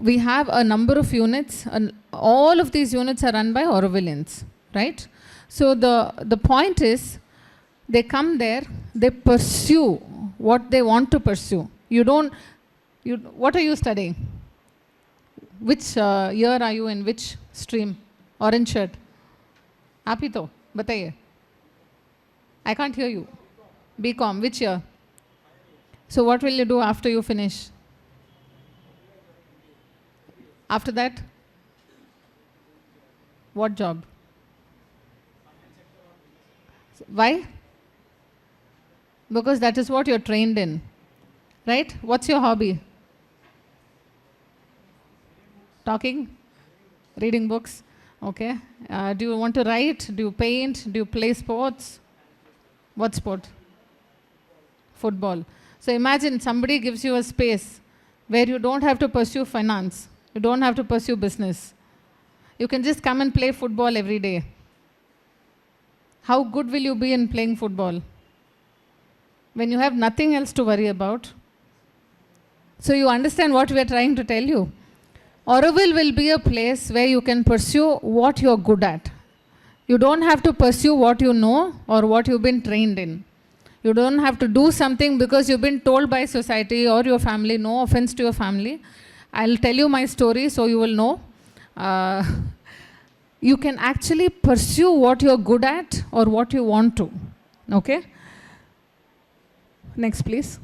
we have a number of units, and all of these units are run by Aurovillians, right? So the point is, they come there, they pursue what they want to pursue. What are you studying? Which year are you in? Which stream? Orange shirt. Aap hi to, bataiye. I can't hear you. BCom, which year? So what will you do after you finish? After that? What job? Why? Because that is what you're trained in, right? What's your hobby? Talking? Reading books? Okay. Do you want to write? Do you paint? Do you play sports? What sport? Football. So imagine somebody gives you a space where you don't have to pursue finance. You don't have to pursue business. You can just come and play football every day. How good will you be in playing football? When you have nothing else to worry about. So you understand what we are trying to tell you. Auroville will be a place where you can pursue what you're good at. You don't have to pursue what you know or what you've been trained in. You don't have to do something because you've been told by society or your family. No offense to your family. I'll tell you my story so you will know. You can actually pursue what you're good at or what you want to. Okay? Next, please.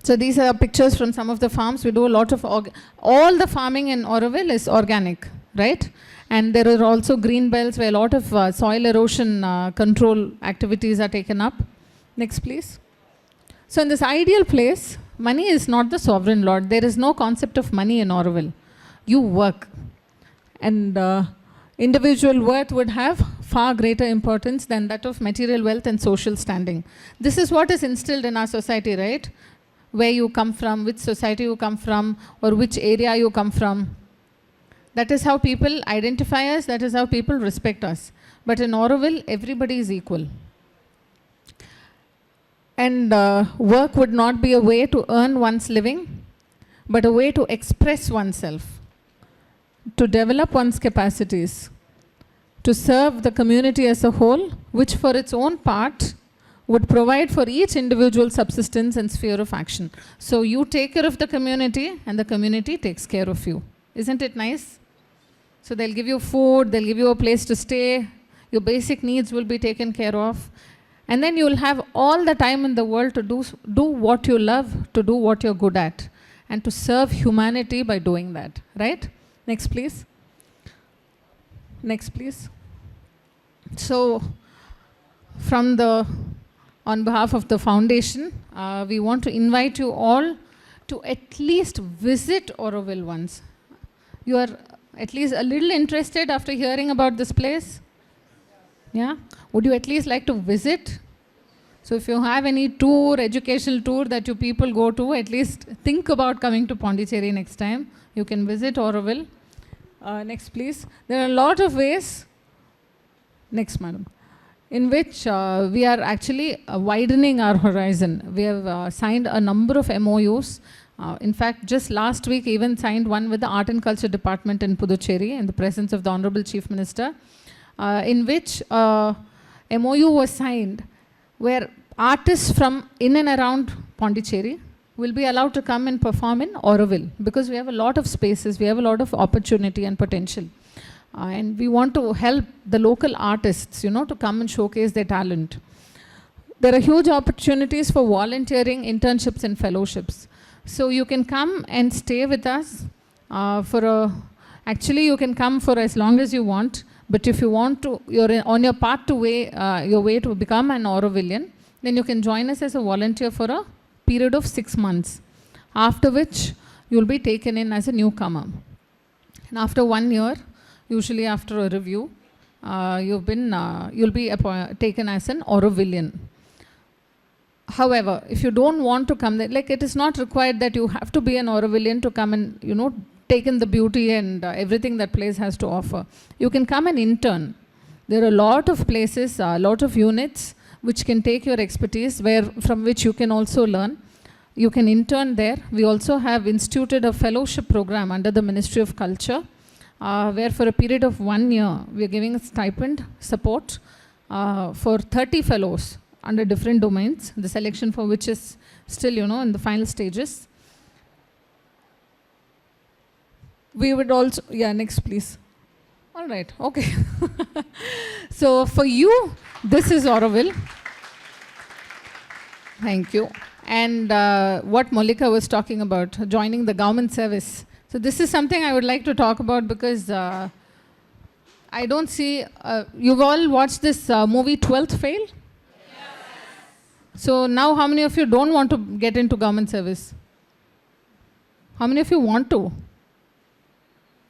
So these are pictures from some of the farms. We do a lot of, all the farming in Auroville is organic, right? And there are also green belts where a lot of soil erosion control activities are taken up. Next, please. So in this ideal place, money is not the sovereign lord. There is no concept of money in Auroville. You work. And individual worth would have far greater importance than that of material wealth and social standing. This is what is instilled in our society, right? Where you come from, which society you come from, or which area you come from. That is how people identify us, that is how people respect us. But in Auroville, everybody is equal. And work would not be a way to earn one's living, but a way to express oneself, to develop one's capacities, to serve the community as a whole, which for its own part would provide for each individual subsistence and sphere of action. So you take care of the community and the community takes care of you. Isn't it nice? So they'll give you food, they'll give you a place to stay, your basic needs will be taken care of. And then you'll have all the time in the world to do what you love, to do what you're good at, and to serve humanity by doing that, right? Next, please. Next, please. So, on behalf of the foundation, we want to invite you all to at least visit Auroville once. You are at least a little interested after hearing about this place? Yeah? Would you at least like to visit? So if you have any tour, educational tour that you people go to, at least think about coming to Pondicherry next time. You can visit Auroville. Next, please. There are a lot of ways, next, madam, in which we are actually widening our horizon. We have signed a number of MOUs In fact, just last week, even signed one with the Art and Culture Department in Puducherry in the presence of the Honorable Chief Minister, in which MOU was signed where artists from in and around Pondicherry will be allowed to come and perform in Auroville, because we have a lot of spaces, we have a lot of opportunity and potential. And we want to help the local artists, you know, to come and showcase their talent. There are huge opportunities for volunteering, internships and fellowships. So you can come and stay with us actually you can come for as long as you want, but if you want to, you're on your path to your way to become an Aurovillian, then you can join us as a volunteer for a period of 6 months, after which you'll be taken in as a newcomer. And after 1 year, usually after a review, you'll be taken as an Aurovillian. However, if you don't want to come there, like it is not required that you have to be an Aurovillian to come and, you know, take in the beauty and everything that place has to offer. You can come and intern. There are a lot of places, a lot of units which can take your expertise, from which you can also learn. You can intern there. We also have instituted a fellowship program under the Ministry of Culture, where for a period of 1 year, we are giving a stipend support for 30 fellows under different domains, the selection for which is still, you know, in the final stages. We would also, next please. All right, okay. So for you, this is Auroville. Thank you. And what Molika was talking about, joining the government service. So this is something I would like to talk about because I don't see, you've all watched this movie 12th Fail? So now how many of you don't want to get into government service? How many of you want to?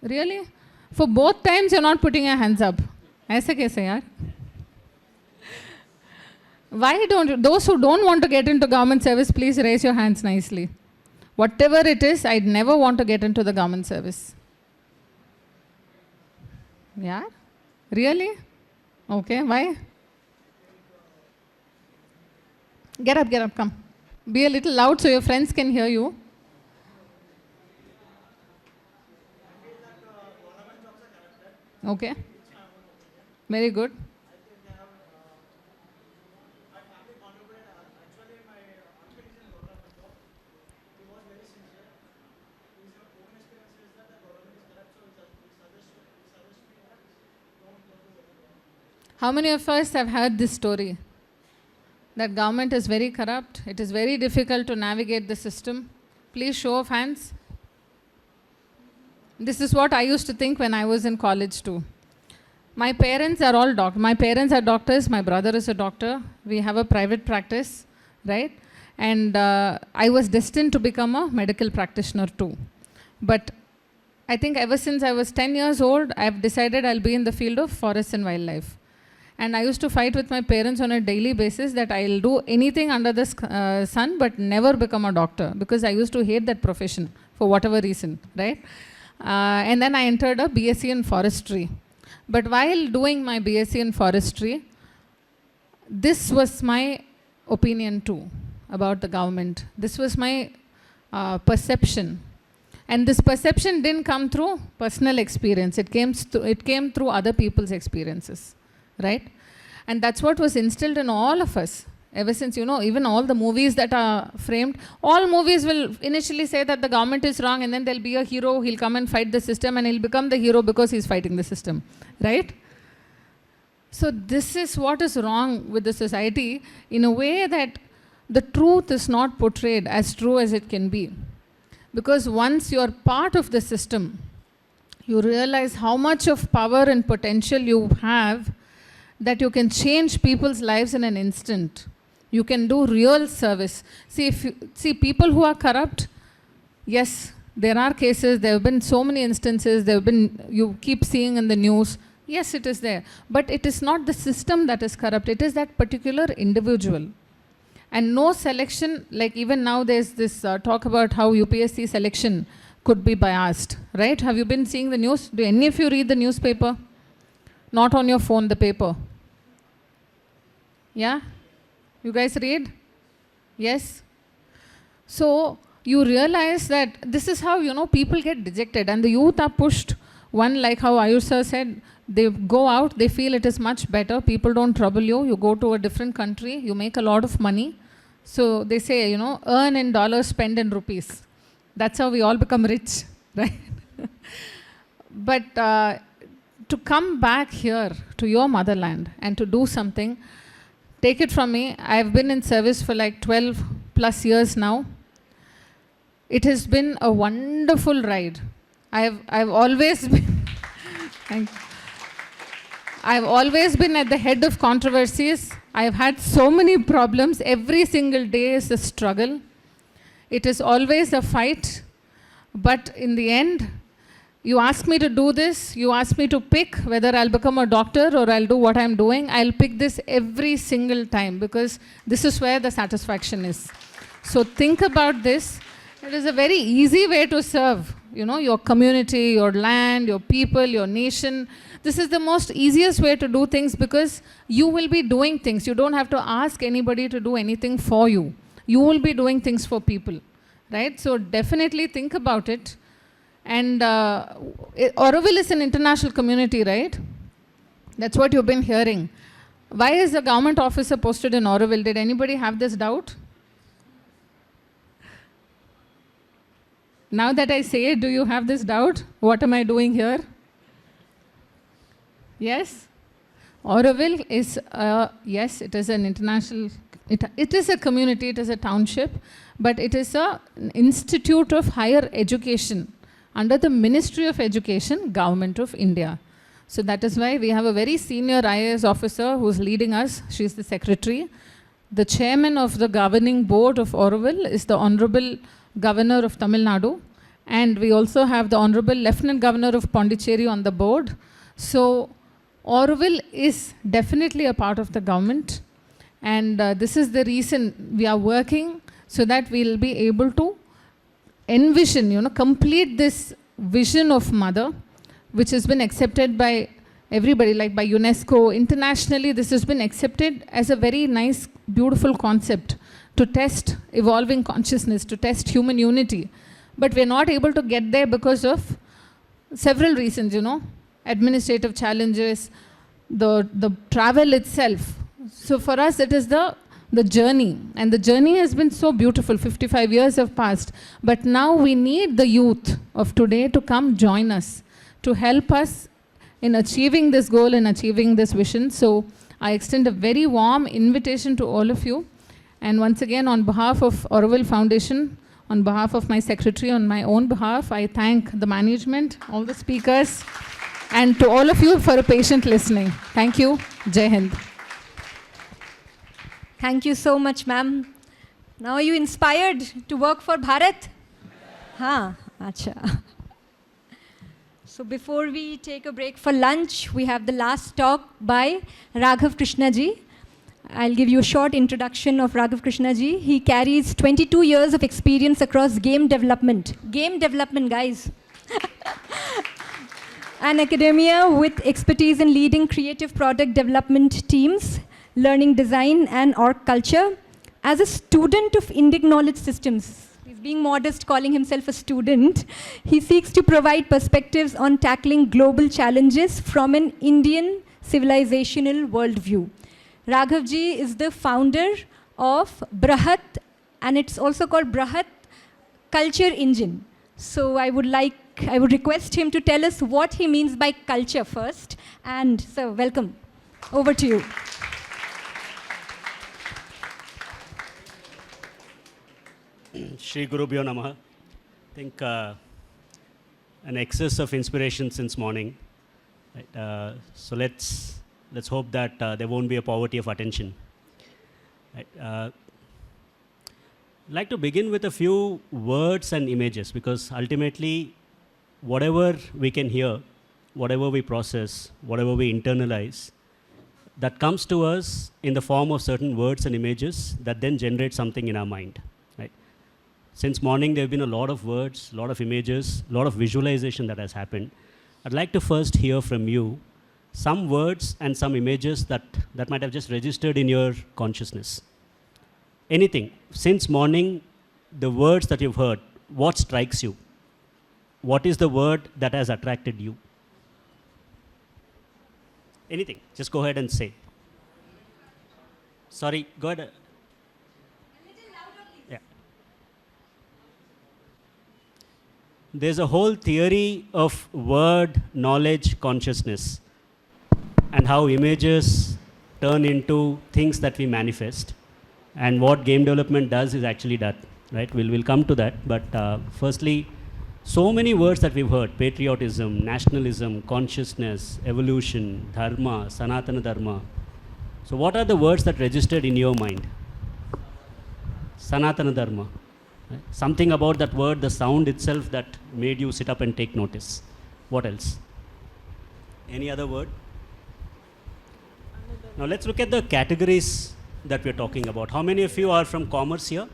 Really? For both times you're not putting your hands up. Aise kaise yaar? Why don't you? Those who don't want to get into government service, please raise your hands nicely. Whatever it is, I'd never want to get into the government service. Yeah? Really? Okay, why? Get up, come. Be a little loud so your friends can hear you. Okay. Very good. How many of us have heard this story? That government is very corrupt. It is very difficult to navigate the system. Please show of hands. This is what I used to think when I was in college too. My parents are all doctors. My parents are doctors. My brother is a doctor. We have a private practice, right? And I was destined to become a medical practitioner too. But I think ever since I was 10 years old, I've decided I'll be in the field of forest and wildlife. And I used to fight with my parents on a daily basis that I'll do anything under the sun but never become a doctor, because I used to hate that profession for whatever reason, right? And then I entered a BSc in forestry. But while doing my BSc in forestry, this was my opinion too about the government. This was my perception. And this perception didn't come through personal experience. It came through other people's experiences. Right? And that's what was instilled in all of us. Ever since, you know, even all the movies that are framed, all movies will initially say that the government is wrong, and then there'll be a hero, he'll come and fight the system, and he'll become the hero because he's fighting the system. Right? So this is what is wrong with the society, in a way that the truth is not portrayed as true as it can be. Because once you're part of the system, you realize how much of power and potential you have, that you can change people's lives in an instant. You can do real service. See, people who are corrupt, yes, there are cases, there have been so many instances, you keep seeing in the news, yes, it is there. But it is not the system that is corrupt, it is that particular individual. And no selection, like even now there's this talk about how UPSC selection could be biased, right? Have you been seeing the news? Do any of you read the newspaper? Not on your phone, the paper. Yeah? You guys read? Yes? So, you realize that this is how, people get dejected and the youth are pushed. One, like how Ayush sir said, they go out, they feel it is much better, people don't trouble you, you go to a different country, you make a lot of money. So they say, earn in dollars, spend in rupees. That's how we all become rich, right? But to come back here to your motherland and to do something, take it from me, I've been in service for like 12 plus years now. It has been a wonderful ride. I've always been, thank you. I've always been at the head of controversies. I've had so many problems. Every single day is a struggle. It is always a fight. But in the end, you ask me to do this, you ask me to pick whether I'll become a doctor or I'll do what I'm doing. I'll pick this every single time because this is where the satisfaction is. So think about this. It is a very easy way to serve, your community, your land, your people, your nation. This is the most easiest way to do things because you will be doing things. You don't have to ask anybody to do anything for you. You will be doing things for people, right? So definitely think about it. And Auroville is an international community, right? That's what you've been hearing. Why is a government officer posted in Auroville? Did anybody have this doubt? Now that I say it, do you have this doubt? What am I doing here? Yes? Auroville is, yes, it is an international, it is a community, it is a township, but it is an institute of higher education under the Ministry of Education, Government of India. So that is why we have a very senior IAS officer who's leading us. She's the secretary. The chairman of the governing board of Auroville is the Honorable Governor of Tamil Nadu. And we also have the Honorable Lieutenant Governor of Pondicherry on the board. So Auroville is definitely a part of the government. And this is the reason we are working so that we'll be able to envision, complete this vision of mother, which has been accepted by everybody, like by UNESCO. Internationally, this has been accepted as a very nice, beautiful concept to test evolving consciousness, to test human unity. But we're not able to get there because of several reasons, administrative challenges, the travel itself. So for us, it is the journey. And the journey has been so beautiful. 55 years have passed. But now we need the youth of today to come join us, to help us in achieving this goal and achieving this vision. So I extend a very warm invitation to all of you. And once again, on behalf of Auroville Foundation, on behalf of my secretary, on my own behalf, I thank the management, all the speakers, and to all of you for a patient listening. Thank you. Jai Hind. Thank you so much, ma'am. Now are you inspired to work for Bharat? Haan, acha. So before we take a break for lunch, we have the last talk by Raghav Krishna ji. I'll give you a short introduction of Raghav Krishna ji. He carries 22 years of experience across game development. Game development, guys. And academia with expertise in leading creative product development teams, learning design and org culture. As a student of Indic knowledge systems, he's being modest, calling himself a student, he seeks to provide perspectives on tackling global challenges from an Indian civilizational worldview. Raghav ji is the founder of Brahat, and it's also called Brahat Culture Engine. So I would request him to tell us what he means by culture first. And so welcome. Over to you. Shri Guru Bhyo Namaha. I think an excess of inspiration since morning. Right? So let's hope that there won't be a poverty of attention. Right? I'd like to begin with a few words and images, because ultimately whatever we can hear, whatever we process, whatever we internalize, that comes to us in the form of certain words and images that then generate something in our mind. Right? Since morning there have been a lot of words, a lot of images, a lot of visualization that has happened. I'd like to first hear from you some words and some images that might have just registered in your consciousness. Anything. Since morning, the words that you've heard, what strikes you? What is the word that has attracted you? Anything, just go ahead and say. Sorry, go ahead. Yeah. There's a whole theory of word, knowledge, consciousness, and how images turn into things that we manifest. And what game development does is actually that, right? We'll come to that. But firstly, so many words that we've heard: patriotism, nationalism, consciousness, evolution, dharma, sanatana dharma. So what are the words that registered in your mind? Sanatana dharma. Right? Something about that word, the sound itself, that made you sit up and take notice. What else? Any other word? Now let's look at the categories that we're talking about. How many of you are from commerce here?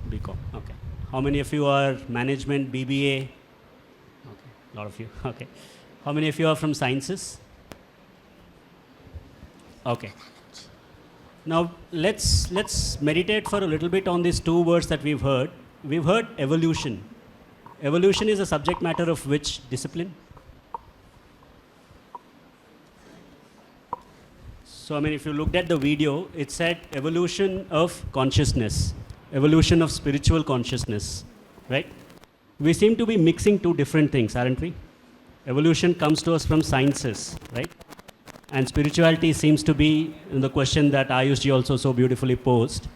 BCom, okay. How many of you are management, BBA? Okay, a lot of you, okay. How many of you are from sciences? Okay. Now let's meditate for a little bit on these two words that we've heard. We've heard evolution. Evolution is a subject matter of which discipline? So I mean, if you looked at the video, it said evolution of consciousness, evolution of spiritual consciousness, right? We seem to be mixing two different things, aren't we? Evolution comes to us from sciences, right? And spirituality seems to be the question that Ayush ji also so beautifully posed.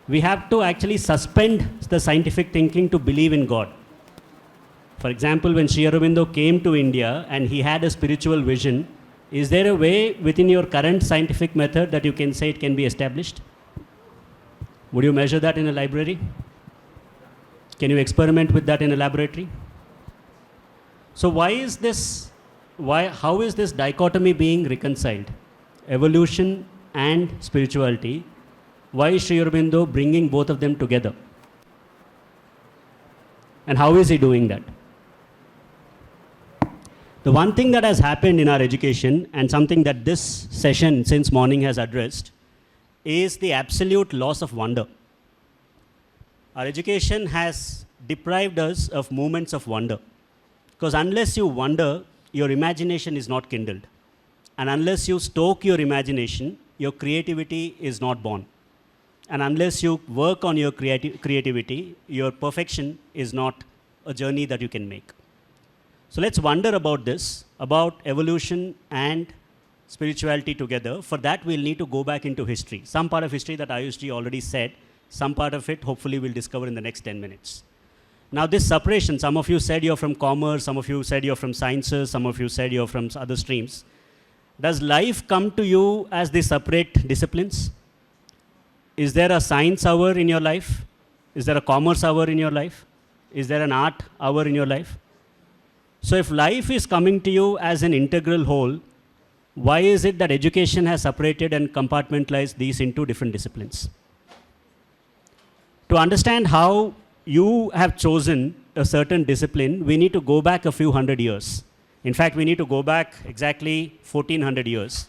We have to actually suspend the scientific thinking to believe in God. For example, when Sri Aurobindo came to India and he had a spiritual vision, is there a way within your current scientific method that you can say it can be established? Would you measure that in a library? Can you experiment with that in a laboratory? So how is this dichotomy being reconciled? Evolution and spirituality. Why is Sri Aurobindo bringing both of them together? And how is he doing that? The one thing that has happened in our education, and something that this session since morning has addressed, is the absolute loss of wonder. Our education has deprived us of moments of wonder. Because unless you wonder, your imagination is not kindled. And unless you stoke your imagination, your creativity is not born. And unless you work on your creativity, your perfection is not a journey that you can make. So let's wonder about this, about evolution and spirituality together. For that, we'll need to go back into history. Some part of history that Ayush ji already said, some part of it, hopefully, we'll discover in the next 10 minutes. Now, this separation, some of you said you're from commerce, some of you said you're from sciences, some of you said you're from other streams. Does life come to you as the separate disciplines? Is there a science hour in your life? Is there a commerce hour in your life? Is there an art hour in your life? So if life is coming to you as an integral whole, why is it that education has separated and compartmentalized these into different disciplines? To understand how you have chosen a certain discipline, we need to go back a few hundred years. In fact, we need to go back exactly 1400 years.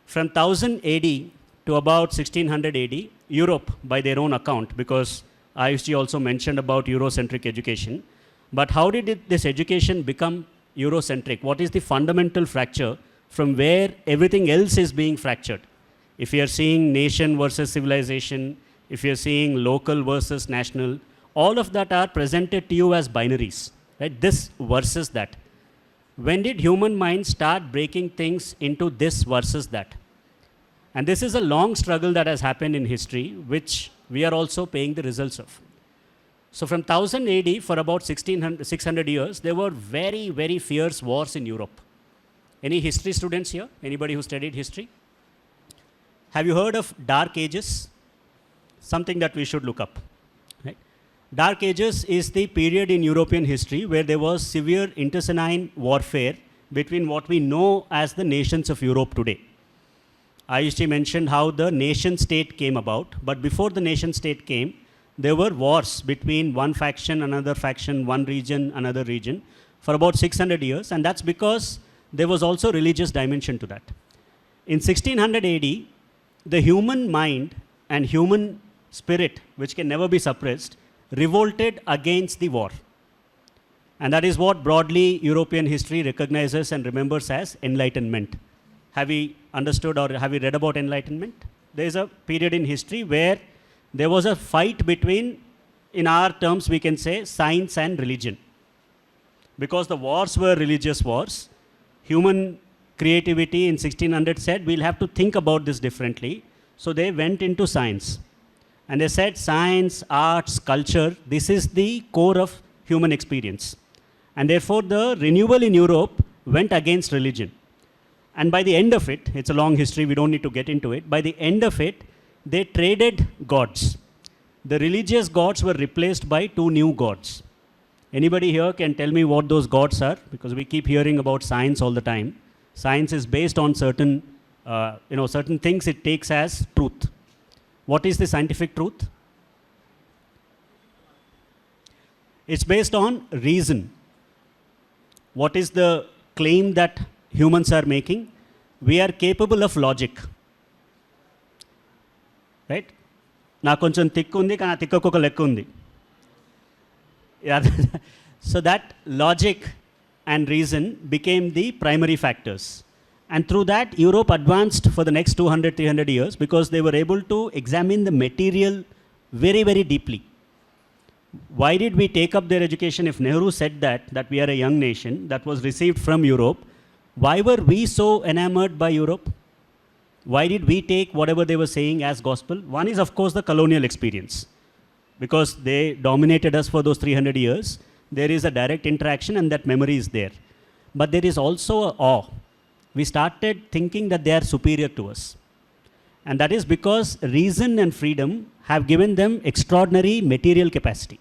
From 1000 AD to about 1600 AD, Europe, by their own account, because Ayush ji also mentioned about Eurocentric education, but how did this education become Eurocentric? What is the fundamental fracture from where everything else is being fractured? If you are seeing nation versus civilization, if you are seeing local versus national, all of that are presented to you as binaries, right? This versus that. When did human mind start breaking things into this versus that? And this is a long struggle that has happened in history, which we are also paying the results of. So from 1000 AD for about 600 years, there were very, very fierce wars in Europe. Any history students here? Anybody who studied history? Have you heard of Dark Ages? Something that we should look up. Right? Dark Ages is the period in European history where there was severe internecine warfare between what we know as the nations of Europe today. Ayush ji mentioned how the nation state came about, but before the nation state came, there were wars between one faction, another faction, one region, another region, for about 600 years, and that's because there was also religious dimension to that. In 1600 AD, the human mind and human spirit, which can never be suppressed, revolted against the war. And that is what broadly European history recognizes and remembers as Enlightenment. Have we understood or have we read about Enlightenment? There is a period in history where there was a fight between, in our terms we can say, science and religion. Because the wars were religious wars, human creativity in 1600 said, we'll have to think about this differently. So they went into science. And they said, science, arts, culture, this is the core of human experience. And therefore, the renewal in Europe went against religion. And by the end of it, it's a long history, we don't need to get into it. By the end of it, they traded gods. The religious gods were replaced by two new gods. Anybody here can tell me what those gods are? Because we keep hearing about science all the time. Science is based on certain, certain things it takes as truth. What is the scientific truth? It's based on reason. What is the claim that humans are making? We are capable of logic. Right? Na koncham tikku undi kana tikku oka lekku undi. So that logic and reason became the primary factors. And through that, Europe advanced for the next 200, 300 years because they were able to examine the material very, very deeply. Why did we take up their education? If Nehru said that we are a young nation that was received from Europe, why were we so enamored by Europe? Why did we take whatever they were saying as gospel? One is, of course, the colonial experience. Because they dominated us for those 300 years, there is a direct interaction and that memory is there. But there is also an awe. We started thinking that they are superior to us. And that is because reason and freedom have given them extraordinary material capacity.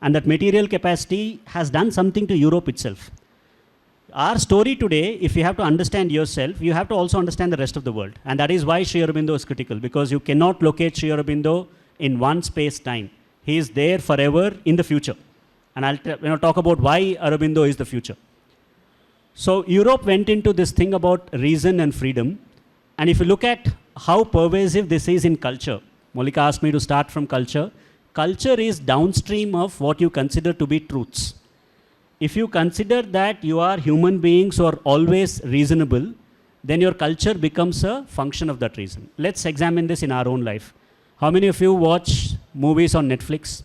And that material capacity has done something to Europe itself. Our story today, if you have to understand yourself, you have to also understand the rest of the world. And that is why Sri Aurobindo is critical, because you cannot locate Sri Aurobindo in one space-time. He is there forever in the future. And I'll talk about why Aurobindo is the future. So Europe went into this thing about reason and freedom. And if you look at how pervasive this is in culture, Molika asked me to start from culture. Culture is downstream of what you consider to be truths. If you consider that you are human beings who are always reasonable, then your culture becomes a function of that reason. Let's examine this in our own life. How many of you watch movies on Netflix?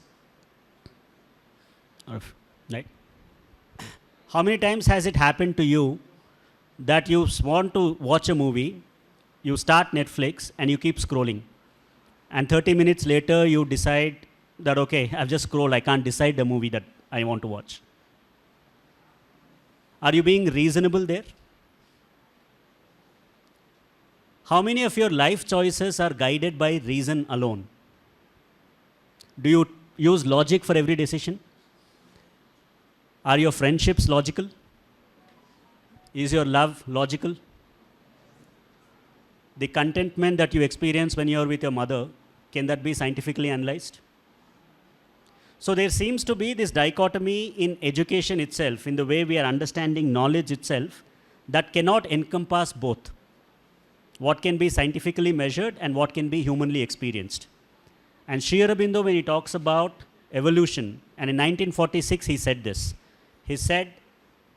Right? How many times has it happened to you that you want to watch a movie, you start Netflix and you keep scrolling, and 30 minutes later you decide that, okay, I've just scrolled, I can't decide the movie that I want to watch. Are you being reasonable there? How many of your life choices are guided by reason alone? Do you use logic for every decision? Are your friendships logical? Is your love logical? The contentment that you experience when you are with your mother, can that be scientifically analyzed? So there seems to be this dichotomy in education itself, in the way we are understanding knowledge itself, that cannot encompass both. What can be scientifically measured and what can be humanly experienced. And Sri Aurobindo, when he talks about evolution, and in 1946 he said this. He said,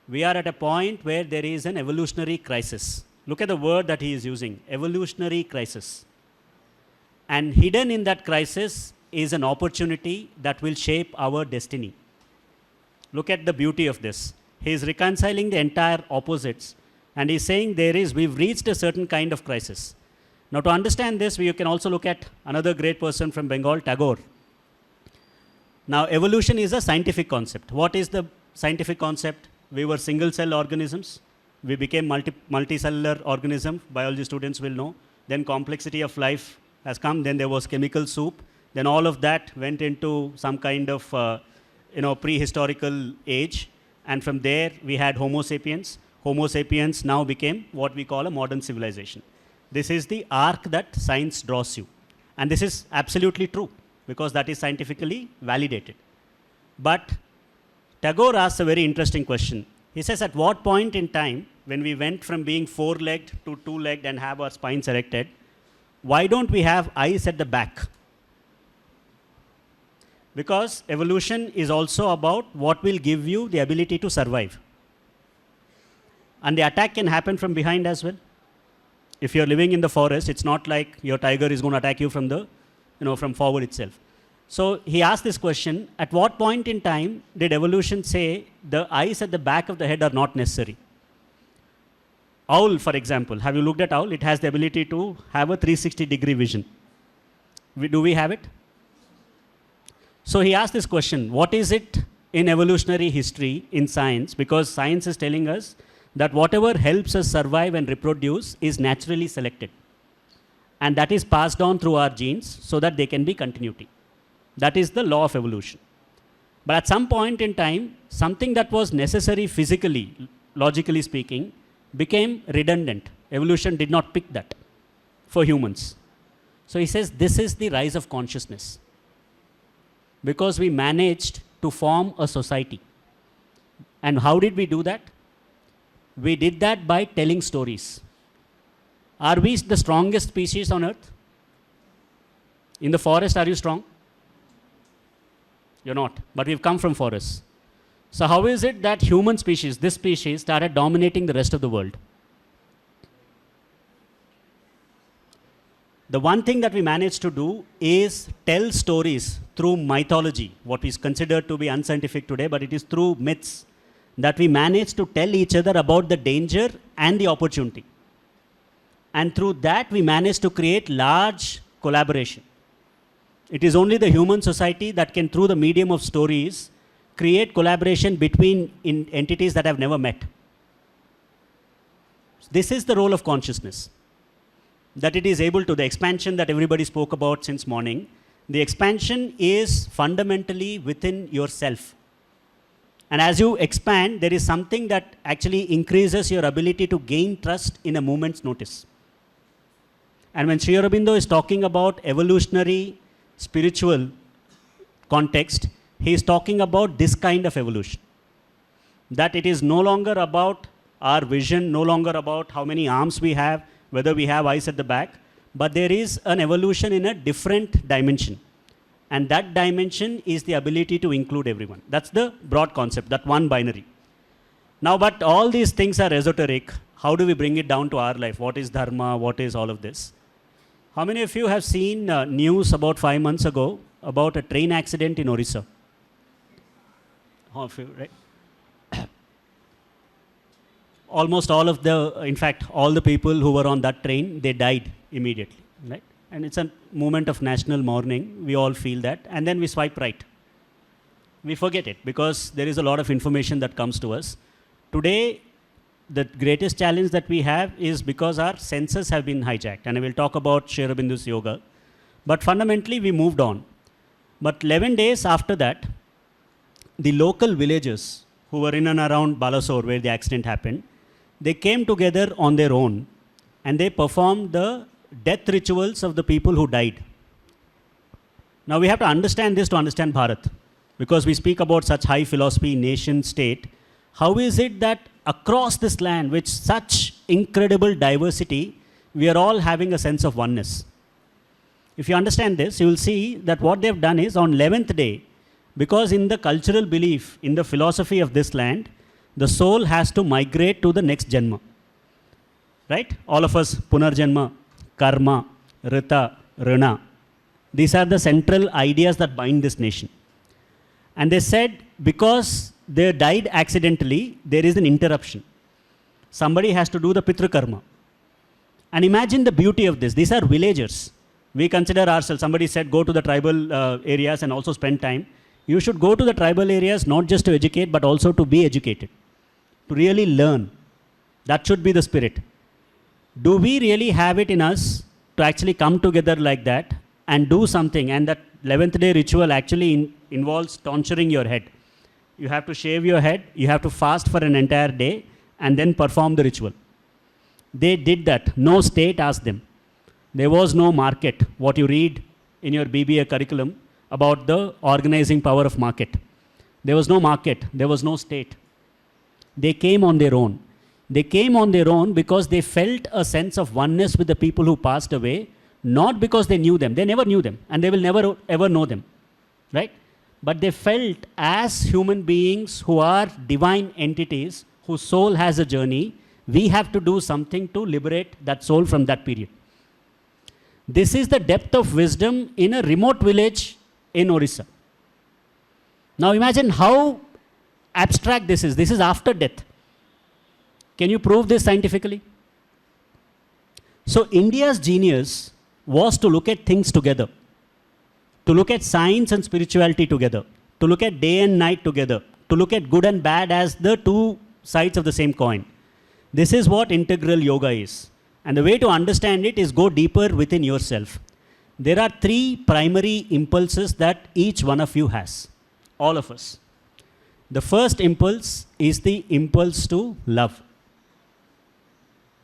we are at a point where there is an evolutionary crisis. Look at the word that he is using, evolutionary crisis. And hidden in that crisis is an opportunity that will shape our destiny. Look at the beauty of this. He is reconciling the entire opposites. And he's saying we've reached a certain kind of crisis. Now to understand this, we can also look at another great person from Bengal, Tagore. Now evolution is a scientific concept. What is the scientific concept? We were single-cell organisms. We became multicellular organism. Biology students will know. Then complexity of life has come. Then there was chemical soup. Then all of that went into some kind of prehistorical age. And from there we had Homo sapiens. Homo sapiens now became what we call a modern civilization. This is the arc that science draws you. And this is absolutely true because that is scientifically validated. But Tagore asks a very interesting question. He says, at what point in time, when we went from being four-legged to two-legged and have our spines erected, why don't we have eyes at the back? Because evolution is also about what will give you the ability to survive. And the attack can happen from behind as well. If you're living in the forest, it's not like your tiger is going to attack you from the, from forward itself. So he asked this question, at what point in time did evolution say the eyes at the back of the head are not necessary? Owl, for example, have you looked at owl? It has the ability to have a 360-degree vision. Do we have it? So he asked this question, what is it in evolutionary history, in science? Because science is telling us that whatever helps us survive and reproduce is naturally selected. And that is passed on through our genes so that they can be continuity. That is the law of evolution. But at some point in time, something that was necessary physically, logically speaking, became redundant. Evolution did not pick that for humans. So he says this is the rise of consciousness. Because we managed to form a society. And how did we do that? We did that by telling stories. Are we the strongest species on earth? In the forest, are you strong? You're not, but we've come from forests. So how is it that human species, this species, started dominating the rest of the world? The one thing that we managed to do is tell stories through mythology, what is considered to be unscientific today, but it is through myths that we managed to tell each other about the danger and the opportunity. And through that, we managed to create large collaboration. It is only the human society that can, through the medium of stories, create collaboration between entities that have never met. This is the role of consciousness. That it is able to, the expansion that everybody spoke about since morning, the expansion is fundamentally within yourself. And as you expand, there is something that actually increases your ability to gain trust in a moment's notice. And when Sri Aurobindo is talking about evolutionary, spiritual context, he is talking about this kind of evolution. That it is no longer about our vision, no longer about how many arms we have, whether we have eyes at the back, but there is an evolution in a different dimension. And that dimension is the ability to include everyone. That's the broad concept, that one binary. Now, but all these things are esoteric. How do we bring it down to our life? What is dharma? What is all of this? How many of you have seen news about 5 months ago about a train accident in Orissa? All of you, right? Almost all of the, in fact, all the people who were on that train, they died immediately, right? And it's a moment of national mourning. We all feel that. And then we swipe right. We forget it because there is a lot of information that comes to us. Today, the greatest challenge that we have is because our senses have been hijacked. And I will talk about Sri Aurobindo's yoga. But fundamentally, we moved on. But 11 days after that, the local villagers who were in and around Balasore, where the accident happened, they came together on their own and they performed the death rituals of the people who died. Now we have to understand this to understand Bharat, because we speak about such high philosophy, nation, state. How is it that across this land, with such incredible diversity, we are all having a sense of oneness? If you understand this, you will see that what they have done is on 11th day, because in the cultural belief, in the philosophy of this land, the soul has to migrate to the next Janma. Right? All of us, Punarjanma, Karma, Rita, Rana. These are the central ideas that bind this nation. And they said, because they died accidentally, there is an interruption. Somebody has to do the Pitra Karma. And imagine the beauty of this. These are villagers. We consider ourselves, somebody said, go to the tribal areas and also spend time. You should go to the tribal areas not just to educate, but also to be educated, to really learn. That should be the spirit. Do we really have it in us to actually come together like that and do something? And that 11th day ritual actually involves tonsuring your head. You have to shave your head, you have to fast for an entire day, and then perform the ritual. They did that. No state asked them. There was no market. What you read in your BBA curriculum about the organizing power of market. There was no market. There was no state. They came on their own. They came on their own because they felt a sense of oneness with the people who passed away, not because they knew them. They never knew them, and they will never ever know them. Right? but they felt as human beings who are divine entities, whose soul has a journey, we have to do something to liberate that soul from that period. This is the depth of wisdom in a remote village in Orissa. Now imagine how abstract this is. This is after death. Can you prove this scientifically? So India's genius was to look at things together, to look at science and spirituality together, to look at day and night together, to look at good and bad as the two sides of the same coin. This is what integral yoga is. And the way to understand it is go deeper within yourself. There are three primary impulses that each one of you has, all of us. The first impulse is the impulse to love.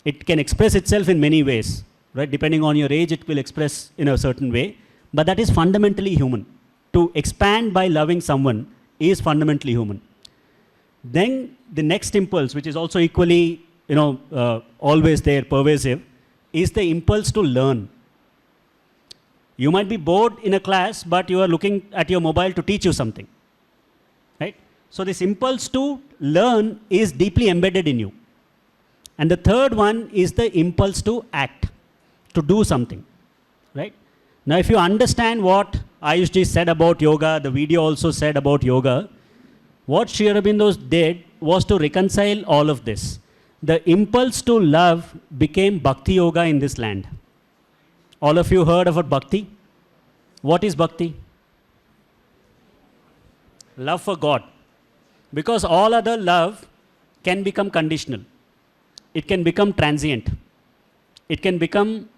It can express itself in many ways, right? Depending on your age, it will express in a certain way, but that is fundamentally human. To expand by loving someone is fundamentally human. Then the next impulse, which is also equally, always there, pervasive, is the impulse to learn. You might be bored in a class, but you are looking at your mobile to teach you something, right? So this impulse to learn is deeply embedded in you. And the third one is the impulse to act, to do something, right? Now, if you understand what Ayush ji said about yoga, the video also said about yoga, what Sri Aurobindo did was to reconcile all of this. The impulse to love became bhakti yoga in this land. All of you heard about bhakti? What is bhakti? Love for God. Because all other love can become conditional. It can become transient. It can become,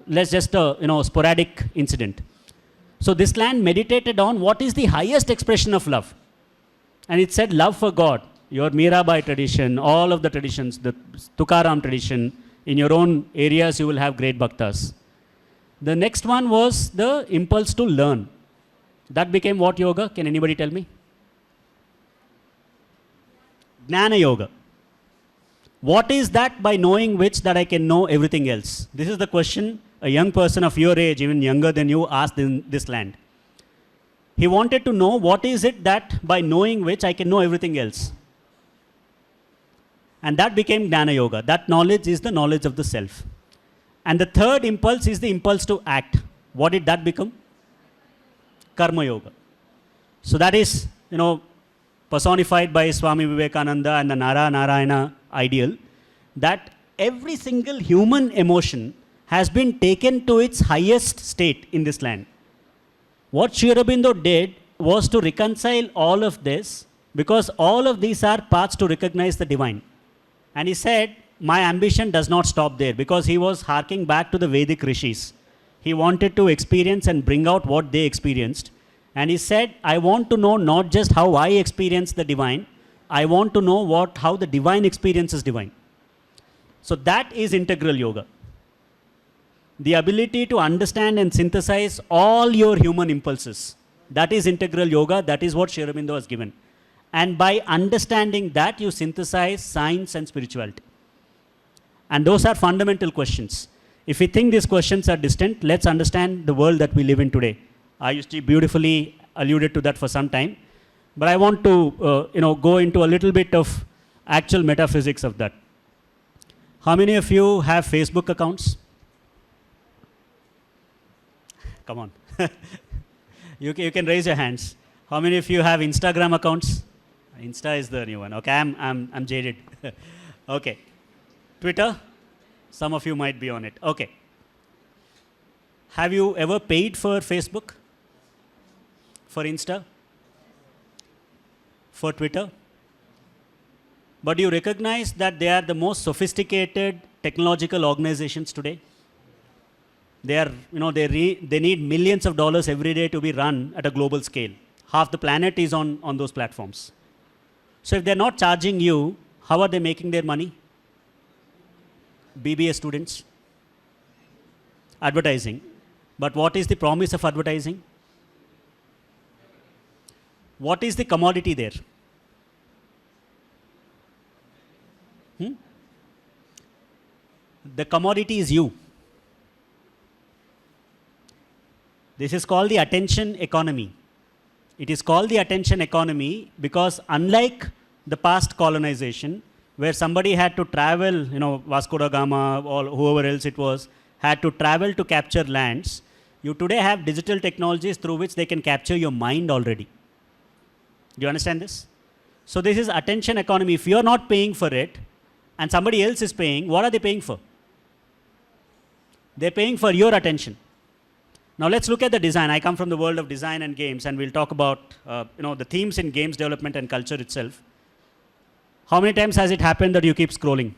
let's just a sporadic incident. So this land meditated on what is the highest expression of love. And it said love for God. Your Mirabai tradition, all of the traditions, the Tukaram tradition, in your own areas you will have great bhaktas. The next one was the impulse to learn. That became what yoga? Can anybody tell me? Jnana yoga. What is that by knowing which that I can know everything else? This is the question a young person of your age, even younger than you, asked in this land. He wanted to know what is it that by knowing which I can know everything else. And that became Jnana yoga. That knowledge is the knowledge of the self. And the third impulse is the impulse to act. What did that become? Karma yoga. So that is, personified by Swami Vivekananda and the Narayana ideal, that every single human emotion has been taken to its highest state in this land. What Sri Aurobindo did was to reconcile all of this, because all of these are paths to recognize the divine. And he said, my ambition does not stop there, because he was harking back to the Vedic rishis. He wanted to experience and bring out what they experienced. And he said, I want to know not just how I experience the divine, I want to know how the divine experiences divine. So that is integral yoga. The ability to understand and synthesize all your human impulses. That is integral yoga. That is what Sri Aurobindo has given. And by understanding that, you synthesize science and spirituality. And those are fundamental questions. If we think these questions are distant, let's understand the world that we live in today. Ayush ji beautifully alluded to that for some time. But I want to go into a little bit of actual metaphysics of that. How many of you have Facebook accounts? Come on. You can raise your hands. How many of you have Instagram accounts? Insta is the new one. Okay, I'm jaded. Okay. Twitter? Some of you might be on it. Okay. Have you ever paid for Facebook? For Insta? For Twitter? But do you recognize that they are the most sophisticated technological organizations today? They are, they need millions of dollars every day to be run at a global scale. Half the planet is on those platforms. So if they're not charging you, how are they making their money? BBA students? Advertising. But what is the promise of advertising? What is the commodity there? The commodity is you. This is called the attention economy. It is called the attention economy because unlike the past colonization, where somebody had to travel, Vasco da Gama or whoever else it was, had to travel to capture lands, you today have digital technologies through which they can capture your mind already. Do you understand this? So this is attention economy. If you're not paying for it and somebody else is paying, what are they paying for? They're paying for your attention. Now let's look at the design. I come from the world of design and games, and we'll talk about the themes in games development and culture itself. How many times has it happened that you keep scrolling?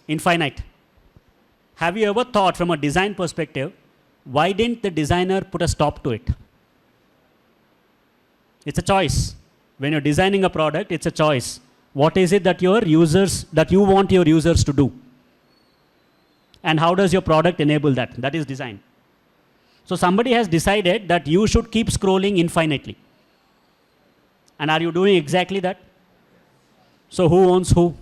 Infinite. Have you ever thought from a design perspective, why didn't the designer put a stop to it? It's a choice. When you're designing a product, it's a choice. What is it that you want your users to do? And how does your product enable that? That is design. So somebody has decided that you should keep scrolling infinitely. And are you doing exactly that? So who owns who?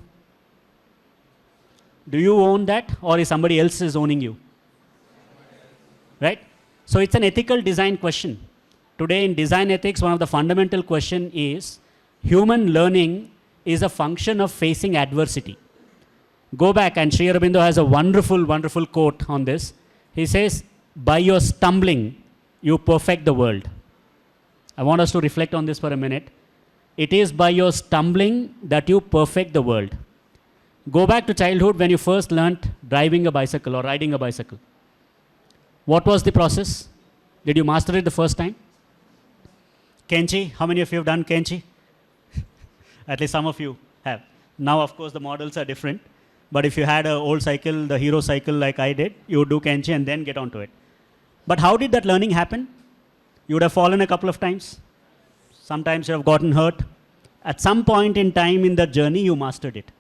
Do you own that, or is somebody else is owning you? Right? So it's an ethical design question. Today in design ethics, one of the fundamental questions is, human learning is a function of facing adversity. Go back, and Sri Aurobindo has a wonderful, wonderful quote on this. He says, by your stumbling, you perfect the world. I want us to reflect on this for a minute. It is by your stumbling that you perfect the world. Go back to childhood when you first learnt driving a bicycle or riding a bicycle. What was the process? Did you master it the first time? Kenchi, how many of you have done Kenchi? At least some of you have. Now, of course, the models are different. But if you had an old cycle, the hero cycle like I did, you would do Kenchi and then get onto it. But how did that learning happen? You would have fallen a couple of times. Sometimes you have gotten hurt. At some point in time in that journey, you mastered it.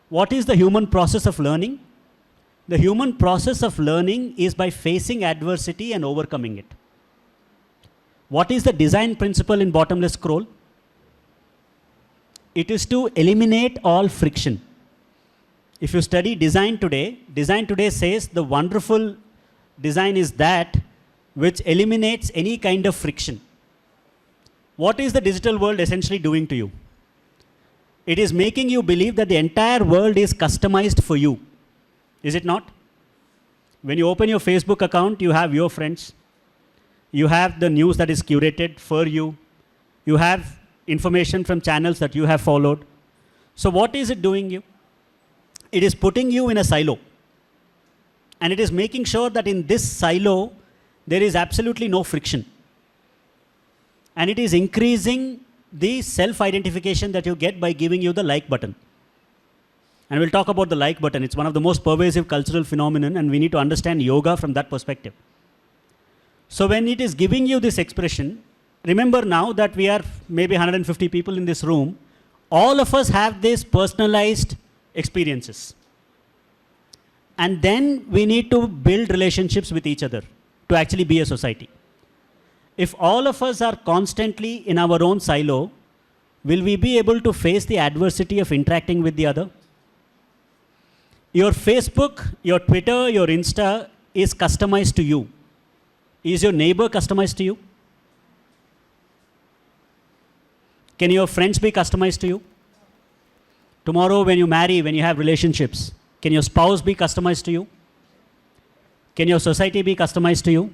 What is the human process of learning? The human process of learning is by facing adversity and overcoming it. What is the design principle in bottomless scroll? It is to eliminate all friction. If you study design today says the wonderful design is that which eliminates any kind of friction. What is the digital world essentially doing to you? It is making you believe that the entire world is customized for you. Is it not? When you open your Facebook account, you have your friends. You have the news that is curated for you. You have information from channels that you have followed. So what is it doing you? It is putting you in a silo. And it is making sure that in this silo, there is absolutely no friction. And it is increasing the self-identification that you get by giving you the like button. And we'll talk about the like button. It's one of the most pervasive cultural phenomenon, and we need to understand yoga from that perspective. So when it is giving you this expression, remember now that we are maybe 150 people in this room, all of us have this personalized experiences. And then we need to build relationships with each other to actually be a society. If all of us are constantly in our own silo, will we be able to face the adversity of interacting with the other? Your Facebook, your Twitter, your Insta is customized to you. Is your neighbor customized to you? Can your friends be customized to you? Tomorrow when you marry, when you have relationships, can your spouse be customized to you? Can your society be customized to you?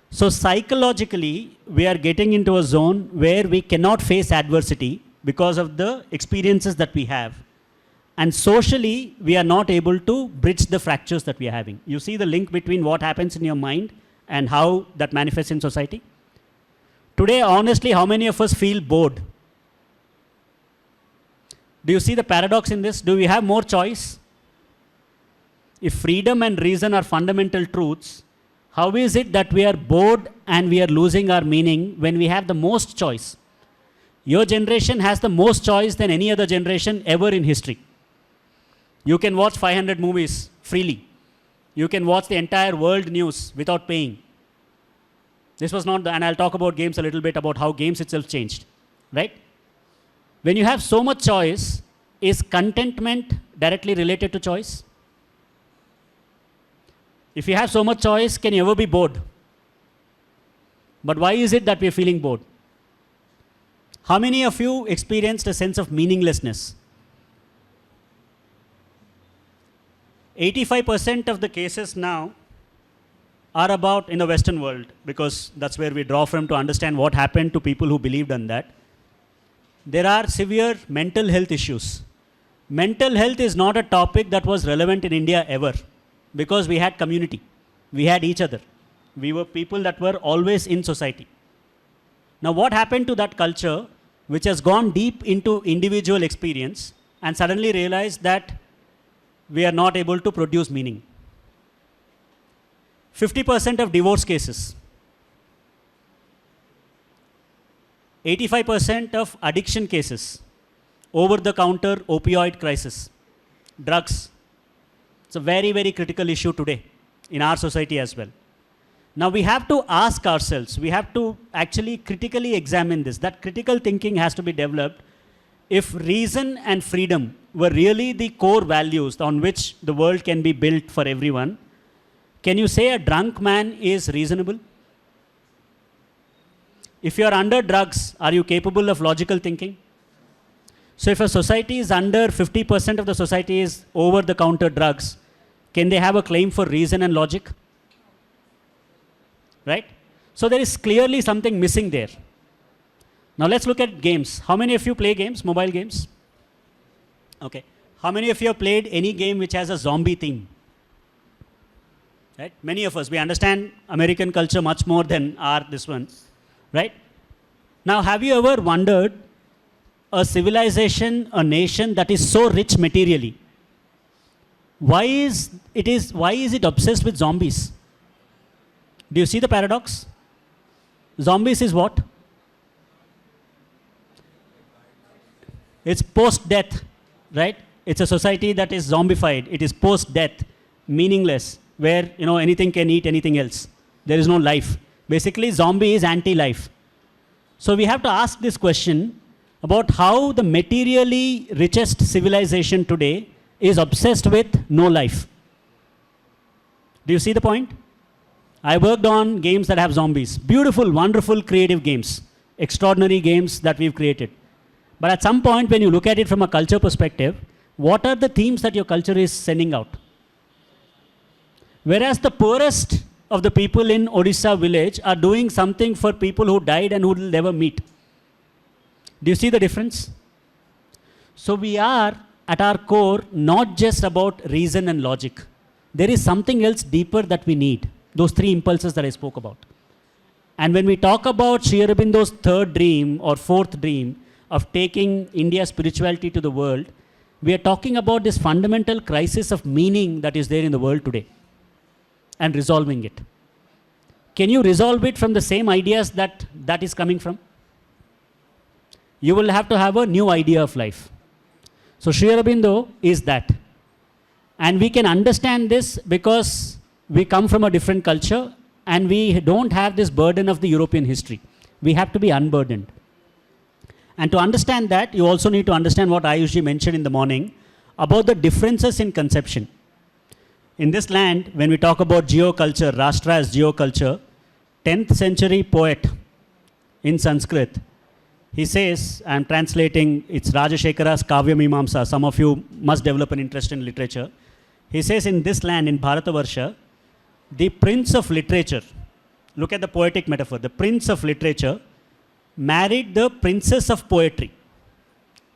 So psychologically, we are getting into a zone where we cannot face adversity because of the experiences that we have. And socially, we are not able to bridge the fractures that we are having. You see the link between what happens in your mind and how that manifests in society? Today, honestly, how many of us feel bored? Do you see the paradox in this? Do we have more choice? If freedom and reason are fundamental truths, how is it that we are bored and we are losing our meaning when we have the most choice? Your generation has the most choice than any other generation ever in history. You can watch 500 movies freely. You can watch the entire world news without paying. This was not, and I'll talk about games a little bit, about how games itself changed, right? When you have so much choice, is contentment directly related to choice? If you have so much choice, can you ever be bored? But why is it that we're feeling bored? How many of you experienced a sense of meaninglessness? 85% of the cases now are about in the Western world, because that's where we draw from to understand what happened to people who believed in that. There are severe mental health issues. Mental health is not a topic that was relevant in India ever, because we had community. We had each other. We were people that were always in society. Now what happened to that culture, which has gone deep into individual experience and suddenly realized that we are not able to produce meaning? 50% of divorce cases, 85% of addiction cases, over-the-counter opioid crisis, drugs. It's a very, very critical issue today in our society as well. Now we have to ask ourselves, we have to actually critically examine this. That critical thinking has to be developed. If reason and freedom were really the core values on which the world can be built for everyone, can you say a drunk man is reasonable? If you are under drugs, are you capable of logical thinking? So if a society is under 50% of the society is over-the-counter drugs, can they have a claim for reason and logic? Right? So there is clearly something missing there. Now let's look at games. How many of you play games, mobile games? Okay. How many of you have played any game which has a zombie theme? Right? Many of us, we understand American culture much more than this one. Right? Now have you ever wondered a civilization, a nation that is so rich materially, why is it obsessed with zombies? Do you see the paradox? Zombies is what? It's post-death, right? It's a society that is zombified. It is post-death, meaningless, where anything can eat anything else. There is no life. Basically, zombie is anti-life. So we have to ask this question about how the materially richest civilization today is obsessed with no life. Do you see the point? I worked on games that have zombies. Beautiful, wonderful, creative games. Extraordinary games that we've created. But at some point, when you look at it from a culture perspective, what are the themes that your culture is sending out? Whereas the poorest of the people in Odisha village are doing something for people who died and who will never meet. Do you see the difference? So we are, at our core, not just about reason and logic. There is something else deeper that we need. Those three impulses that I spoke about. And when we talk about Sri Aurobindo's third dream or fourth dream of taking India's spirituality to the world, we are talking about this fundamental crisis of meaning that is there in the world today and resolving it. Can you resolve it from the same ideas that is coming from? You will have to have a new idea of life. So Sri Aurobindo is that. And we can understand this because we come from a different culture and we don't have this burden of the European history. We have to be unburdened. And to understand that, you also need to understand what Ayush mentioned in the morning about the differences in conception. In this land, when we talk about geoculture, Rashtra as geoculture, 10th century poet in Sanskrit, he says, I'm translating, it's Rajashekara's Kavya Mimamsa. Some of you must develop an interest in literature. He says in this land, in Bharatavarsha, the prince of literature, look at the poetic metaphor, the prince of literature married the princess of poetry.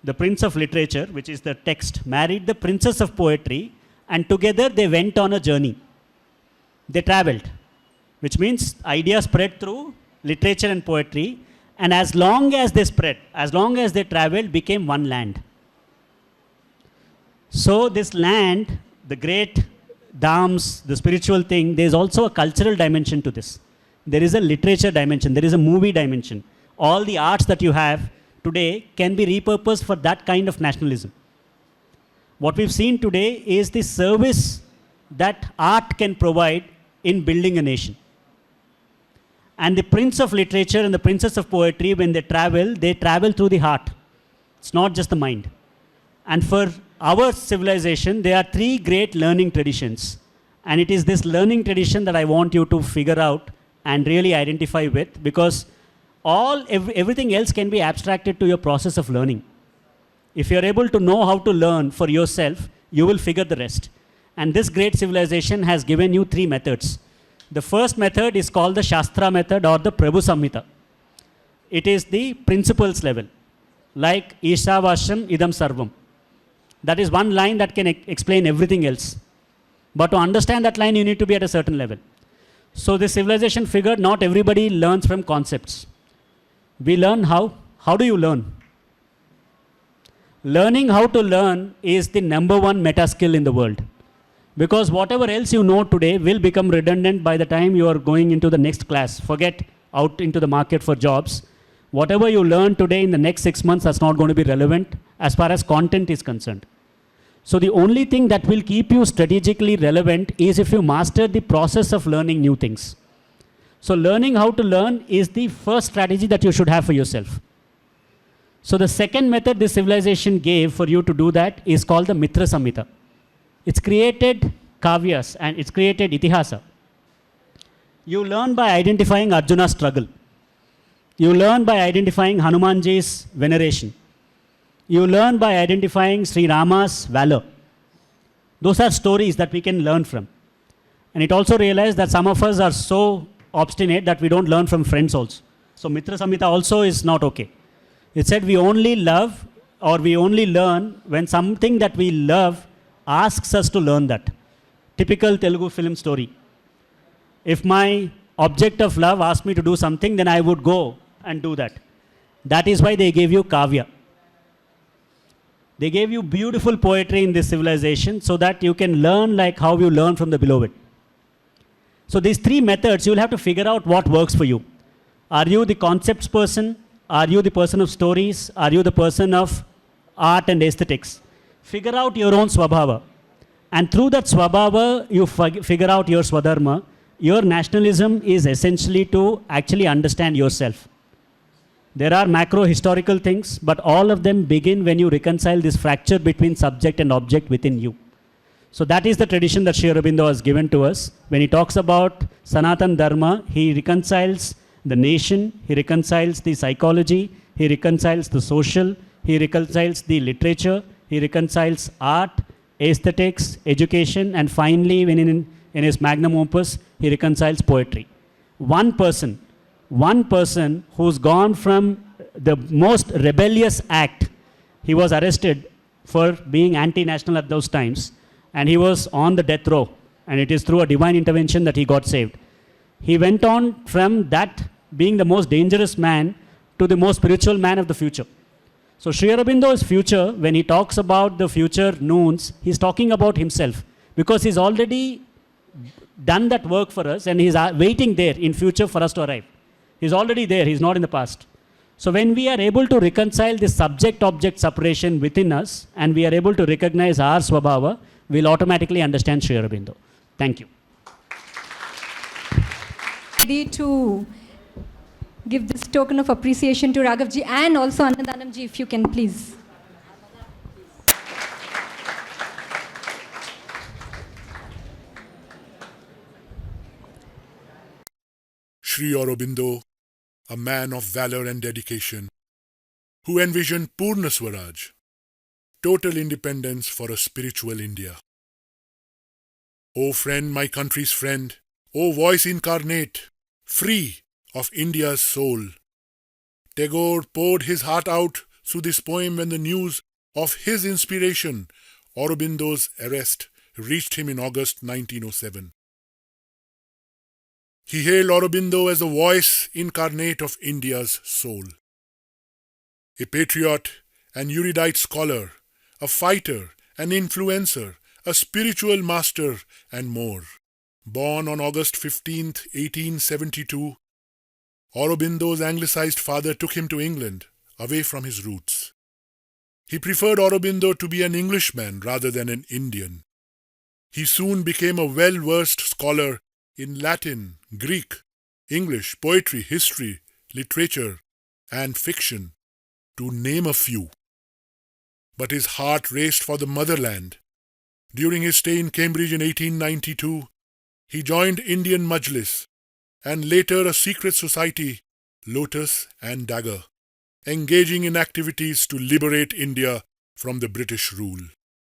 The prince of literature, which is the text, married the princess of poetry, and together they went on a journey. They traveled, which means ideas spread through literature and poetry, and as long as they spread, as long as they traveled, became one land. So this land, the great dams, the spiritual thing, there is also a cultural dimension to this. There is a literature dimension, there is a movie dimension. All the arts that you have today can be repurposed for that kind of nationalism. What we've seen today is the service that art can provide in building a nation. And the prince of literature and the princess of poetry, when they travel through the heart. It's not just the mind. And for our civilization, there are three great learning traditions. And it is this learning tradition that I want you to figure out and really identify with, because everything else can be abstracted to your process of learning. If you're able to know how to learn for yourself, you will figure the rest. And this great civilization has given you 3 methods. The first method is called the Shastra method or the Prabhu Samhita. It is the principles level, like Ishavasham Idam Sarvam. That is one line that can explain everything else. But to understand that line, you need to be at a certain level. So this civilization figured not everybody learns from concepts. We learn how. How do you learn? Learning how to learn is the number 1 meta skill in the world. Because whatever else you know today will become redundant by the time you are going into the next class. Forget out into the market for jobs. Whatever you learn today in the next 6 months, that's not going to be relevant as far as content is concerned. So the only thing that will keep you strategically relevant is if you master the process of learning new things. So learning how to learn is the first strategy that you should have for yourself. So the second method this civilization gave for you to do that is called the Mitra Samhita. It's created kavyas and it's created itihasa. You learn by identifying Arjuna's struggle. You learn by identifying Hanumanji's veneration. You learn by identifying Sri Rama's valor. Those are stories that we can learn from. And it also realized that some of us are so obstinate that we don't learn from friends also. So Mitra Samhita also is not okay. It said we only love or we only learn when something that we love asks us to learn that. Typical Telugu film story. If my object of love asked me to do something, then I would go and do that. That is why they gave you kavya. They gave you beautiful poetry in this civilization so that you can learn like how you learn from the beloved. So these 3 methods, you will have to figure out what works for you. Are you the concepts person? Are you the person of stories? Are you the person of art and aesthetics? Figure out your own swabhava. And through that swabhava, you figure out your swadharma. Your nationalism is essentially to actually understand yourself. There are macro historical things, but all of them begin when you reconcile this fracture between subject and object within you. So that is the tradition that Sri Aurobindo has given to us. When he talks about Sanatan Dharma, he reconciles the nation, he reconciles the psychology, he reconciles the social, he reconciles the literature, he reconciles art, aesthetics, education, and finally, when in his magnum opus, he reconciles poetry. One person who's gone from the most rebellious act. He was arrested for being anti-national at those times, and he was on the death row, and it is through a divine intervention that he got saved. He went on from that being the most dangerous man to the most spiritual man of the future. So Sri Aurobindo's future, when he talks about the future noons, he's talking about himself, because he's already done that work for us, and he's waiting there in future for us to arrive. He's already there, he's not in the past. So when we are able to reconcile this subject-object separation within us, and we are able to recognize our swabhava, we'll automatically understand Sri Aurobindo. Thank you. Ready to give this token of appreciation to Raghavji and also Annadanamji, if you can please. Sri Aurobindo, a man of valor and dedication, who envisioned Purna Swaraj, total independence for a spiritual India. O friend, my country's friend, O voice incarnate, free of India's soul. Tagore poured his heart out through this poem when the news of his inspiration, Aurobindo's arrest, reached him in August 1907. He hailed Aurobindo as the voice incarnate of India's soul. A patriot, an erudite scholar, a fighter, an influencer, a spiritual master, and more. Born on August 15, 1872, Aurobindo's anglicized father took him to England, away from his roots. He preferred Aurobindo to be an Englishman rather than an Indian. He soon became a well-versed scholar in Latin, Greek, English, poetry, history, literature, and fiction, to name a few. But his heart raced for the motherland. During his stay in Cambridge in 1892, he joined Indian Majlis, and later a secret society, Lotus and Dagger, engaging in activities to liberate India from the British rule.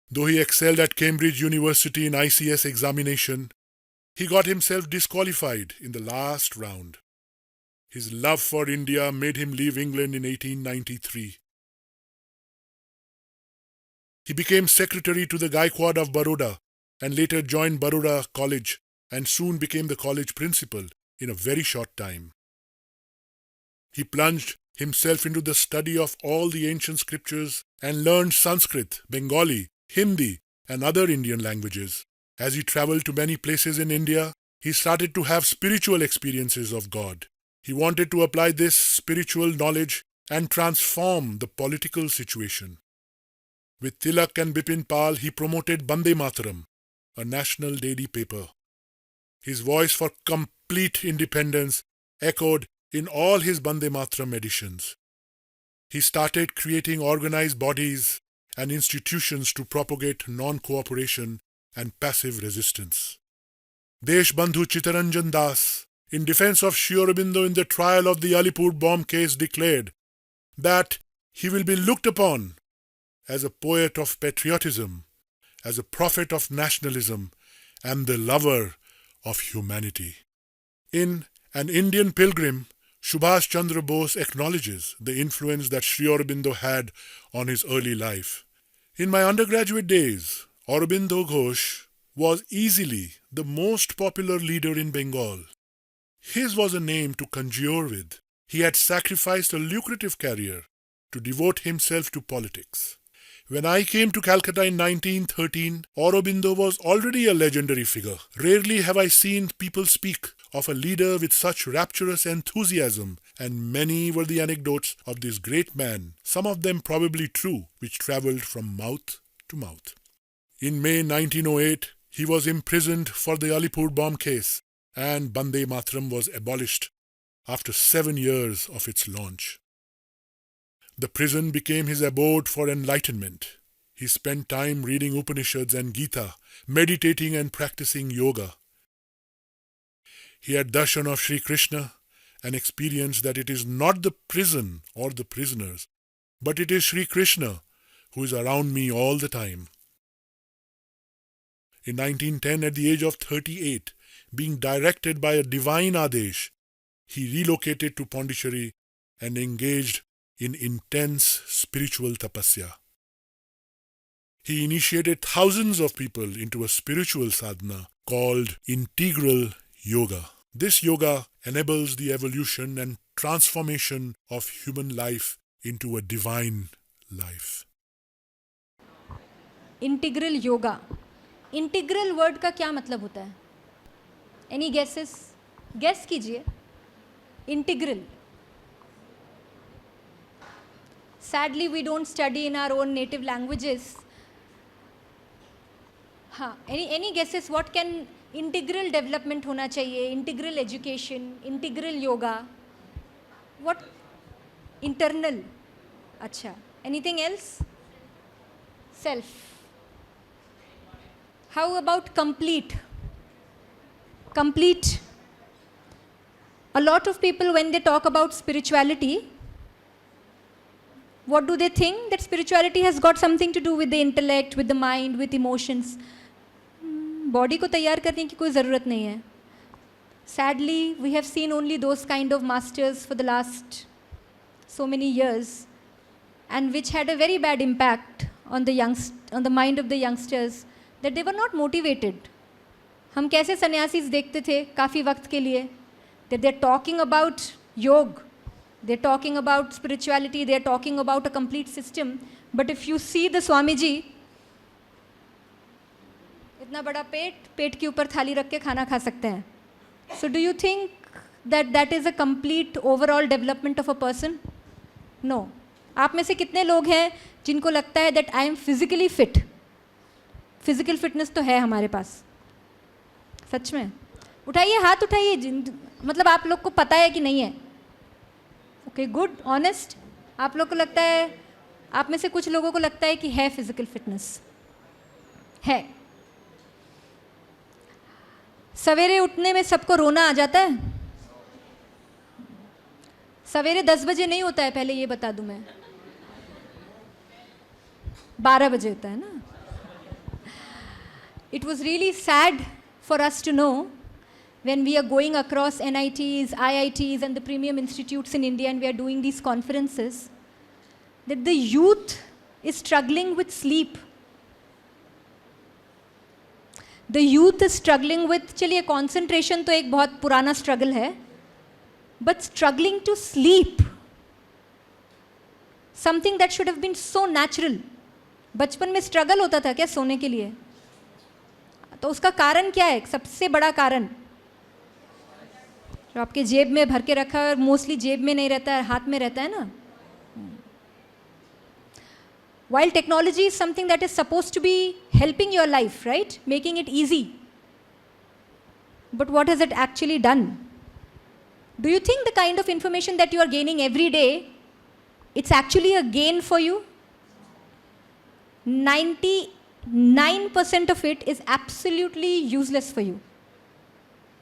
Though he excelled at Cambridge University in ICS examination, he got himself disqualified in the last round. His love for India made him leave England in 1893. He became secretary to the Gaikwad of Baroda and later joined Baroda College and soon became the college principal in a very short time. He plunged himself into the study of all the ancient scriptures and learned Sanskrit, Bengali, Hindi, and other Indian languages. As he traveled to many places in India, he started to have spiritual experiences of God. He wanted to apply this spiritual knowledge and transform the political situation. With Tilak and Bipin Pal, he promoted Bande Mataram, a national daily paper. His voice for complete independence echoed in all his Bande Mataram editions. He started creating organized bodies and institutions to propagate non-cooperation and passive resistance. Deshbandhu Chittaranjan Das, in defense of Sri Aurobindo in the trial of the Alipur bomb case, declared that he will be looked upon as a poet of patriotism, as a prophet of nationalism, and the lover of humanity. In An Indian Pilgrim, Subhash Chandra Bose acknowledges the influence that Sri Aurobindo had on his early life. In my undergraduate days, Aurobindo Ghosh was easily the most popular leader in Bengal. His was a name to conjure with. He had sacrificed a lucrative career to devote himself to politics. When I came to Calcutta in 1913, Aurobindo was already a legendary figure. Rarely have I seen people speak of a leader with such rapturous enthusiasm, and many were the anecdotes of this great man, some of them probably true, which travelled from mouth to mouth. In May 1908, he was imprisoned for the Alipur bomb case, and Bande Mataram was abolished after 7 years of its launch. The prison became his abode for enlightenment. He spent time reading Upanishads and Gita, meditating and practicing yoga. He had darshan of Sri Krishna and experienced that it is not the prison or the prisoners, but it is Sri Krishna who is around me all the time. In 1910, at the age of 38, being directed by a divine Adesh, he relocated to Pondicherry and engaged in intense spiritual tapasya. He initiated thousands of people into a spiritual sadhana called integral yoga. This yoga enables the evolution and transformation of human life into a divine life. Integral yoga, integral word का क्या मतलब होता है? Any guesses? Guess कीजिए. Integral. Sadly, we don't study in our own native languages. हाँ, any guesses? What can integral development होना चाहिए? Integral education, integral yoga. What? Internal. अच्छा. Anything else? Self. How about complete? Complete. A lot of people, when they talk about spirituality, what do they think? That spirituality has got something to do with the intellect, with the mind, with emotions. Body को तैयार करने की कोई ज़रूरत नहीं है. Sadly, we have seen only those kind of masters for the last so many years, and which had a very bad impact on the mind of the youngsters, that they were not motivated. हम कैसे सन्यासीज देखते थे काफ़ी वक्त के लिए, that they're talking about yoga, they're talking about spirituality, they're talking about a complete system. But if you see the Swami ji, इतना बड़ा पेट के ऊपर थाली रख के खाना खा सकते हैं. So do you think that that is a complete overall development of a person? No. आप में से कितने लोग हैं जिनको लगता है that I am physically fit? Physical fitness तो है हमारे पास. सच में उठाइए, हाथ उठाइए. मतलब आप लोग को पता है कि नहीं है? Okay, good, honest. आप लोग को लगता है, आप में से कुछ लोगों को लगता है कि है फिजिकल फिटनेस है. सवेरे उठने में सबको रोना आ जाता है. सवेरे 10 बजे नहीं होता है, पहले ये बता दूं मैं, 12 बजे होता है ना. It was really sad for us to know when we are going across NITs, IITs and the premium institutes in India and we are doing these conferences, that the youth is struggling with sleep. The youth is struggling with, चलिए concentration तो एक बहुत पुराना struggle है, but struggling to sleep, something that should have been so natural. बचपन में struggle होता था क्या सोने के लिए? तो उसका कारण क्या है? सबसे बड़ा कारण जो आपके जेब में भर के रखा है और मोस्टली जेब में नहीं रहता है, हाथ में रहता है ना. While technology is something that is supposed to be helping your life, right? Making it easy. But what has it actually done? Do you think the kind of information that you are gaining every day, it's actually a gain for you? 99% of it is absolutely useless for you.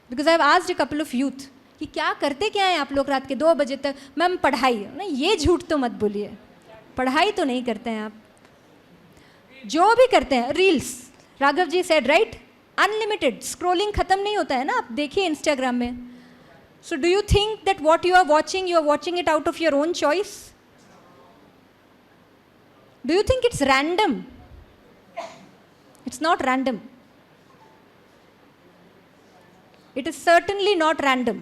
Because I've asked a couple of youth, कि क्या करते क्या हैं आप लोग रात के 2 बजे तक? मैम पढ़ाई. नहीं, ये झूठ तो मत बोलिए, पढ़ाई तो नहीं करते हैं आप. जो भी करते हैं, reels, Raghav ji said right, unlimited scrolling खत्म नहीं होता है ना. आप देखिए इंस्टाग्राम में. So do you think that what you are watching it out of your own choice? Do you think it's random? It's not random. It is certainly not random.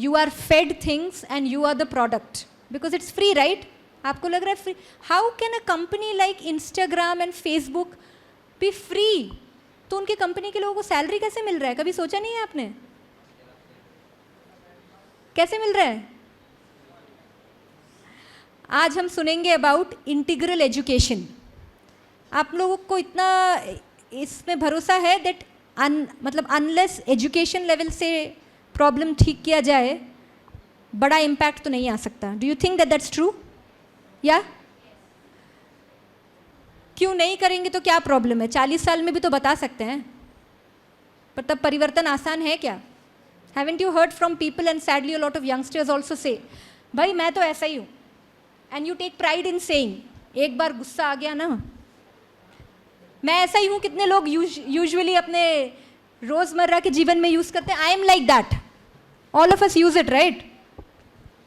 You are fed things and you are the product. Because it's free, right? आपको लग रहा है free. How can a company like Instagram and Facebook be free? तो उनकी company के लोगों को salary कैसे मिल रहा है? कभी सोचा नहीं है आपने? कैसे मिल रहा है? आज हम सुनेंगे अबाउट इंटीग्रल एजुकेशन. आप लोगों को इतना इसमें भरोसा है दैट मतलब अनलेस एजुकेशन लेवल से प्रॉब्लम ठीक किया जाए, बड़ा इम्पैक्ट तो नहीं आ सकता. Do you think that that's true? या क्यों नहीं करेंगे तो क्या प्रॉब्लम है? 40 साल में भी तो बता सकते हैं, पर तब परिवर्तन आसान है क्या? Haven't you heard from people and sadly a lot of youngsters also say, भाई मैं तो ऐसा ही हूँ, and you take pride in saying. एक बार गुस्सा आ गया ना, मैं ऐसा ही हूँ. कितने लोग यूजुअली अपने रोजमर्रा के जीवन में यूज करते हैं, I am like that. All of us use it, right?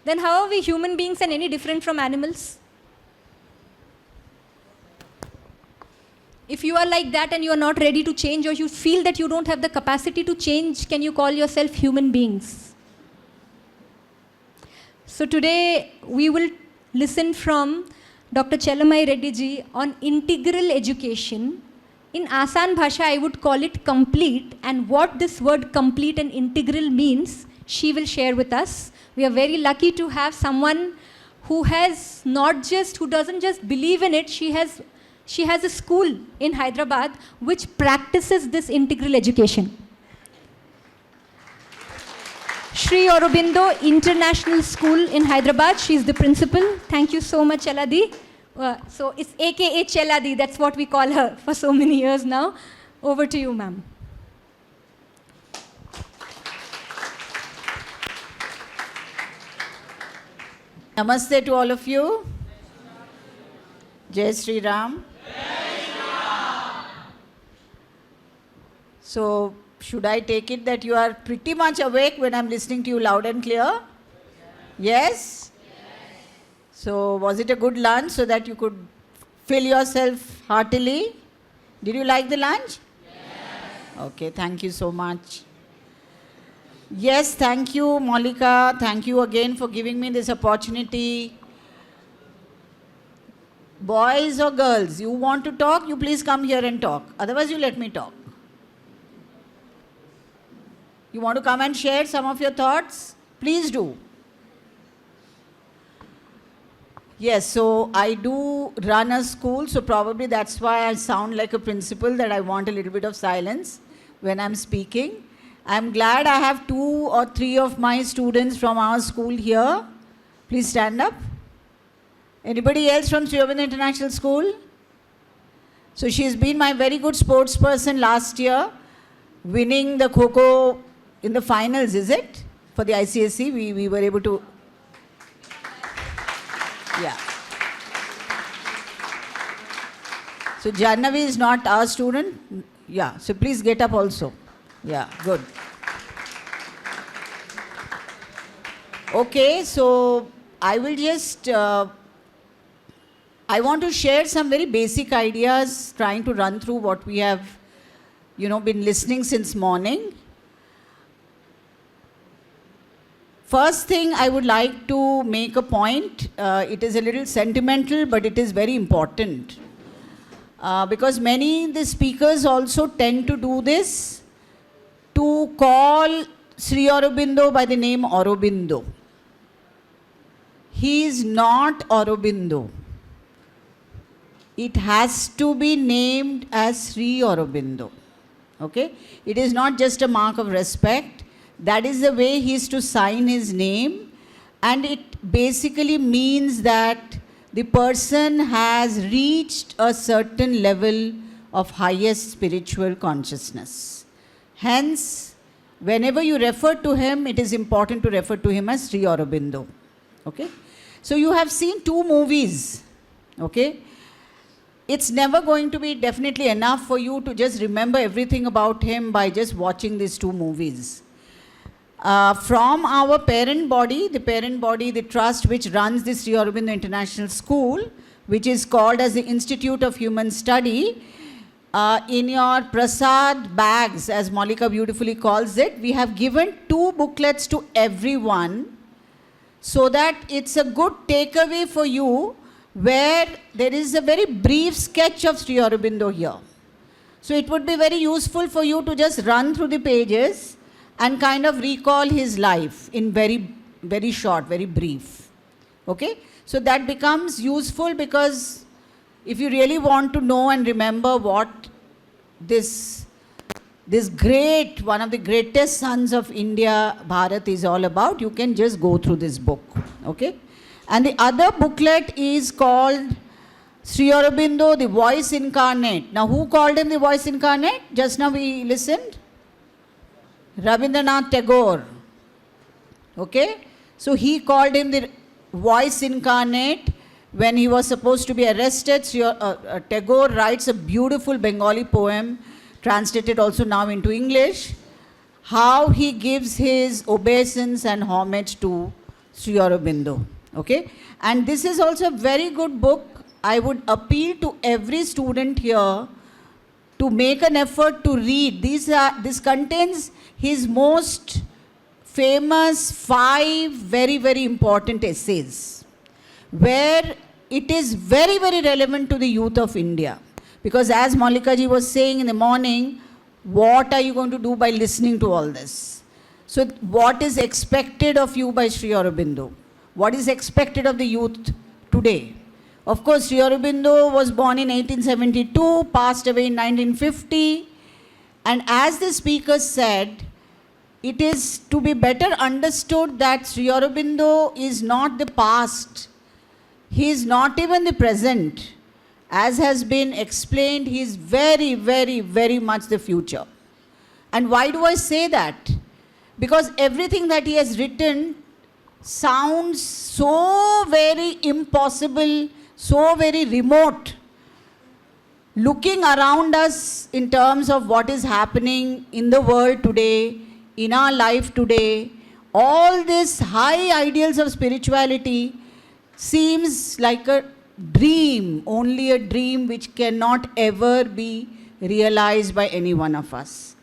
Then how are we human beings and any different from animals? If you are like that and you are not ready to change, or you feel that you don't have the capacity to change, can you call yourself human beings? So today we will listen from Dr. Chhalamayi Reddy ji on integral education. In Asan Bhasha, I would call it complete, and what this word complete and integral means, she will share with us. We are very lucky to have someone who doesn't just believe in it, she has a school in Hyderabad which practices this integral education. Sri Aurobindo International School in Hyderabad. She is the principal. Thank you so much, Cheladi. So it's AKA Cheladi. That's what we call her for so many years now. Over to you, ma'am. Namaste to all of you. Jai Sri Ram. So, should I take it that you are pretty much awake when I'm listening to you loud and clear? Yes? So, was it a good lunch so that you could fill yourself heartily? Did you like the lunch? Yes. Okay, thank you so much. Yes, thank you, Malika. Thank you again for giving me this opportunity. Boys or girls, you want to talk, you please come here and talk. Otherwise, you let me talk. You want to come and share some of your thoughts? Please do. Yes, so I do run a school, so probably that's why I sound like a principal, that I want a little bit of silence when I'm speaking. I'm glad I have 2 or 3 of my students from our school here. Please stand up. Anybody else from Sri Aurobindo International School? So she's been my very good sports person last year, winning the Kho-Kho in the finals, is it? For the ICSE, we were able to Yeah. So Jannavi is not our student. Yeah, so please get up also. Yeah, good. Okay, so I will just, I want to share some very basic ideas, trying to run through what we have, been listening since morning. First thing, I would like to make a point. It is a little sentimental, but it is very important. Because many the speakers also tend to do this, to call Sri Aurobindo by the name Aurobindo. He is not Aurobindo. It has to be named as Sri Aurobindo. Okay? It is not just a mark of respect. That is the way he is to sign his name. And it basically means that the person has reached a certain level of highest spiritual consciousness. Hence, whenever you refer to him, it is important to refer to him as Sri Aurobindo. Okay? So you have seen 2 movies. Okay? It's never going to be definitely enough for you to just remember everything about him by just watching these 2 movies. From our parent body, the trust which runs the Sri Aurobindo International School, which is called as the Institute of Human Study, in your prasad bags, as Malika beautifully calls it, we have given 2 booklets to everyone, so that it's a good takeaway for you, where there is a very brief sketch of Sri Aurobindo here. So it would be very useful for you to just run through the pages and kind of recall his life in very, very short, very brief. Okay? So that becomes useful, because if you really want to know and remember what this great, one of the greatest sons of India, Bharat, is all about, you can just go through this book. Okay? And the other booklet is called Sri Aurobindo, the Voice Incarnate. Now, who called him the Voice Incarnate? Just now we listened. Rabindranath Tagore. Okay? So he called him the Voice Incarnate when he was supposed to be arrested. Tagore writes a beautiful Bengali poem, translated also now into English, how he gives his obeisance and homage to Sri Aurobindo. Okay? And this is also a very good book. I would appeal to every student here to make an effort to read. This contains his most famous 5 very, very important essays, where it is very, very relevant to the youth of India. Because as Malika ji was saying in the morning, what are you going to do by listening to all this? So what is expected of you by Sri Aurobindo? What is expected of the youth today? Of course, Sri Aurobindo was born in 1872, passed away in 1950. And as the speaker said, it is to be better understood that Sri Aurobindo is not the past. He is not even the present. As has been explained, he is very, very, very much the future. And why do I say that? Because everything that he has written sounds so very impossible, so very remote. Looking around us in terms of what is happening in the world today, in our life today, all these high ideals of spirituality seems like a dream, only a dream which cannot ever be realized by any one of us.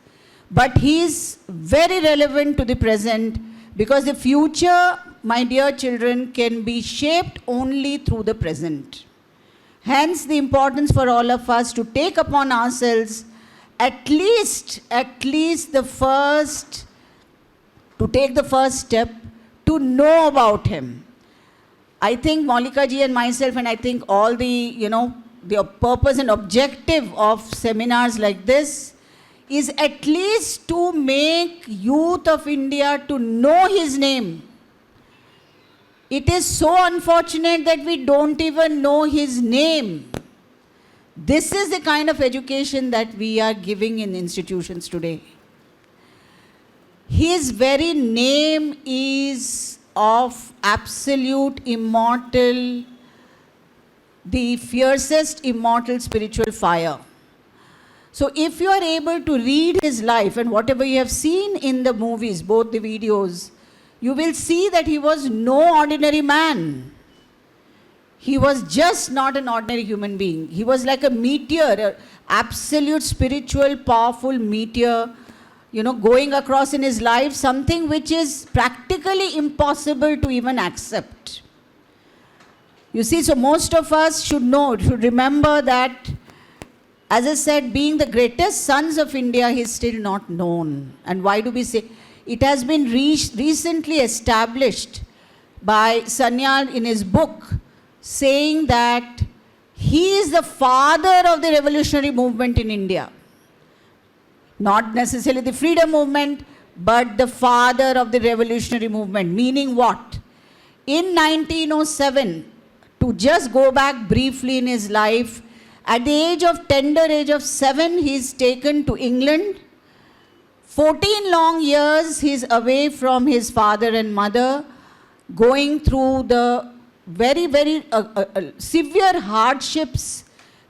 But he is very relevant to the present, because the future, my dear children, can be shaped only through the present. Hence the importance for all of us to take upon ourselves at least the first, to take the first step to know about him. I think Malika ji and myself, and I think all the, the purpose and objective of seminars like this is at least to make youth of India to know his name. It is so unfortunate that we don't even know his name. This is the kind of education that we are giving in institutions today. His very name is of absolute immortal the fiercest immortal spiritual fire. So if you are able to read his life and whatever you have seen in the movies, both the videos, you will see that he was no ordinary man. He was just not an ordinary human being. He was like a meteor, an absolute spiritual, powerful meteor, going across in his life, something which is practically impossible to even accept. You see, so most of us should remember that, as I said, being the greatest sons of India, he is still not known. And why do we say? It has been recently established by Sanyal in his book, saying that he is the father of the revolutionary movement in India. Not necessarily the freedom movement, but the father of the revolutionary movement. Meaning what? In 1907, to just go back briefly in his life, at the tender age of 7, he is taken to England. 14 long years he is away from his father and mother, going through the very, very severe hardships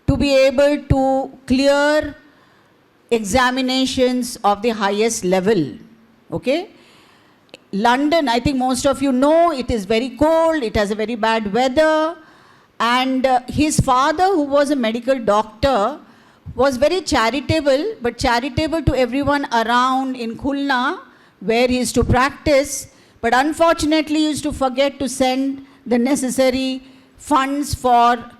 to be able to clear examinations of the highest level. Okay? London, I think most of you know, it is very cold, it has a very bad weather, and his father, who was a medical doctor, was very charitable, but charitable to everyone around in Khulna, where he used to practice, but unfortunately used to forget to send the necessary funds for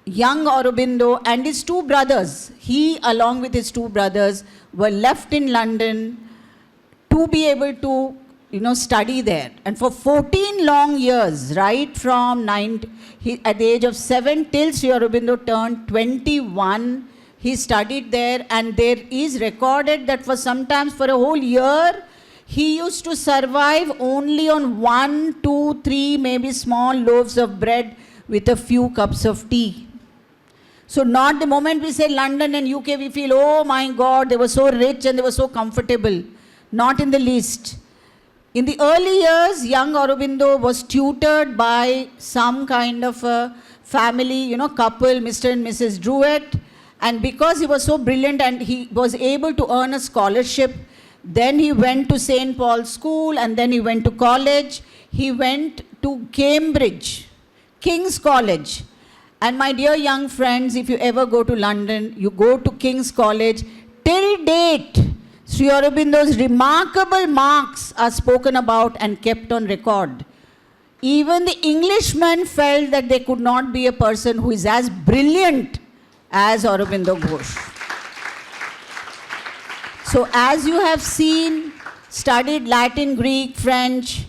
young Aurobindo and his two brothers. He, along with his two brothers, were left in London to be able to, study there. And for 14 long years, right from at the age of 7 till Sri Aurobindo turned 21, he studied there, and there is recorded that sometimes for a whole year, he used to survive only on 1, 2, 3, maybe small loaves of bread with a few cups of tea. So not the moment we say London and UK, we feel, oh my God, they were so rich and they were so comfortable. Not in the least. In the early years, young Aurobindo was tutored by some kind of a family, couple, Mr. and Mrs. Druitt. And because he was so brilliant and he was able to earn a scholarship, then he went to St. Paul's School, and then he went to college. He went to Cambridge, King's College. And my dear young friends, if you ever go to London, you go to King's College. Till date, Sri Aurobindo's remarkable marks are spoken about and kept on record. Even the Englishmen felt that there could not be a person who is as brilliant as Aurobindo Ghosh. So as you have seen, studied Latin, Greek, French,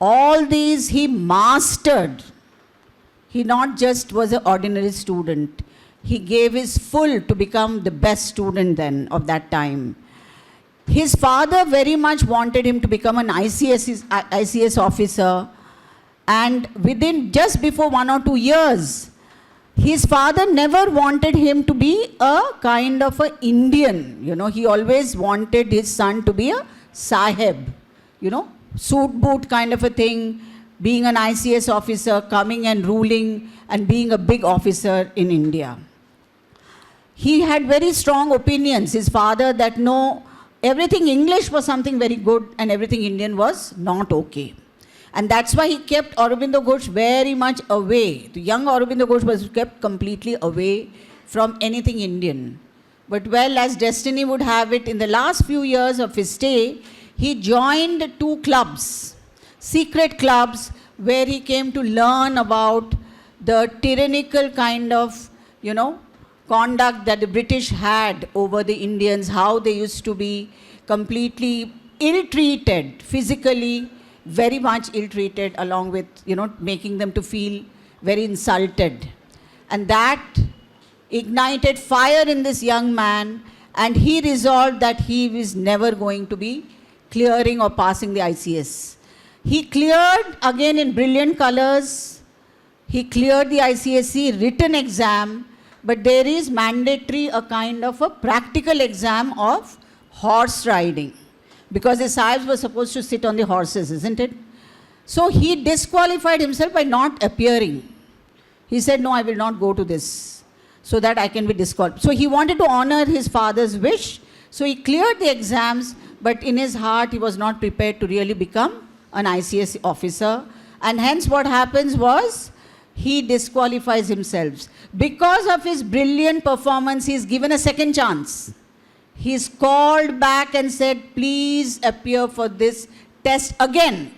all these he mastered. He not just was an ordinary student. He gave his full to become the best student then of that time. His father very much wanted him to become an ICS officer, and just before 1 or 2 years, his father never wanted him to be a kind of an Indian. He always wanted his son to be a sahib, suit boot kind of a thing, being an ICS officer, coming and ruling and being a big officer in India. He had very strong opinions, his father, that no, everything English was something very good and everything Indian was not okay. And that's why he kept Aurobindo Ghosh very much away. The young Aurobindo Ghosh was kept completely away from anything Indian. But well, as destiny would have it, in the last few years of his stay, he joined 2 clubs, secret clubs, where he came to learn about the tyrannical kind of, conduct that the British had over the Indians, how they used to be completely ill-treated, physically, very much ill-treated, along with, making them to feel very insulted. And that ignited fire in this young man, and he resolved that he was never going to be clearing or passing the ICS. He cleared, again in brilliant colors, he cleared the ICSE written exam, but there is mandatory a kind of a practical exam of horse riding, because the sahibs were supposed to sit on the horses, isn't it? So he disqualified himself by not appearing. He said, no, I will not go to this, so that I can be disqualified. So he wanted to honor his father's wish. So he cleared the exams, but in his heart, he was not prepared to really become an ICS officer. And hence what happens was, he disqualifies himself. Because of his brilliant performance, he is given a second chance. He is called back and said, please appear for this test again.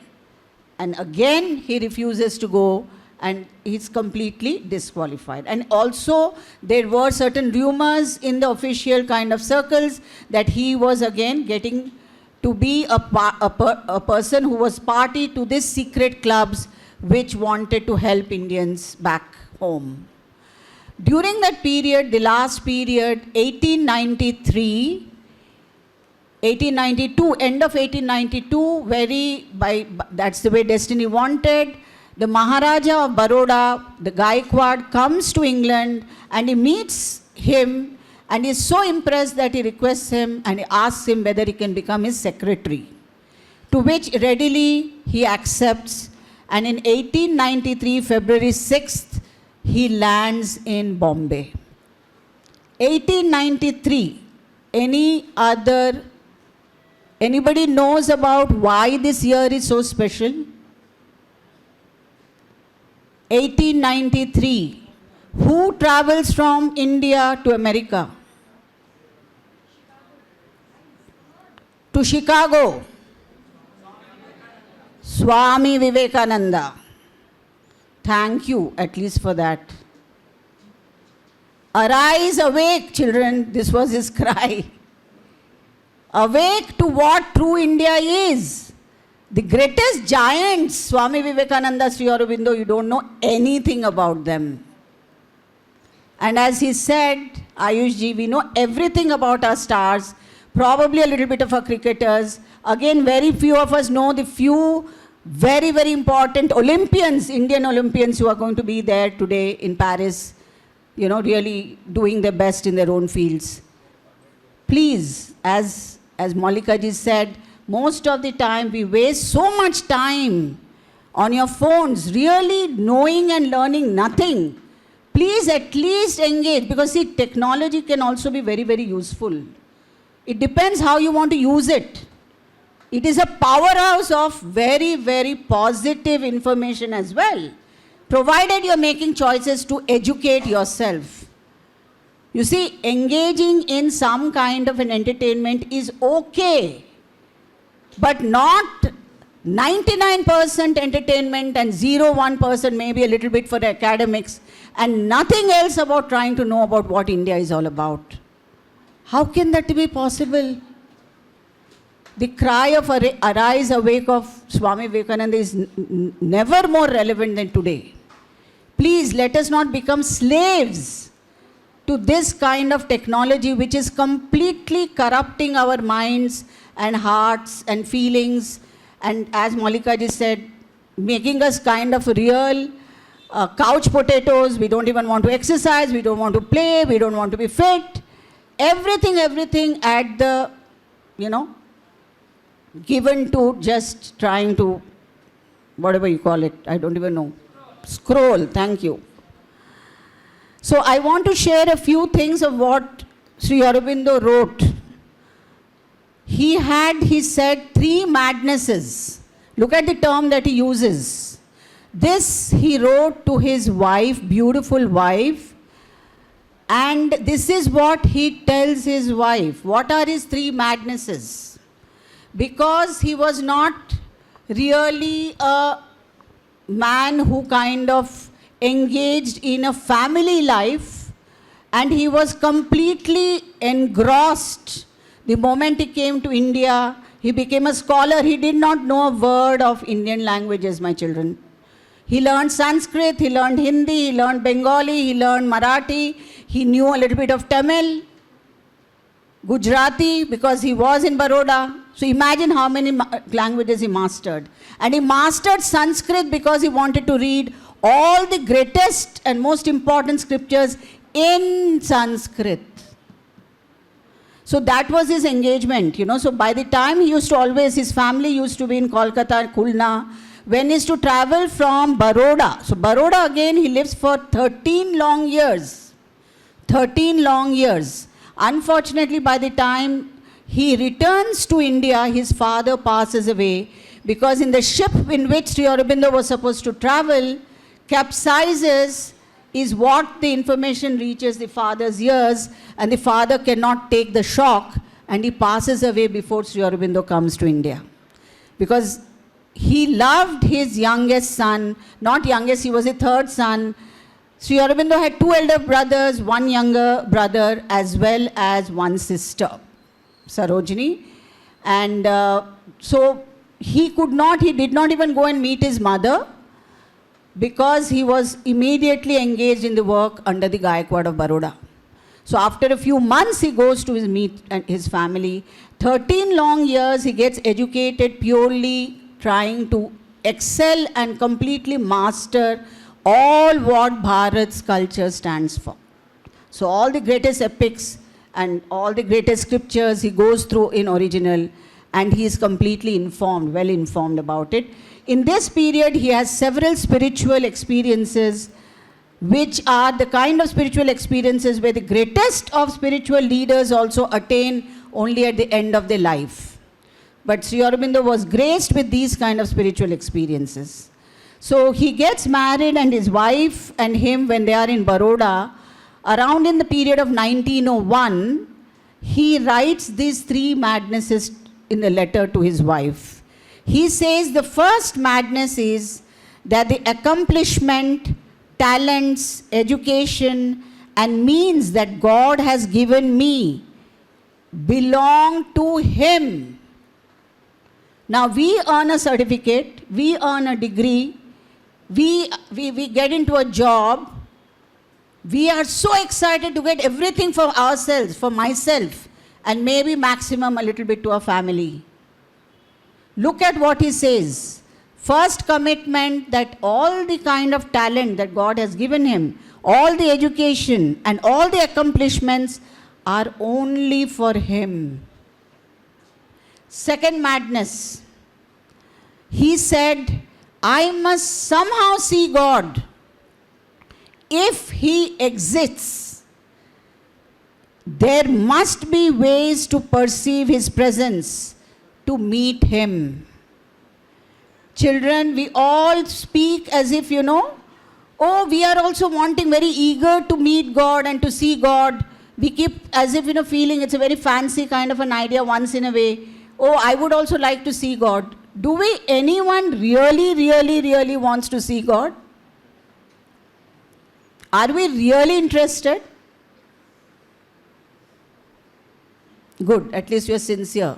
And again, he refuses to go, and he's completely disqualified. And also, there were certain rumors in the official kind of circles that he was again getting to be a person who was party to these secret clubs which wanted to help Indians back home. During that period, the last period, 1892, end of 1892, that's the way destiny wanted, the Maharaja of Baroda, the Gaikwad, comes to England and he meets him and is so impressed that he requests him and he asks him whether he can become his secretary. To which readily he accepts, and in 1893, February 6th, he lands in Bombay. 1893, anybody knows about why this year is so special? 1893, who travels from India to America? To Chicago? Swami Vivekananda. Thank you, at least for that. Arise, awake, children. This was his cry. Awake to what true India is. The greatest giants, Swami Vivekananda, Sri Aurobindo, you don't know anything about them. And as he said, Ayush ji, we know everything about our stars, probably a little bit of our cricketers. Again, very few of us know the few very, very important Olympians, Indian Olympians who are going to be there today in Paris, really doing their best in their own fields. Please, as Malika ji said, most of the time we waste so much time on your phones, really knowing and learning nothing. Please at least engage, because see, technology can also be very, very useful. It depends how you want to use it. It is a powerhouse of very, very positive information as well, provided you're making choices to educate yourself. You see, engaging in some kind of an entertainment is okay, but not 99% entertainment and 1% maybe a little bit for the academics, and nothing else about trying to know about what India is all about. How can that be possible? The cry of arise, awake of Swami Vivekananda is never more relevant than today. Please let us not become slaves to this kind of technology which is completely corrupting our minds and hearts and feelings, and as Malika ji said, making us kind of real couch potatoes. We don't even want to exercise, we don't want to play, we don't want to be fit. Everything at the, given to just trying to, whatever you call it, I don't even know. Scroll, thank you. So I want to share a few things of what Sri Aurobindo wrote. He said, 3 madnesses. Look at the term that he uses. This he wrote to his wife, beautiful wife, and this is what he tells his wife. What are his 3 madnesses? Because he was not really a man who kind of engaged in a family life, and he was completely engrossed. The moment he came to India, he became a scholar. He did not know a word of Indian languages, my children. He learned Sanskrit, he learned Hindi, he learned Bengali, he learned Marathi, he knew a little bit of Tamil, Gujarati, because he was in Baroda. So imagine how many languages he mastered. And he mastered Sanskrit because he wanted to read all the greatest and most important scriptures in Sanskrit. So that was his engagement, So by the time he used to always, his family used to be in Kolkata, Khulna, when is to travel from Baroda. So Baroda again, he lives for 13 long years. 13 long years. Unfortunately, by the time he returns to India, his father passes away, because in the ship in which Sri Aurobindo was supposed to travel, capsizes, is what the information reaches the father's ears, and the father cannot take the shock, and he passes away before Sri Aurobindo comes to India. Because he loved his youngest son, not youngest, he was the third son. Sri Aurobindo had 2 elder brothers, 1 younger brother, as well as 1 sister, Sarojini. And so he did not even go and meet his mother, because he was immediately engaged in the work under the Gaikwad of Baroda. So after a few months, he goes to meet his family. 13 long years, he gets educated purely trying to excel and completely master all what Bharat's culture stands for. So all the greatest epics and all the greatest scriptures he goes through in original, and he is completely informed, well informed about it. In this period, he has several spiritual experiences, which are the kind of spiritual experiences where the greatest of spiritual leaders also attain only at the end of their life. But Sri Aurobindo was graced with these kind of spiritual experiences. So he gets married, and his wife and him, when they are in Baroda, around in the period of 1901, he writes these 3 madnesses in the letter to his wife. He says the first madness is that the accomplishment, talents, education, and means that God has given me belong to him. Now we earn a certificate, we earn a degree, we get into a job, we are so excited to get everything for ourselves, for myself, and maybe maximum a little bit to our family. Look at what he says. First commitment, that all the kind of talent that God has given him, all the education and all the accomplishments are only for him. Second madness. He said, I must somehow see God. If he exists, there must be ways to perceive his presence, to meet him. Children, we all speak as if, we are also wanting, very eager to meet God and to see God. We keep as if, feeling it's a very fancy kind of an idea once in a way. Oh, I would also like to see God. Do anyone really wants to see God? Are we really interested? Good, at least you're sincere.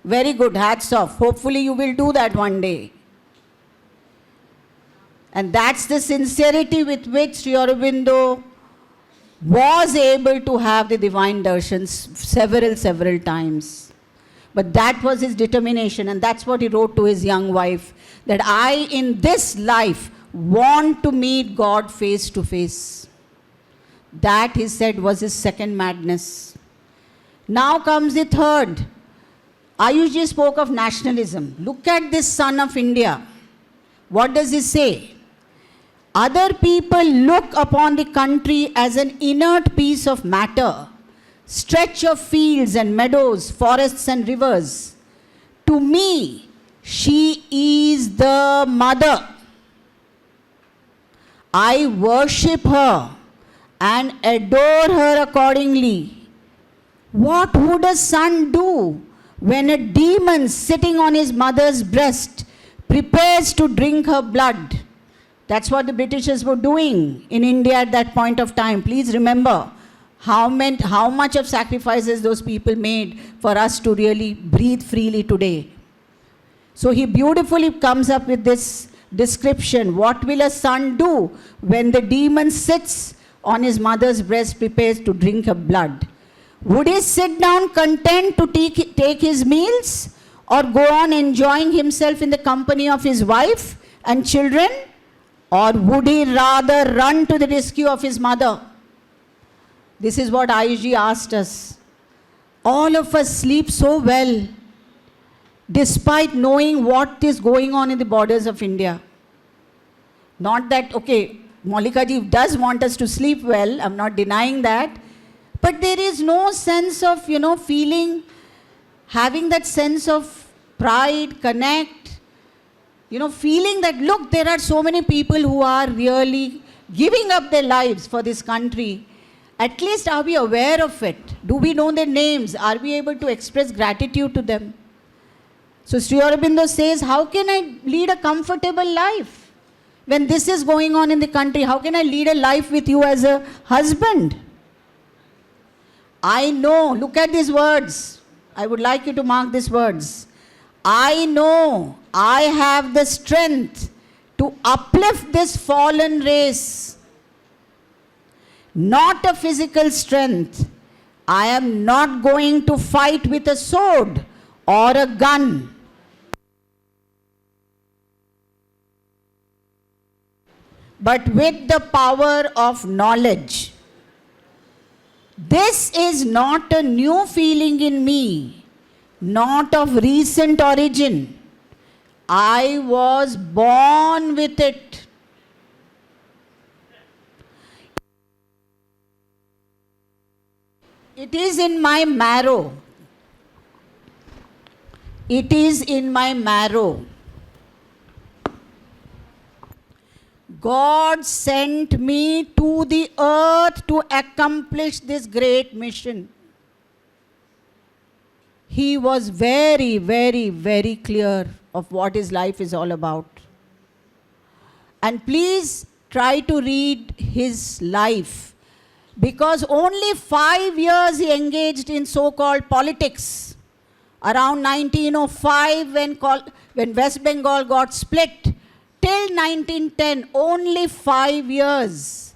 Very good, hats off. Hopefully you will do that one day. And that's the sincerity with which Sri Aurobindo was able to have the divine darshans several times. But that was his determination, and that's what he wrote to his young wife, that I in this life want to meet God face to face. That, he said, was his second madness. Now comes the third. Ayush ji spoke of nationalism. Look at this son of India. What does he say? Other people look upon the country as an inert piece of matter, stretch of fields and meadows, forests and rivers. To me, she is the mother. I worship her and adore her accordingly. What would a son do when a demon sitting on his mother's breast prepares to drink her blood? That's what the Britishers were doing in India at that point of time. Please remember how much of sacrifices those people made for us to really breathe freely today. So he beautifully comes up with this description. What will a son do when the demon sits on his mother's breast, prepares to drink her blood? Would he sit down content to take his meals, or go on enjoying himself in the company of his wife and children? Or would he rather run to the rescue of his mother? This is what Ayush ji asked us. All of us sleep so well. despite knowing what is going on in the borders of India. Not that, okay, Malika ji does want us to sleep well, I'm not denying that, but there is no sense of, feeling, having that sense of pride, connect, feeling that, look, there are so many people who are really giving up their lives for this country. At least are we aware of it? Do we know their names? Are we able to express gratitude to them? So Sri Aurobindo says, how can I lead a comfortable life when this is going on in the country? How can I lead a life with you as a husband? I know, look at these words. I would like you to mark these words. I know I have the strength to uplift this fallen race. Not a physical strength. I am not going to fight with a sword or a gun. But with the power of knowledge. This is not a new feeling in me, not of recent origin. I was born with it. It is in my marrow. It is in my marrow. God sent me to the earth to accomplish this great mission. He was very, very, very clear of what his life is all about. And please try to read his life, because only 5 years he engaged in so-called politics. Around 1905, when West Bengal got split, till 1910, only 5 years.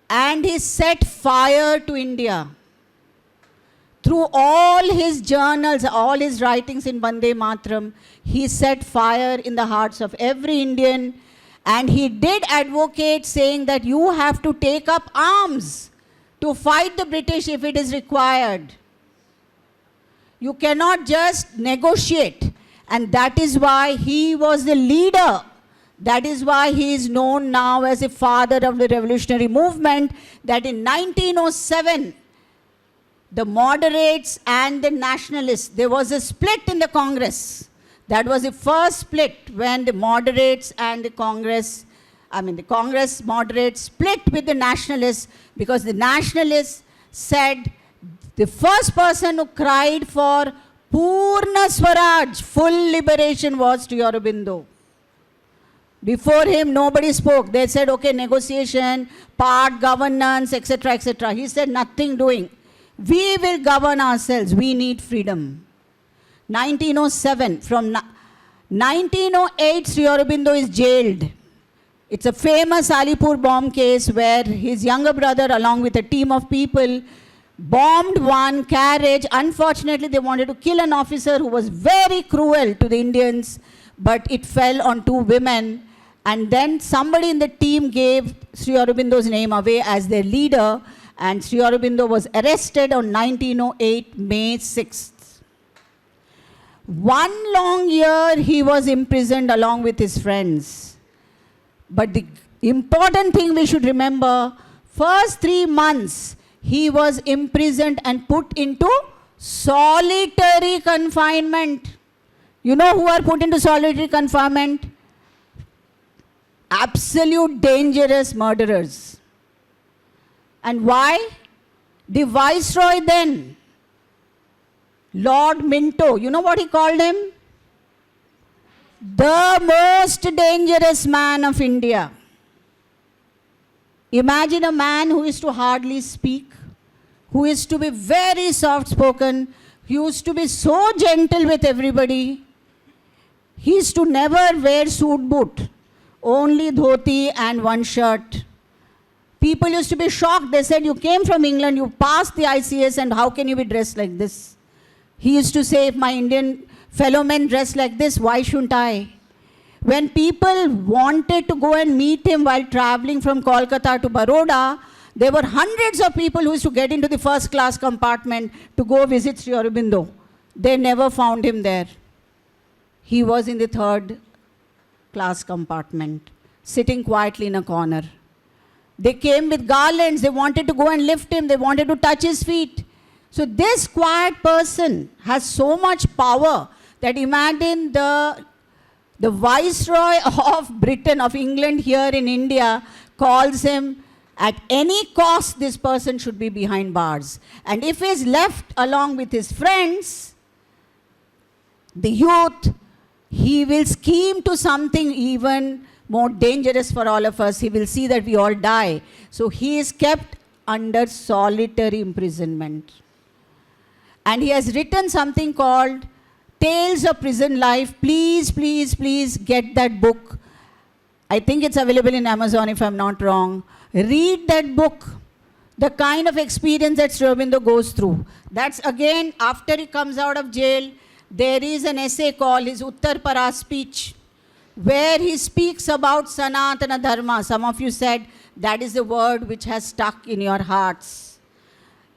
And he set fire to India. Through all his journals, all his writings in Vande Mataram, he set fire in the hearts of every Indian. And he did advocate saying that you have to take up arms to fight the British if it is required. You cannot just negotiate. And that is why he was the leader. That is why he is known now as the father of the revolutionary movement, that in 1907, the moderates and the nationalists, there was a split in the Congress. That was the first split when the moderates and the Congress moderates split with the nationalists, because the nationalists said the first person who cried for Purna Swaraj, full liberation, was Sri Aurobindo. Before him, nobody spoke. They said, okay, negotiation, part governance, etc., etc. He said, nothing doing. We will govern ourselves. We need freedom. 1907. From 1908, Sri Aurobindo is jailed. It's a famous Alipur bomb case where his younger brother, along with a team of people, bombed one carriage. Unfortunately, they wanted to kill an officer who was very cruel to the Indians, but it fell on 2 women. And then somebody in the team gave Sri Aurobindo's name away as their leader, and Sri Aurobindo was arrested on 1908, May 6th. 1 long year he was imprisoned along with his friends. But the important thing we should remember, first 3 months he was imprisoned and put into solitary confinement. You know who are put into solitary confinement? Absolute dangerous murderers. And why? The Viceroy then, Lord Minto, you know what he called him? The most dangerous man of India. Imagine a man who is to hardly speak, who is to be very soft-spoken, who used to be so gentle with everybody. He used to never wear suit boot, only dhoti and 1 shirt. People used to be shocked. They said, you came from England, you passed the ICS, and how can you be dressed like this? He used to say, if my Indian fellow men dress like this, why shouldn't I? When people wanted to go and meet him while traveling from Kolkata to Baroda, there were hundreds of people who used to get into the first class compartment to go visit Sri Aurobindo. They never found him there. he was in the third class compartment, sitting quietly in a corner. They came with garlands. They wanted to go and lift him. They wanted to touch his feet. So this quiet person has so much power that imagine the Viceroy of Britain, of England here in India, calls him, at any cost this person should be behind bars. And if he is left along with his friends, the youth, he will scheme to something even more dangerous for all of us. He will see that we all die. So he is kept under solitary imprisonment. And he has written something called Tales of Prison Life. Please, please, please get that book. I think it's available in Amazon if I'm not wrong. Read that book. The kind of experience that Aurobindo goes through. That's again, after he comes out of jail, there is an essay called his Uttar Para speech, where he speaks about Sanatana Dharma. Some of you said that is the word which has stuck in your hearts.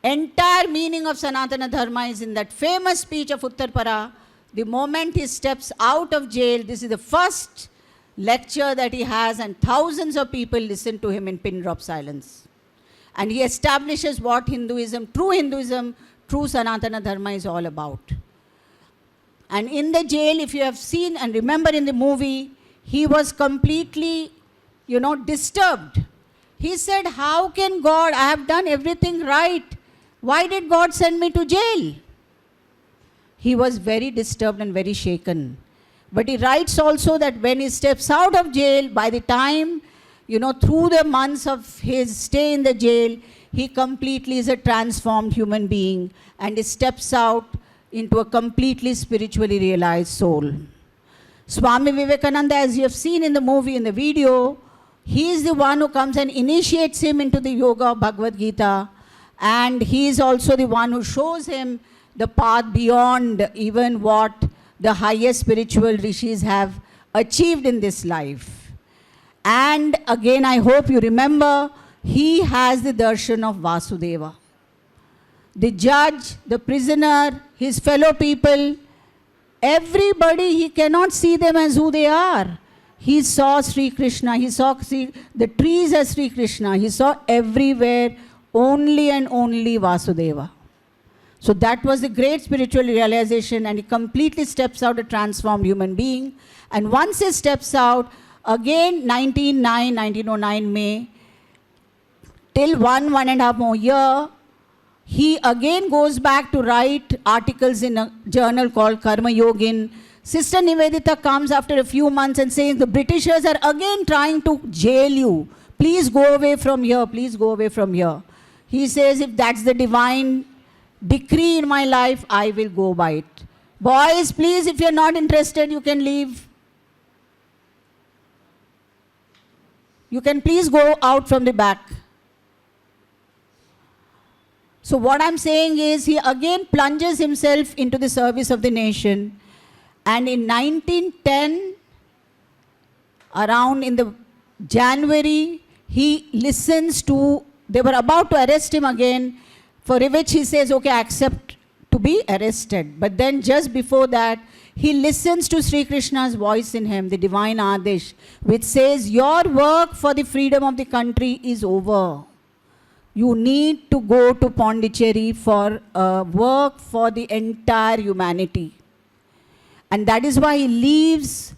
Entire meaning of Sanatana Dharma is in that famous speech of Uttar Para. The moment he steps out of jail, this is the first lecture that he has, and thousands of people listen to him in pin drop silence. And he establishes what Hinduism, true Sanatana Dharma is all about. And in the jail, if you have seen and remember in the movie, he was completely, disturbed. He said, how can God, I have done everything right. Why did God send me to jail? He was very disturbed and very shaken. But he writes also that when he steps out of jail, by the time, through the months of his stay in the jail, he completely is a transformed human being, and he steps out into a completely spiritually realized soul. Swami Vivekananda, as you have seen in the movie, in the video, he is the one who comes and initiates him into the yoga of Bhagavad Gita, and he is also the one who shows him the path beyond even what the highest spiritual rishis have achieved in this life. And again, I hope you remember, he has the darshan of Vasudeva. The judge, the prisoner, his fellow people, everybody, he cannot see them as who they are. He saw Sri Krishna, he saw the trees as Sri Krishna, he saw everywhere only and only Vasudeva. So that was the great spiritual realization, and he completely steps out a transformed human being. And once he steps out, again 1909 May, till 1.5 more year, he again goes back to write articles in a journal called Karma Yogin. Sister Nivedita comes after a few months and says, the Britishers are again trying to jail you. Please go away from here, please go away from here. He says, if that's the divine decree in my life, I will go by it. Boys, please, if you're not interested, you can leave. You can please go out from the back. So what I'm saying is, he again plunges himself into the service of the nation. And in 1910, around in the January, he listens to, they were about to arrest him again, for which he says, okay, I accept to be arrested. But then just before that, he listens to Sri Krishna's voice in him, the divine Adesh, which says, your work for the freedom of the country is over. You need to go to Pondicherry for work for the entire humanity. And that is why he leaves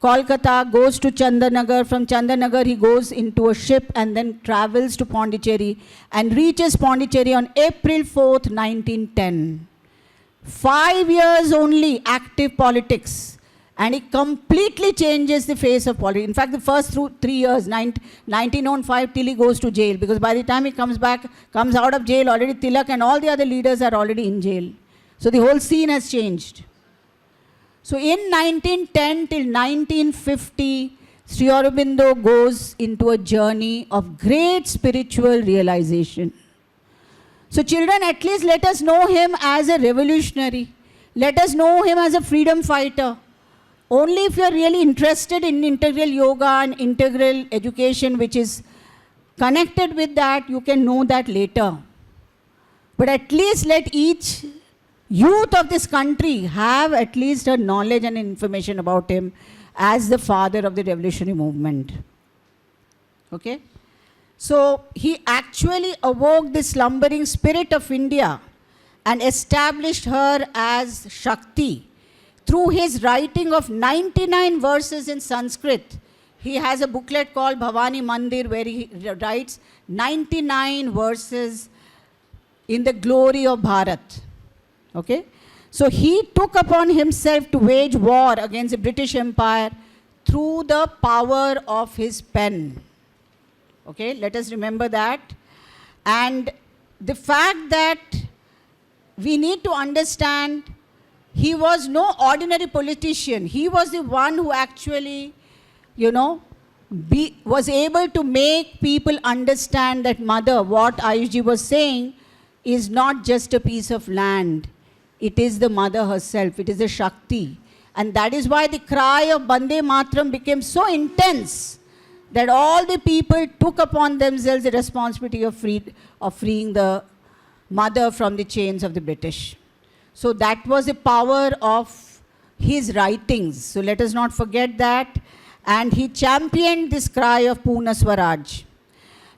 Kolkata, goes to Chandanagar. From Chandanagar, he goes into a ship and then travels to Pondicherry and reaches Pondicherry on April 4th, 1910. 5 years only active politics, and he completely changes the face of politics. In fact, the first 3 years, 1905 till he goes to jail, because by the time he comes out of jail, already Tilak and all the other leaders are already in jail. So the whole scene has changed. So in 1910 till 1950, Sri Aurobindo goes into a journey of great spiritual realization. So children, at least let us know him as a revolutionary. Let us know him as a freedom fighter. Only if you are really interested in integral yoga and integral education, which is connected with that, you can know that later. But at least let each youth of this country have at least a knowledge and information about him as the father of the revolutionary movement. Okay? So he actually awoke the slumbering spirit of India and established her as Shakti through his writing of 99 verses in Sanskrit. He has a booklet called Bhavani Mandir where he writes 99 verses in the glory of Bharat. Okay? So he took upon himself to wage war against the British Empire through the power of his pen. Okay, let us remember that. And the fact that we need to understand he was no ordinary politician. He was the one who actually, was able to make people understand that mother, what Ayushji was saying, is not just a piece of land. It is the mother herself. It is a Shakti. And that is why the cry of Bande Matram became so intense that all the people took upon themselves the responsibility of freeing the mother from the chains of the British. So that was the power of his writings. So let us not forget that. And he championed this cry of Purna Swaraj.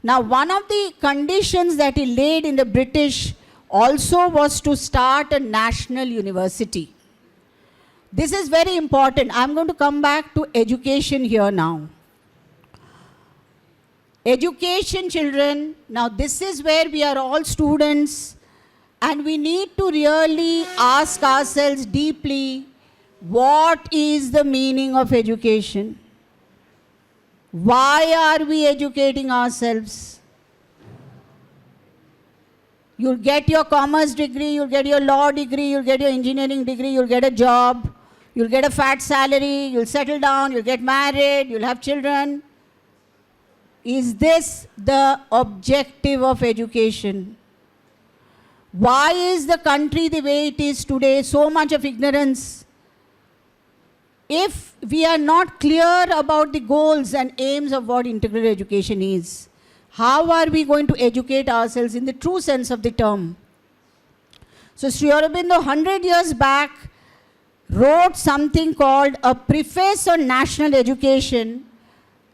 Now, one of the conditions that he laid in the British also was to start a national university. This is very important. I'm going to come back to education here now. Education, children. Now, this is where we are all students, and we need to really ask ourselves deeply, what is the meaning of education? Why are we educating ourselves? You'll get your commerce degree, you'll get your law degree, you'll get your engineering degree, you'll get a job, you'll get a fat salary, you'll settle down, you'll get married, you'll have children. Is this the objective of education? Why is the country the way it is today? So much of ignorance. If we are not clear about the goals and aims of what integrated education is, how are we going to educate ourselves in the true sense of the term? So Sri Aurobindo 100 years back wrote something called a preface on national education.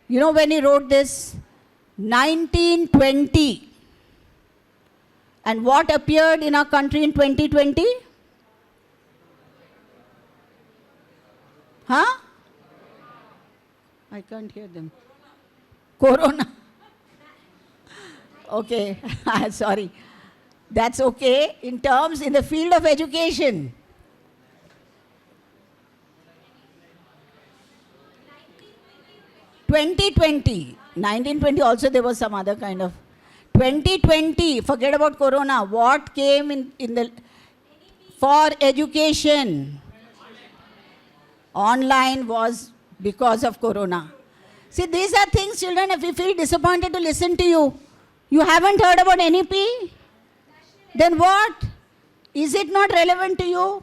You know when he wrote this? 1920. And what appeared in our country in 2020? Huh? I can't hear them. Corona. Okay, sorry. That's okay in the field of education. (2020) 1920 also there was some other kind of 2020, forget about corona. What came in the for education? Online was because of corona. See, these are things, children, if we feel disappointed to listen to you. You haven't heard about NEP? Then what? Is it not relevant to you?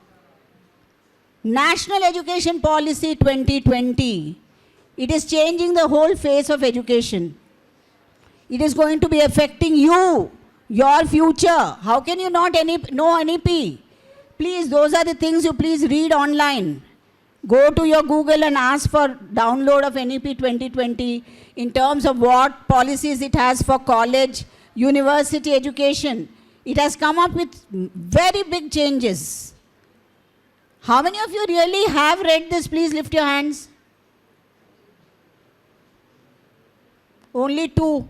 National Education Policy 2020. It is changing the whole face of education. It is going to be affecting you, your future. How can you not know NEP? Please, those are the things you please read online. Go to your Google and ask for download of NEP 2020 in terms of what policies it has for college, university education. It has come up with very big changes. How many of you really have read this? Please lift your hands. Only 2.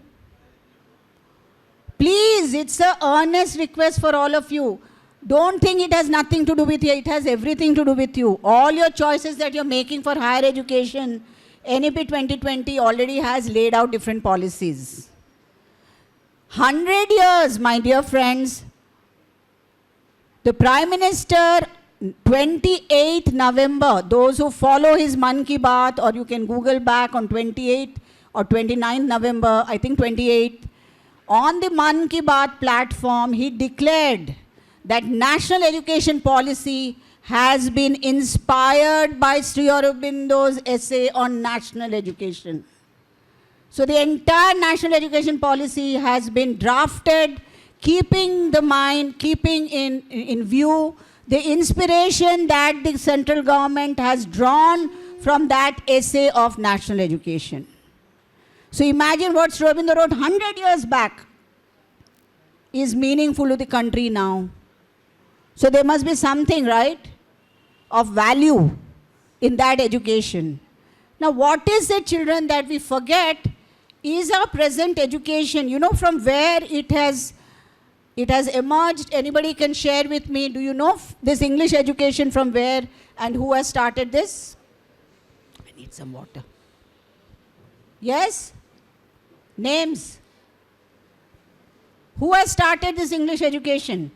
Please, it's an earnest request for all of you. Don't think it has nothing to do with you. It has everything to do with you. All your choices that you're making for higher education, NEP 2020 already has laid out different policies. 100 years, my dear friends, the Prime Minister, 28th November, those who follow his Man Ki Baat, or you can Google back on 28th or 29th November, I think 28th, on the Man Ki Baat platform, he declared that national education policy has been inspired by Sri Aurobindo's essay on national education. So the entire national education policy has been drafted, keeping the mind, keeping in view the inspiration that the central government has drawn from that essay of national education. So imagine what Aurobindo wrote 100 years back is meaningful to the country now. So there must be something, right, of value in that education. Now what is it, children, that we forget is our present education. You know from where it has emerged? Anybody can share with me. Do you know this English education from where and who has started this? I need some water. Yes? Names. Who has started this English education?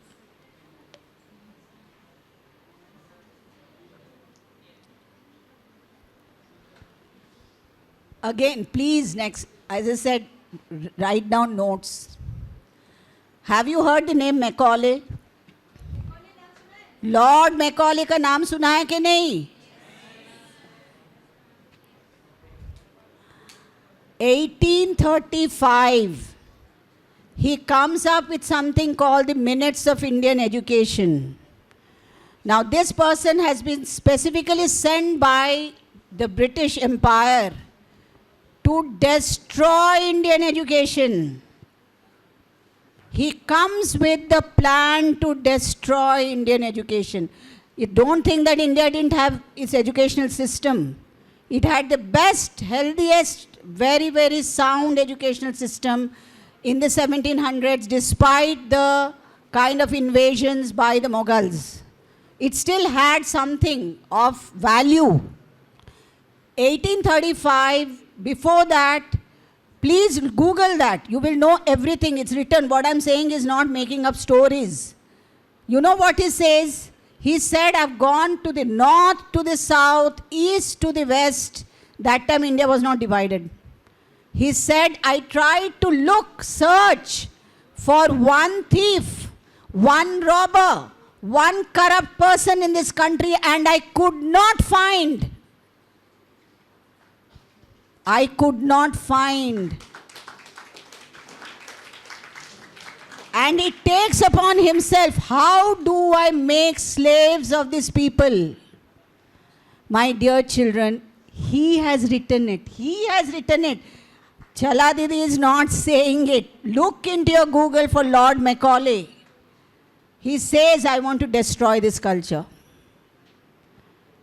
Again, please, next, as I said, write down notes. Have you heard the name Macaulay? Lord Macaulay का नाम सुना है कि नहीं? 1835, he comes up with something called the Minutes of Indian Education. Now this person has been specifically sent by the British Empire to destroy Indian education. He comes with the plan to destroy Indian education. You don't think that India didn't have its educational system. It had the best, healthiest, very, very sound educational system in the 1700s, despite the kind of invasions by the Mughals. It still had something of value. 1835, before that, please Google that. You will know everything. It's written. What I'm saying is not making up stories. You know what he says? He said, I've gone to the north, to the south, east, to the west. That time India was not divided. He said, I tried to look, search for one thief, one robber, one corrupt person in this country, and I could not find. I could not find. And he takes upon himself, how do I make slaves of these people? My dear children, he has written it. He has written it. Chala Didi is not saying it. Look into your Google for Lord Macaulay. He says, I want to destroy this culture.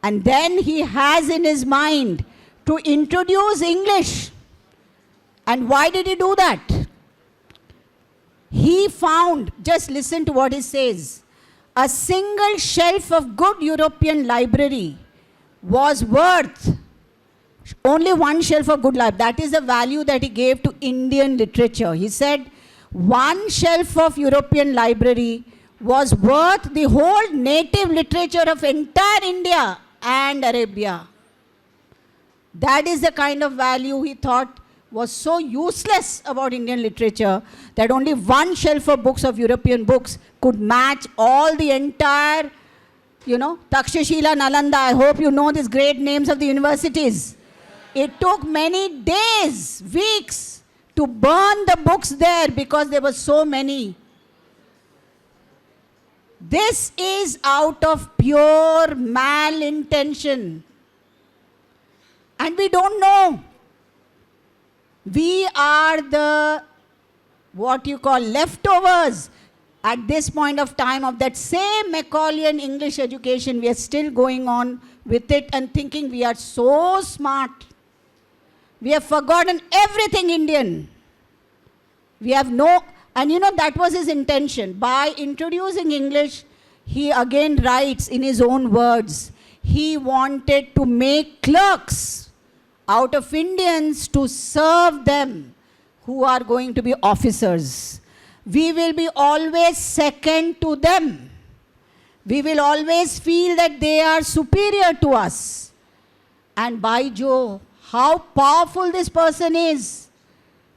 And then he has in his mind to introduce English. And why did he do that? He found, just listen to what he says, a single shelf of good European library was worth only one shelf of good library. That is the value that he gave to Indian literature. He said, one shelf of European library was worth the whole native literature of entire India and Arabia. That is the kind of value he thought was so useless about Indian literature that only one shelf of books of European books could match all the entire, Takshashila, Nalanda. I hope you know these great names of the universities. It took many days, weeks to burn the books there because there were so many. This is out of pure malintention. And we don't know. We are the, what you call, leftovers at this point of time of that same Macaulayan English education. We are still going on with it and thinking we are so smart. We have forgotten everything Indian. We have no, and that was his intention. By introducing English, he again writes in his own words, he wanted to make clerks out of Indians to serve them who are going to be officers. We will be always second to them. We will always feel that they are superior to us. And by Jove, how powerful this person is.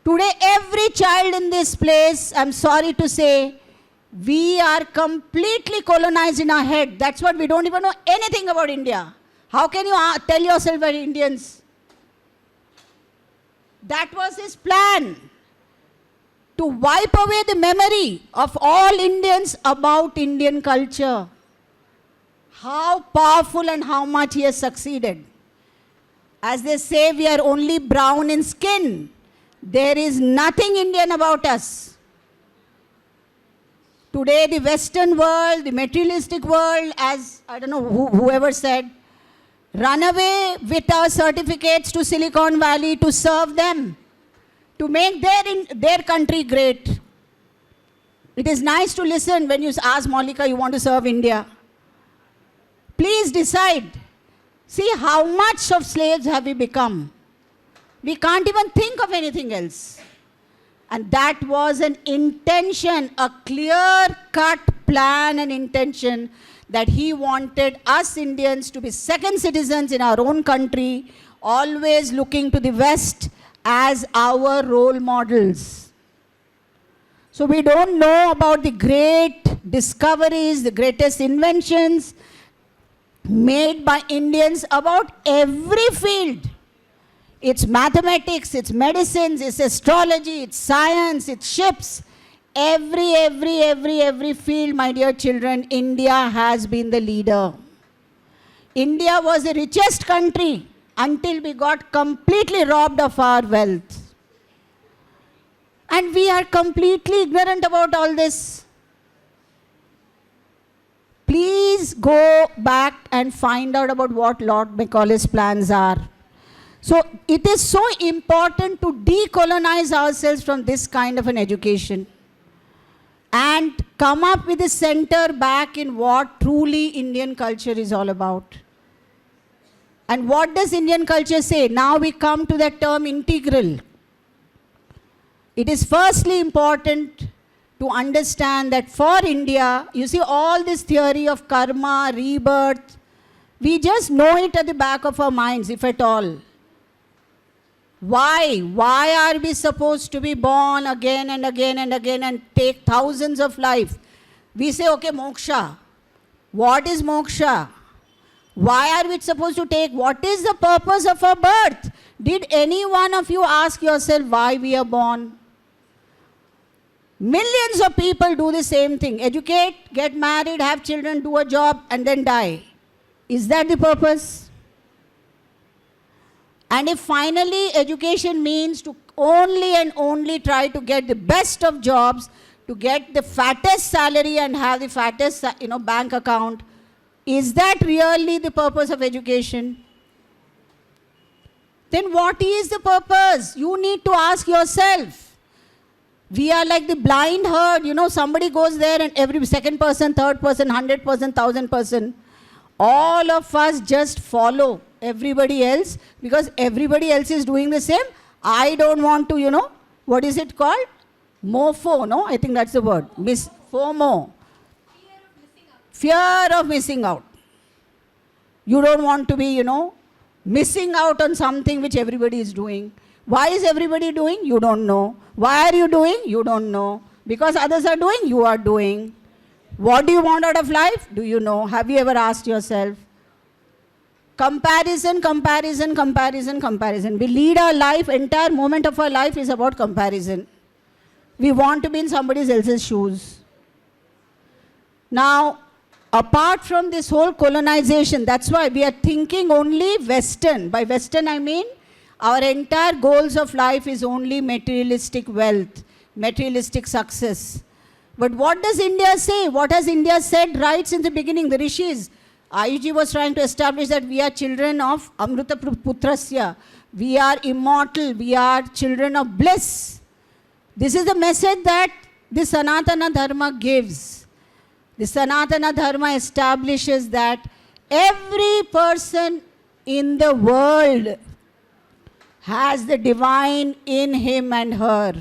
Today, every child in this place, I'm sorry to say, we are completely colonized in our head. That's what we don't even know anything about India. How can you tell yourself we're Indians? That was his plan. to wipe away the memory of all Indians about Indian culture. How powerful and how much he has succeeded. As they say, we are only brown in skin. There is nothing Indian about us. Today, the Western world, the materialistic world, as I don't know whoever said, run away with our certificates to Silicon Valley to serve them, to make their country great. It is nice to listen when you ask Malika, you want to serve India. Please decide. See how much of slaves have we become. We can't even think of anything else. And that was an intention, a clear-cut plan and intention that he wanted us Indians to be second citizens in our own country, always looking to the West as our role models. So we don't know about the great discoveries, the greatest inventions made by Indians about every field. It's mathematics, it's medicines, it's astrology, it's science, it's ships. Every field, my dear children, India has been the leader. India was the richest country until we got completely robbed of our wealth. And we are completely ignorant about all this. Please go back and find out about what Lord Macaulay's plans are. So it is so important to decolonize ourselves from this kind of an education and come up with a center back in what truly Indian culture is all about. And what does Indian culture say? Now we come to that term integral. It is firstly important to understand that for India, you see all this theory of karma, rebirth, we just know it at the back of our minds, if at all. Why? Why are we supposed to be born again and again and again and take thousands of lives? We say, okay, moksha. What is moksha? Why are we supposed to take? What is the purpose of our birth? Did any one of you ask yourself why we are born? Millions of people do the same thing. Educate, get married, have children, do a job, and then die. Is that the purpose? And if finally education means to only and only try to get the best of jobs, to get the fattest salary and have the fattest bank account, is that really the purpose of education? Then what is the purpose? You need to ask yourself. We are like the blind herd, somebody goes there and every second person, third person, 100%, 1000%, all of us just follow everybody else because everybody else is doing the same. I don't want to, what is it called? Mofo, no? I think that's the word. FOMO. Fear of missing out. You don't want to be, missing out on something which everybody is doing. Why is everybody doing? You don't know. Why are you doing? You don't know. Because others are doing, you are doing. What do you want out of life? Do you know? Have you ever asked yourself? Comparison, comparison, comparison, comparison. We lead our life, entire moment of our life is about comparison. We want to be in somebody else's shoes. Now, apart from this whole colonization, that's why we are thinking only Western. By Western, I mean our entire goals of life is only materialistic wealth, materialistic success. But what does India say? What has India said right since the beginning? The Rishis. Ayush was trying to establish that we are children of Amrita Putrasya. We are immortal. We are children of bliss. This is the message that the Sanatana Dharma gives. The Sanatana Dharma establishes that every person in the world has the divine in him and her.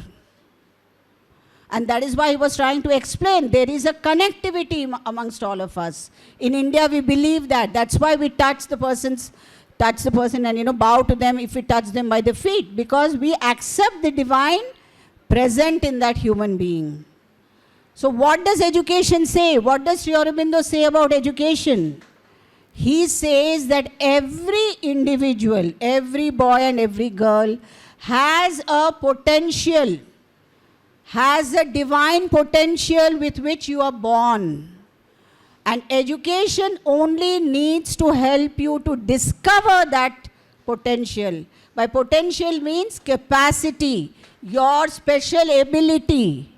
And that is why he was trying to explain there is a connectivity amongst all of us. In India, we believe that. That's why we touch the person and bow to them if we touch them by the feet, because we accept the divine present in that human being. So what does education say? What does Sri Aurobindo say about education? He says that every individual, every boy and every girl has a potential, has a divine potential with which you are born. And education only needs to help you to discover that potential. By potential means capacity, your special ability,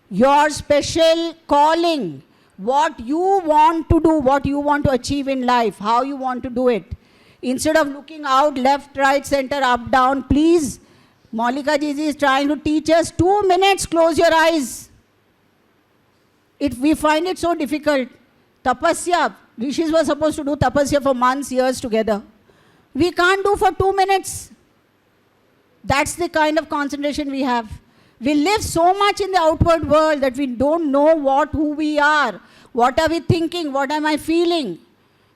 your special calling, what you want to do, what you want to achieve in life, how you want to do it. Instead of looking out left, right, center, up, down, please, Malika ji is trying to teach us 2 minutes, close your eyes. We find it so difficult. Tapasya, rishis were supposed to do tapasya for months, years together. We can't do for 2 minutes. That's the kind of concentration we have. We live so much in the outward world that we don't know who we are. What are we thinking? What am I feeling?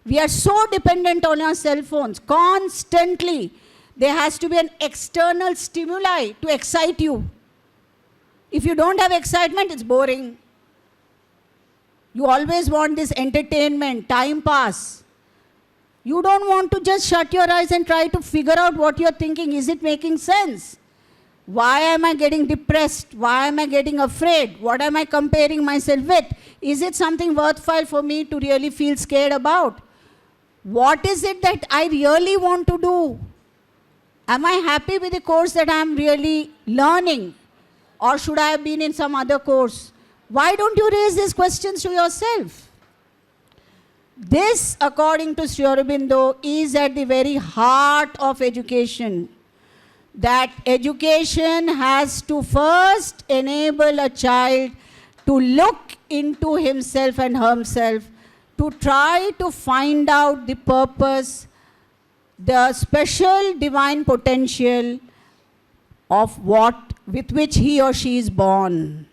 We are so dependent on our cell phones. Constantly, there has to be an external stimuli to excite you. If you don't have excitement, it's boring. You always want this entertainment, time pass. You don't want to just shut your eyes and try to figure out what you're thinking. Is it making sense? Why am I getting depressed? Why am I getting afraid? What am I comparing myself with? Is it something worthwhile for me to really feel scared about? What is it that I really want to do? Am I happy with the course that I'm really learning? Or should I have been in some other course? Why don't you raise these questions to yourself? This, according to Sri Aurobindo, is at the very heart of education. That education has to first enable a child to look into himself and herself, to try to find out the purpose, the special divine potential of with which he or she is born.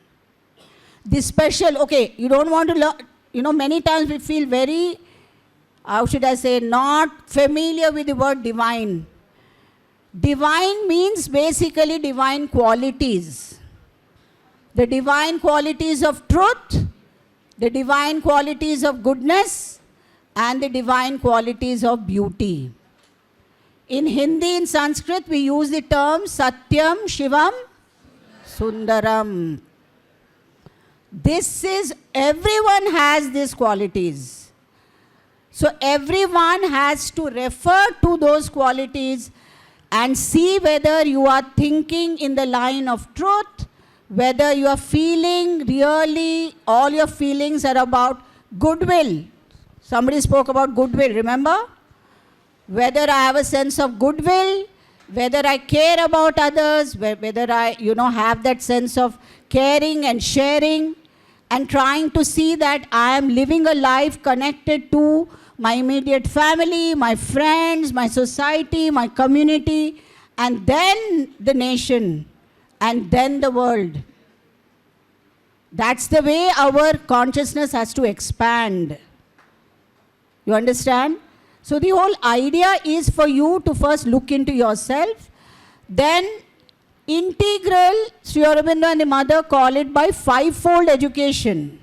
The special, okay, you don't want to learn, many times we feel very, how should I say, not familiar with the word divine. Divine means basically divine qualities. The divine qualities of truth, the divine qualities of goodness, and the divine qualities of beauty. In Hindi, in Sanskrit, we use the term Satyam, Shivam, Sundaram. Everyone has these qualities. So everyone has to refer to those qualities and see whether you are thinking in the line of truth, whether you are feeling really, all your feelings are about goodwill. Somebody spoke about goodwill, remember? Whether I have a sense of goodwill, whether I care about others, whether I, have that sense of caring and sharing, and trying to see that I am living a life connected to my immediate family, my friends, my society, my community, and then the nation, and then the world. That's the way our consciousness has to expand. You understand? So the whole idea is for you to first look into yourself, then integral, Sri Aurobindo and the mother call it by fivefold education.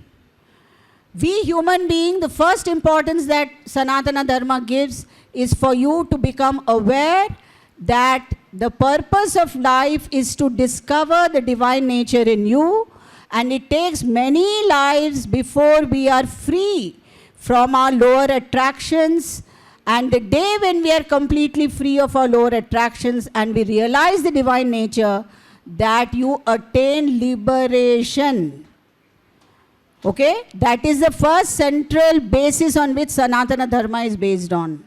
We human beings, the first importance that Sanatana Dharma gives is for you to become aware that the purpose of life is to discover the divine nature in you, and it takes many lives before we are free from our lower attractions. And the day when we are completely free of our lower attractions and we realize the divine nature, that you attain liberation. Okay? That is the first central basis on which Sanatana Dharma is based on.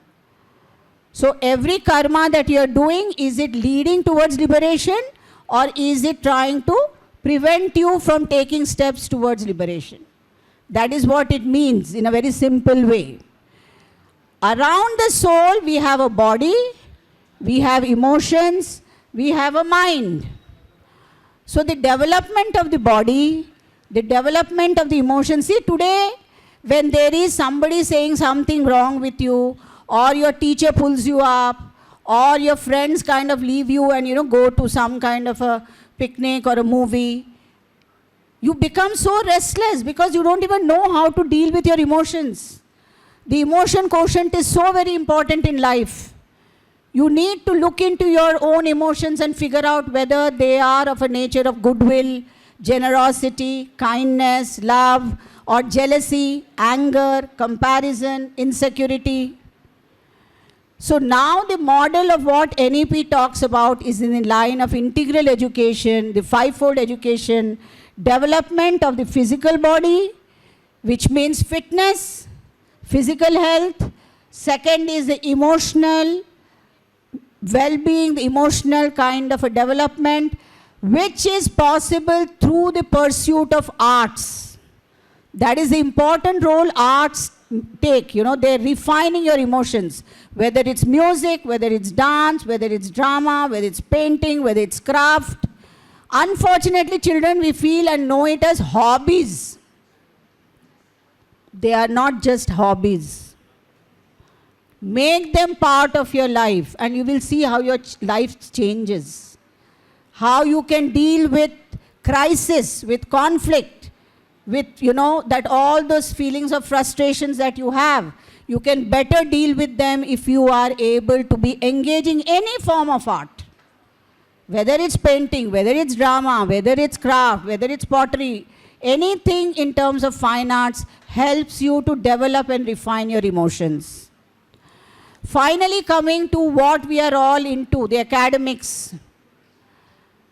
So every karma that you are doing, is it leading towards liberation, or is it trying to prevent you from taking steps towards liberation? That is what it means in a very simple way. Around the soul, we have a body, we have emotions, we have a mind. So the development of the body, the development of the emotions. See, today, when there is somebody saying something wrong with you, or your teacher pulls you up, or your friends kind of leave you and, go to some kind of a picnic or a movie, you become so restless because you don't even know how to deal with your emotions. The emotion quotient is so very important in life. You need to look into your own emotions and figure out whether they are of a nature of goodwill, generosity, kindness, love, or jealousy, anger, comparison, insecurity. So now the model of what NEP talks about is in the line of integral education, the fivefold education, development of the physical body, which means fitness, physical health. Second is the emotional well-being, the emotional kind of a development, which is possible through the pursuit of arts. That is the important role arts take. You know, they're refining your emotions, whether it's music, whether it's dance, whether it's drama, whether it's painting, whether it's craft. Unfortunately, children, we feel and know it as hobbies. They are not just hobbies. Make them part of your life and you will see how your life changes. How you can deal with crisis, with conflict, with, you know, that all those feelings of frustrations that you have, you can better deal with them if you are able to be engaging any form of art. Whether it's painting, whether it's drama, whether it's craft, whether it's pottery, anything in terms of fine arts helps you to develop and refine your emotions. Finally, coming to what we are all into, the academics.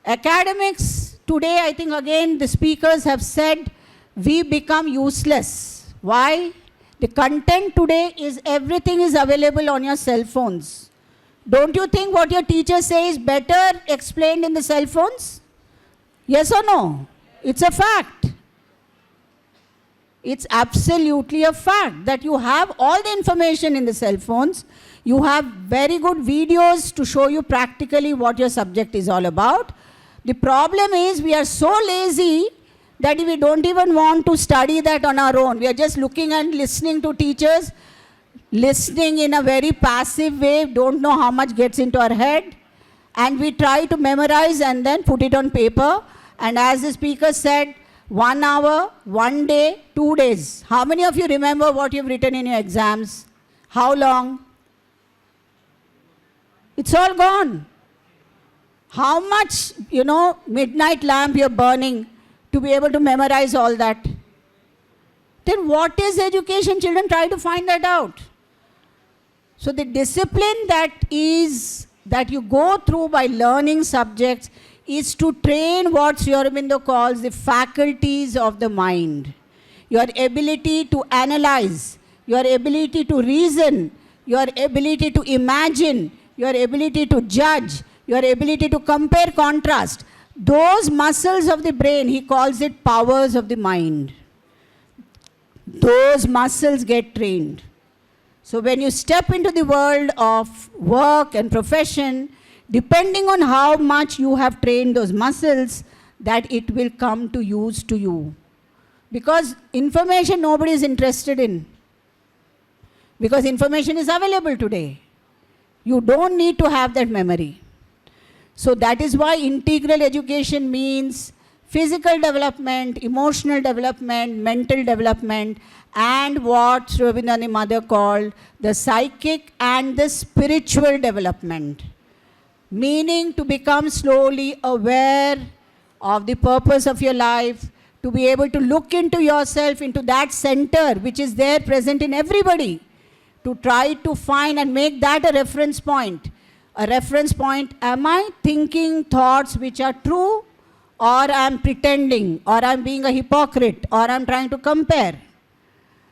Academics, today I think again the speakers have said, we become useless. Why? The content today is everything is available on your cell phones. Don't you think what your teachers say is better explained in the cell phones? Yes or no? It's a fact. It's absolutely a fact that you have all the information in the cell phones. You have very good videos to show you practically what your subject is all about. The problem is we are so lazy that we don't even want to study that on our own. We are just looking and listening to teachers, listening in a very passive way, don't know how much gets into our head, and we try to memorize and then put it on paper. And as the speaker said, 1 hour, 1 day, 2 days. How many of you remember what you've written in your exams? How long? It's all gone. How much, you know, midnight lamp you're burning to be able to memorize all that? Then what is education? Children, try to find that out. So the discipline that you go through by learning subjects is to train what Aurobindo calls the faculties of the mind. Your ability to analyze, your ability to reason, your ability to imagine, your ability to judge, your ability to compare, contrast. Those muscles of the brain, he calls it powers of the mind. Those muscles get trained. So when you step into the world of work and profession, depending on how much you have trained those muscles, that it will come to use to you. Because information nobody is interested in. Because information is available today. You don't need to have that memory. So that is why integral education means physical development, emotional development, mental development, and what Aurobindo and the mother called the psychic and the spiritual development. Meaning to become slowly aware of the purpose of your life, to be able to look into yourself, into that center which is there present in everybody, to try to find and make that a reference point. A reference point, am I thinking thoughts which are true, or I'm pretending, or I'm being a hypocrite, or I'm trying to compare?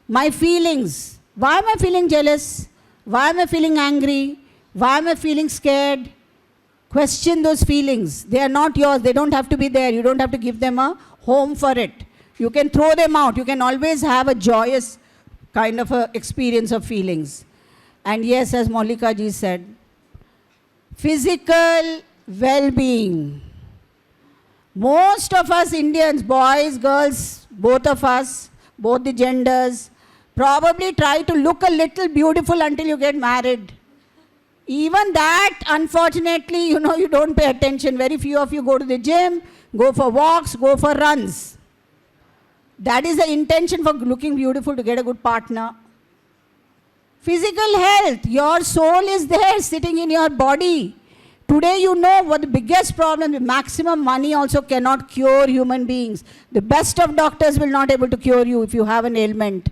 My feelings, why am I feeling jealous? Why am I feeling angry? Why am I feeling scared? Question those feelings. They are not yours. They don't have to be there. You don't have to give them a home for it. You can throw them out. You can always have a joyous kind of a experience of feelings. And yes, as Mollika ji said, physical well-being. Most of us Indians, boys, girls, both of us, both the genders, probably try to look a little beautiful until you get married. Even that, unfortunately, you know, you don't pay attention. Very few of you go to the gym, go for walks, go for runs. That is the intention for looking beautiful, to get a good partner. Physical health, your soul is there sitting in your body. Today you know what the biggest problem, the maximum money also cannot cure human beings. The best of doctors will not able to cure you if you have an ailment.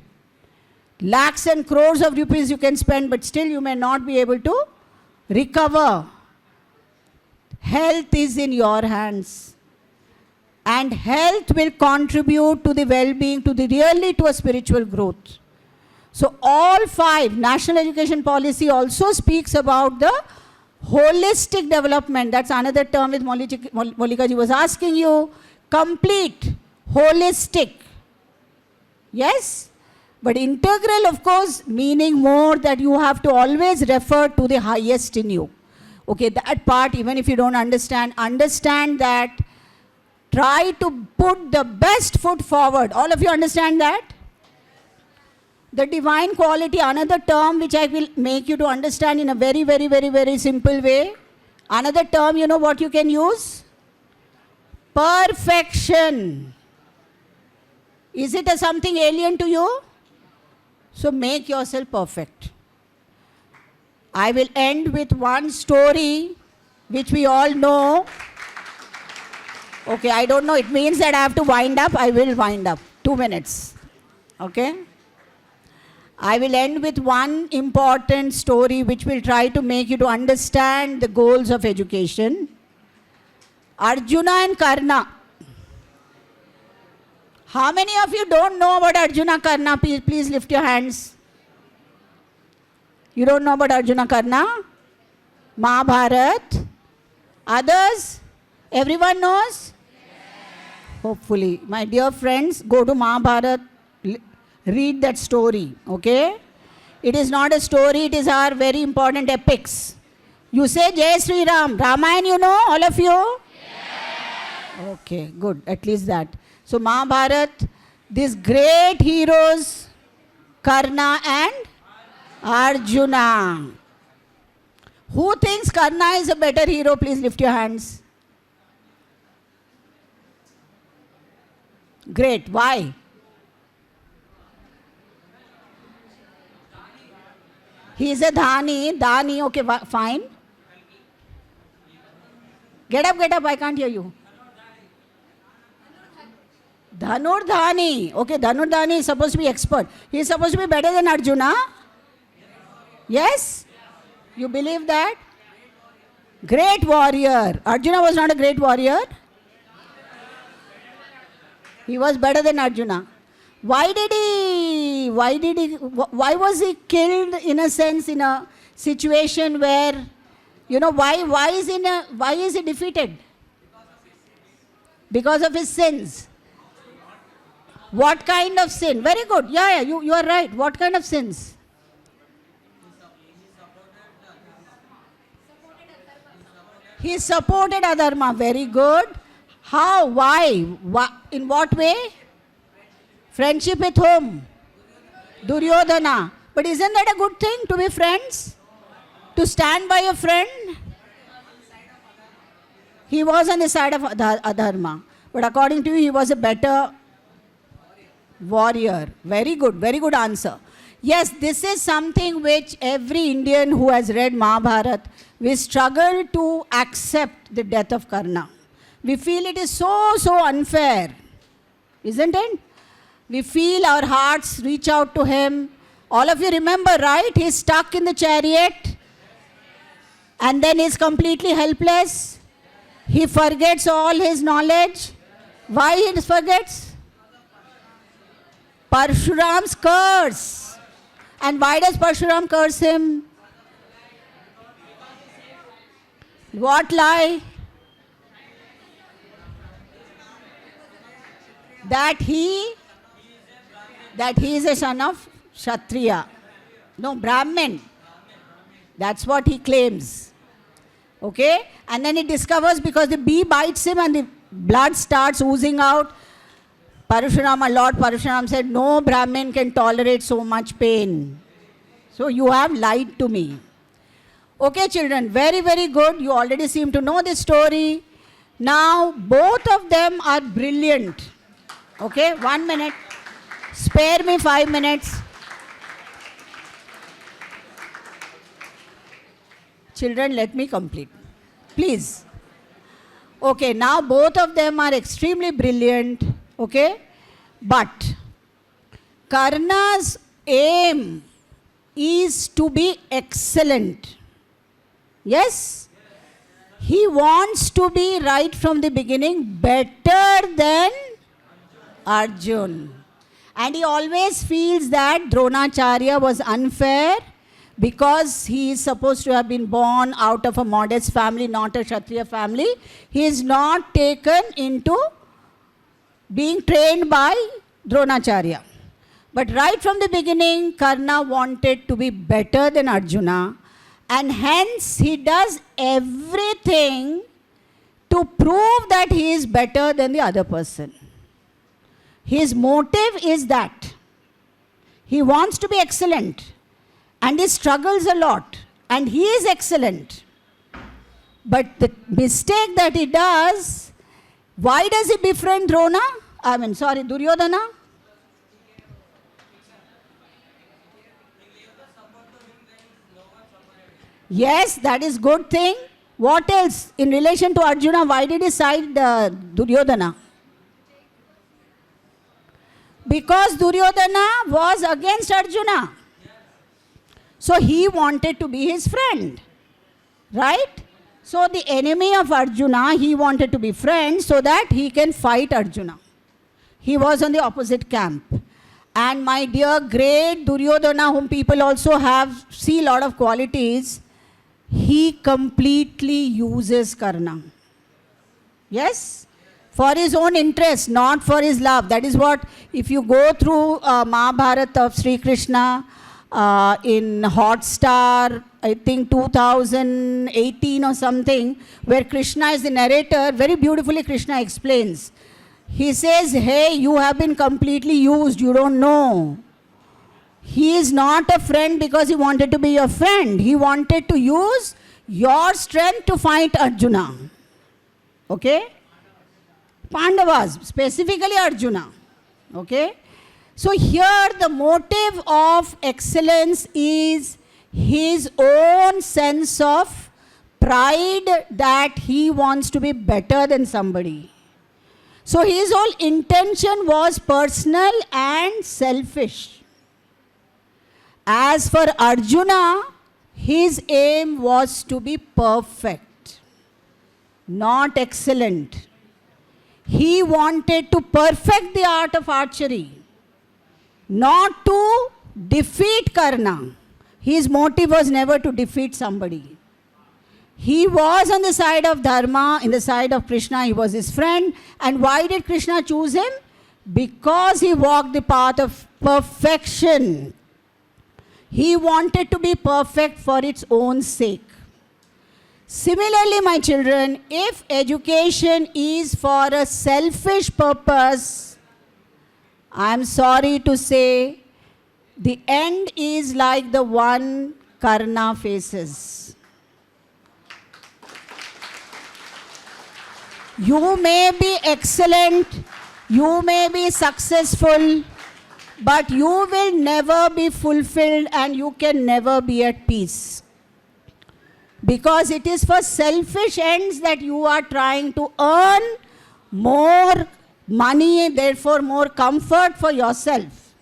Lakhs and crores of rupees you can spend, but still you may not be able to recover. Health is in your hands. And health will contribute to the well-being, really to a spiritual growth. So all 5, National Education Policy also speaks about the holistic development. That's another term which Molika ji was asking you. Complete, holistic. Yes? But integral, of course, meaning more that you have to always refer to the highest in you. Okay, that part, even if you don't understand that. Try to put the best foot forward. All of you understand that? The divine quality, another term which I will make you to understand in a very, very, very, very simple way. Another term, you know what you can use? Perfection. Is it something alien to you? So make yourself perfect. I will end with one story which we all know. Okay, I don't know. It means that I have to wind up. I will wind up. 2 minutes. Okay? I will end with one important story which will try to make you to understand the goals of education. Arjuna and Karna. How many of you don't know about Arjuna Karna? Please lift your hands. You don't know about Arjuna Karna? Mahabharat? Others? Everyone knows? Hopefully. My dear friends, go to Mahabharata, read that story, okay? It is not a story, it is our very important epics. You say Jai Sri Ram. Ramayana, you know, all of you? Yes. Okay, good, at least that. So Mahabharata, these great heroes, Karna and Arjuna. Who thinks Karna is a better hero? Please lift your hands. Great. Why? He is a Dhani. Dhani. Okay, fine. Get up. I can't hear you. Dhanurdhani. Okay, Dhanurdhani is supposed to be expert. He is supposed to be better than Arjuna. Yes? You believe that? Great warrior. Arjuna was not a great warrior. He was better than Arjuna. Why was he killed in a sense in a situation where, you know, why is he defeated? Because of his sins. What kind of sin? Very good. Yeah, you are right. What kind of sins? He supported Adharma. Very good. How? Why? In what way? Friendship with whom? Duryodhana. But isn't that a good thing to be friends? To stand by a friend? He was on the side of Adharma. But according to you, he was a better warrior. Very good answer. Yes, this is something which every Indian who has read Mahabharata, we struggle to accept the death of Karna. We feel it is so unfair, isn't it? We feel our hearts reach out to him. All of you remember, right? He's stuck in the chariot and then he's completely helpless. He forgets all his knowledge. Why he forgets? Parshuram's curse. And why does Parshuram curse him? What lie? That he is a son of Kshatriya. No, Brahmin. That's what he claims. Okay? And then he discovers because the bee bites him and the blood starts oozing out. Lord Parshuram said, no Brahmin can tolerate so much pain. So you have lied to me. Okay, children, very good. You already seem to know this story. Now, both of them are brilliant. Okay, 1 minute. Spare me 5 minutes. Children, let me complete. please. Okay, now both of them are extremely brilliant, okay? But Karna's aim is to be excellent. Yes? He wants to be right from the beginning better than Arjun. And he always feels that Dronacharya was unfair because he is supposed to have been born out of a modest family, not a Kshatriya family. He is not taken into being trained by Dronacharya. But right from the beginning, Karna wanted to be better than Arjuna, and hence he does everything to prove that he is better than the other person. His motive is that he wants to be excellent, and he struggles a lot, and he is excellent. But the mistake that he does, why does he befriend Duryodhana? Yes, that is good thing. What else? In relation to Arjuna, why did he side Duryodhana? Because Duryodhana was against Arjuna. So he wanted to be his friend. Right? So the enemy of Arjuna, he wanted to be friends so that he can fight Arjuna. He was on the opposite camp. And my dear great Duryodhana, whom people also see a lot of qualities, he completely uses Karna. Yes? For his own interest, not for his love. That is what, if you go through Mahabharata of Sri Krishna in Hotstar, I think 2018 or something, where Krishna is the narrator, very beautifully Krishna explains. He says, hey, you have been completely used, you don't know. He is not a friend because he wanted to be your friend. He wanted to use your strength to fight Arjuna. Okay? Pandavas, specifically Arjuna. Okay? So here the motive of excellence is his own sense of pride that he wants to be better than somebody. So his whole intention was personal and selfish. As for Arjuna, his aim was to be perfect, not excellent. He wanted to perfect the art of archery, not to defeat Karna. His motive was never to defeat somebody. He was on the side of Dharma, in the side of Krishna, he was his friend. And why did Krishna choose him? Because he walked the path of perfection. He wanted to be perfect for its own sake. Similarly, my children, if education is for a selfish purpose, I am sorry to say, the end is like the one Karna faces. You may be excellent, you may be successful, but you will never be fulfilled and you can never be at peace. Because it is for selfish ends that you are trying to earn more money, therefore more comfort for yourself.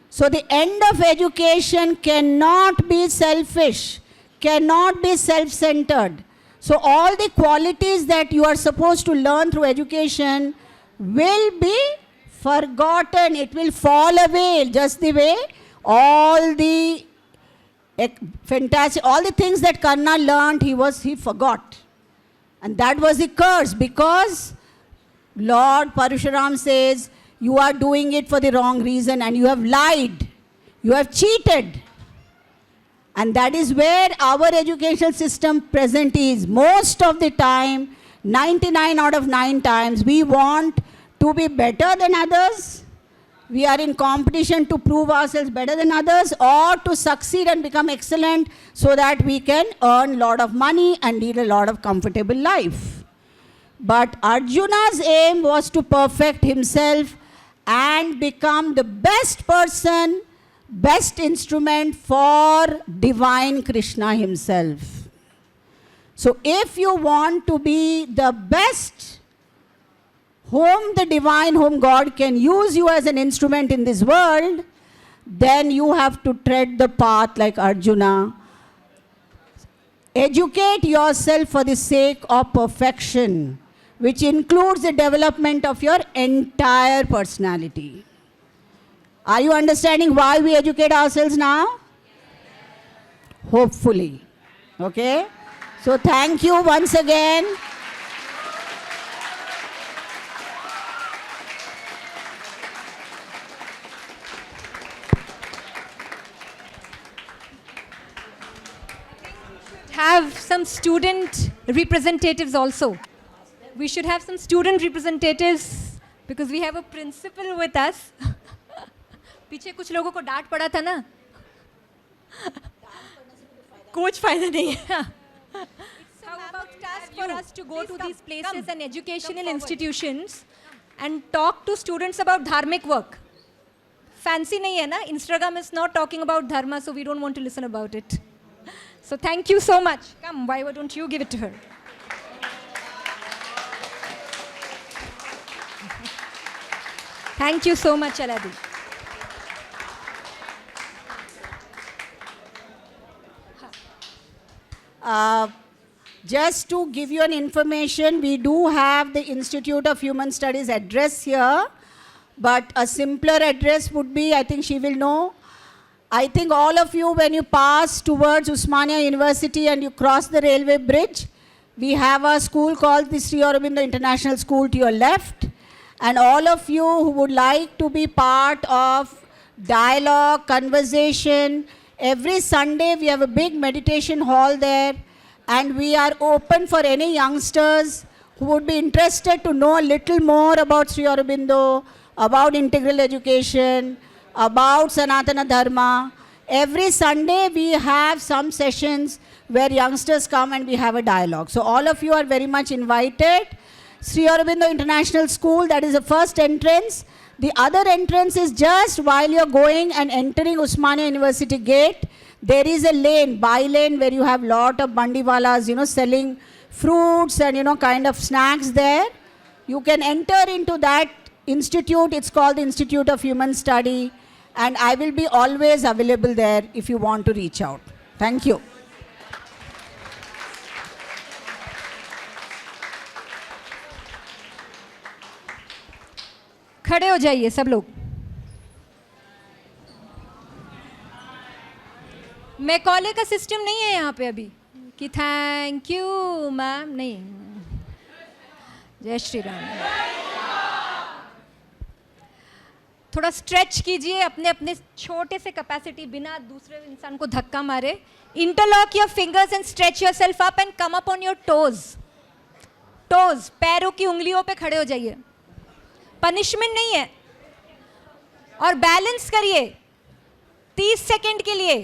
So the end of education cannot be selfish, cannot be self-centered. So all the qualities that you are supposed to learn through education will be forgotten. It will fall away just the way all the fantastic, all the things that Karna learned, he forgot. And that was the curse, because Lord Parashuram says, you are doing it for the wrong reason and you have lied, you have cheated. And that is where our educational system present is. Most of the time, 99 out of 9 times, we want to be better than others. We are in competition to prove ourselves better than others, or to succeed and become excellent so that we can earn a lot of money and lead a lot of comfortable life. But Arjuna's aim was to perfect himself and become the best person, best instrument for divine Krishna himself. So if you want to be the best, whom the divine, whom God can use you as an instrument in this world, then you have to tread the path like Arjuna. Educate yourself for the sake of perfection, which includes the development of your entire personality. Are you understanding why we educate ourselves now? Hopefully. Okay? So thank you once again. Have some student representatives also. We should have some student representatives because we have a principal with us. पीछे कुछ लोगों को डांट पड़ा था ना, कुछ फायदा नहीं है. How about task for us to go to these places and educational institutions and talk to students about dharmic work? Fancy नहीं है ना? Instagram is not talking about dharma, so we don't want to listen about it. So thank you so much. Come, why don't you give it to her? Thank you so much, Aladi. Just to give you an information, we do have the Institute of Human Studies address here, but a simpler address would be, I think she will know. I think all of you, when you pass towards Osmania University and you cross the railway bridge, we have a school called the Sri Aurobindo International School to your left. And all of you who would like to be part of dialogue, conversation, every Sunday we have a big meditation hall there, and we are open for any youngsters who would be interested to know a little more about Sri Aurobindo, about integral education, about Sanatana Dharma. Every Sunday we have some sessions where youngsters come and we have a dialogue. So all of you are very much invited. Sri Aurobindo International School, that is the first entrance. The other entrance is just while you're going and entering Osmania University gate. There is a lane, by lane, where you have lot of bandiwalas, selling fruits and, kind of snacks there. You can enter into that institute. It's called the Institute of Human Study. And I will be always available there if you want to reach out. Thank you. खड़े हो जाइए सब लोग. Macaulay का system नहीं है यहाँ पे अभी कि थैंक यू मैम, नहीं. जय श्री राम. थोड़ा स्ट्रेच कीजिए अपने अपने छोटे से कैपेसिटी, बिना दूसरे इंसान को धक्का मारे. Interlock your fingers and stretch yourself up and come up on your toes. Toes, पैरों की उंगलियों पे खड़े हो जाइए. पनिशमेंट नहीं है. और बैलेंस करिए 30 सेकंड के लिए.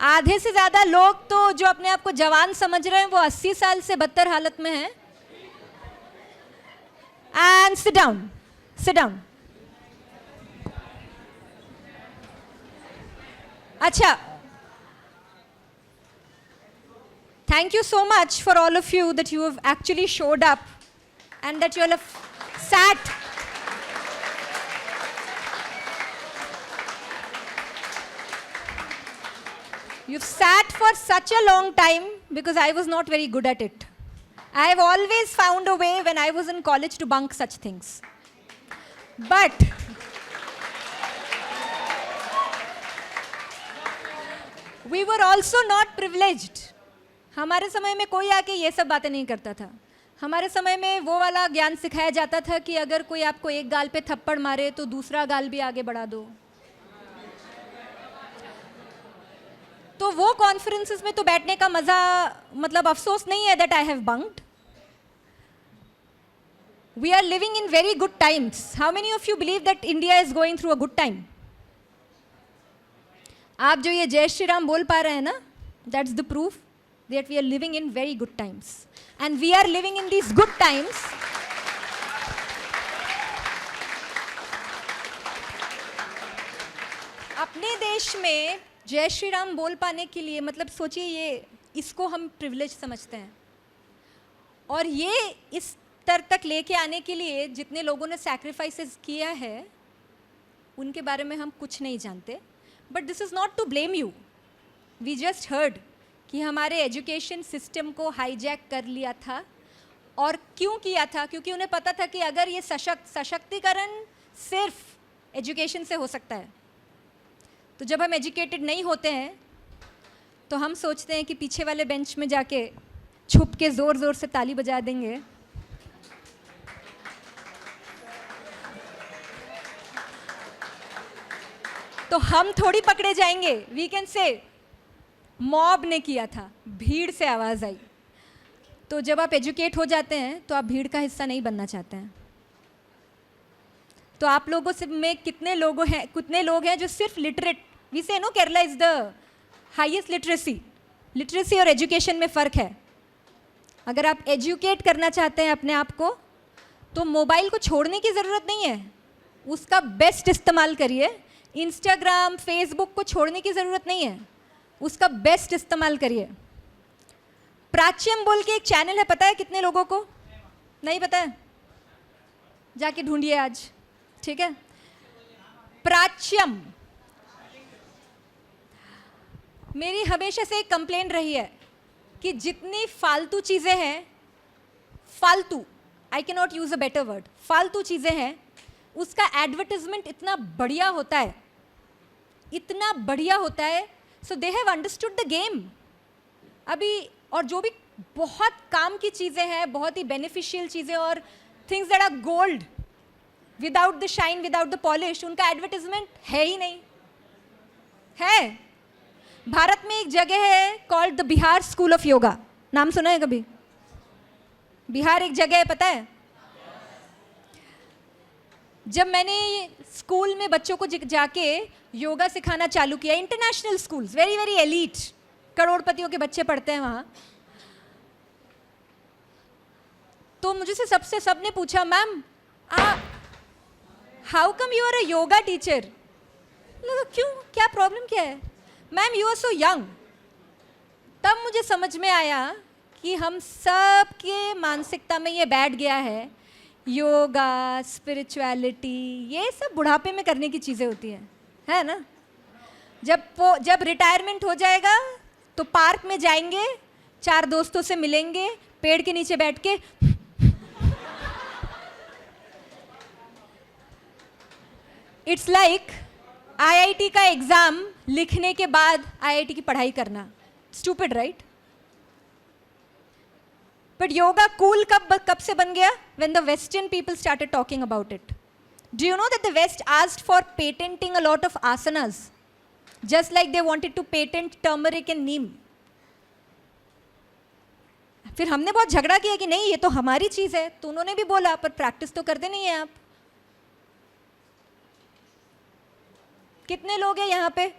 आधे से ज़्यादा लोग तो जो अपने आप को जवान समझ रहे हैं वो 80 साल से बदतर हालत में हैं. And sit down, sit down. अच्छा, thank you so much for all of you that you have actually showed up and that you all have sat. You've sat for such a long time because I was not very good at it. I have always found a way when I was in college to bunk such things. But we were also not privileged. हमारे समय में कोई आके ये सब बातें नहीं करता था. हमारे समय में वो वाला ज्ञान सिखाया जाता था कि अगर कोई आपको एक गाल पे थप्पड़ मारे तो दूसरा गाल भी आगे बढ़ा दो. तो वो कॉन्फ्रेंसेस में तो बैठने का मज़ा, मतलब अफसोस नहीं है that I have bunked. We are living in very good times. How many of you believe that India is going through a good time? आप जो ये जय श्री राम बोल पा रहे हैं ना, that's the proof that we are living in very good times. And we are living in these good times. अपने देश में जय श्री राम बोल पाने के लिए, मतलब सोचिए ये इसको हम प्रिविलेज समझते हैं। और ये इस स्तर तक लेके आने के लिए जितने लोगों ने सैक्रिफाइसेस किया है उनके बारे में हम कुछ नहीं जानते। But this is not to blame you, we just heard कि हमारे एजुकेशन सिस्टम को हाईजैक कर लिया था। और क्यों किया था? क्योंकि उन्हें पता था कि अगर ये सशक्तिकरण सिर्फ एजुकेशन से हो सकता है, तो जब हम एजुकेटेड नहीं होते हैं तो हम सोचते हैं कि पीछे वाले बेंच में जाके छुप के ज़ोर ज़ोर से ताली बजा देंगे, तो हम थोड़ी पकड़े जाएंगे। वी कैन से मॉब ने किया था, भीड़ से आवाज़ आई। तो जब आप एजुकेट हो जाते हैं तो आप भीड़ का हिस्सा नहीं बनना चाहते हैं। तो आप लोगों से में कितने लोग हैं जो सिर्फ literate, we say no Kerala is the highest literacy और एजुकेशन में फ़र्क है। अगर आप एजुकेट करना चाहते हैं अपने आप को तो मोबाइल को छोड़ने की ज़रूरत नहीं है, उसका बेस्ट इस्तेमाल करिए। इंस्टाग्राम फेसबुक को छोड़ने की ज़रूरत नहीं है, उसका बेस्ट इस्तेमाल करिए। प्राच्यम बोल के एक चैनल है, पता है कितने लोगों को? नहीं पता है? जाके ढूंढिए आज, ठीक है? प्राच्यम। मेरी हमेशा से एक कंप्लेंट रही है कि जितनी फालतू चीज़ें हैं, फालतू, I can not use a better word, फालतू चीज़ें हैं, उसका एडवर्टिजमेंट इतना बढ़िया होता है, इतना बढ़िया होता है। So they have understood the game अभी। और जो भी बहुत काम की चीज़ें हैं, बहुत ही बेनिफिशियल चीज़ें और things that are gold without the shine, without the polish, उनका एडवर्टिजमेंट है ही नहीं है। भारत में एक जगह है called the Bihar school of yoga, नाम सुना है कभी? बिहार एक जगह है, पता है? जब मैंने स्कूल में बच्चों को जाके योगा सिखाना चालू किया, international schools, very very elite, करोड़पतियों के बच्चे पढ़ते हैं वहाँ, तो मुझे से सबने पूछा, ma'am how come you are a yoga teacher? क्यों, क्या प्रॉब्लम क्या है? Ma'am you are so young. तब मुझे समझ में आया कि हम सब के मानसिकता में ये बैठ गया है, योगा, स्पिरिचुअलिटी, ये सब बुढ़ापे में करने की चीज़ें होती हैं, है ना? जब रिटायरमेंट हो जाएगा तो पार्क में जाएंगे, 4 दोस्तों से मिलेंगे, पेड़ के नीचे बैठ के इट्स लाइक आईआईटी का एग्ज़ाम लिखने के बाद आईआईटी की पढ़ाई करना। Stupid, right? But yoga cool कब से बन गया? when the western people started talking about it. Do you know that the west asked for patenting a lot of asanas, just like they wanted to patent turmeric and neem? फिर हमने बहुत झगड़ा किया कि नहीं ये तो हमारी चीज़ है, तो उन्होंने भी बोला, पर प्रैक्टिस तो करते नहीं हैं आप। कितने लोग हैं यहाँ पे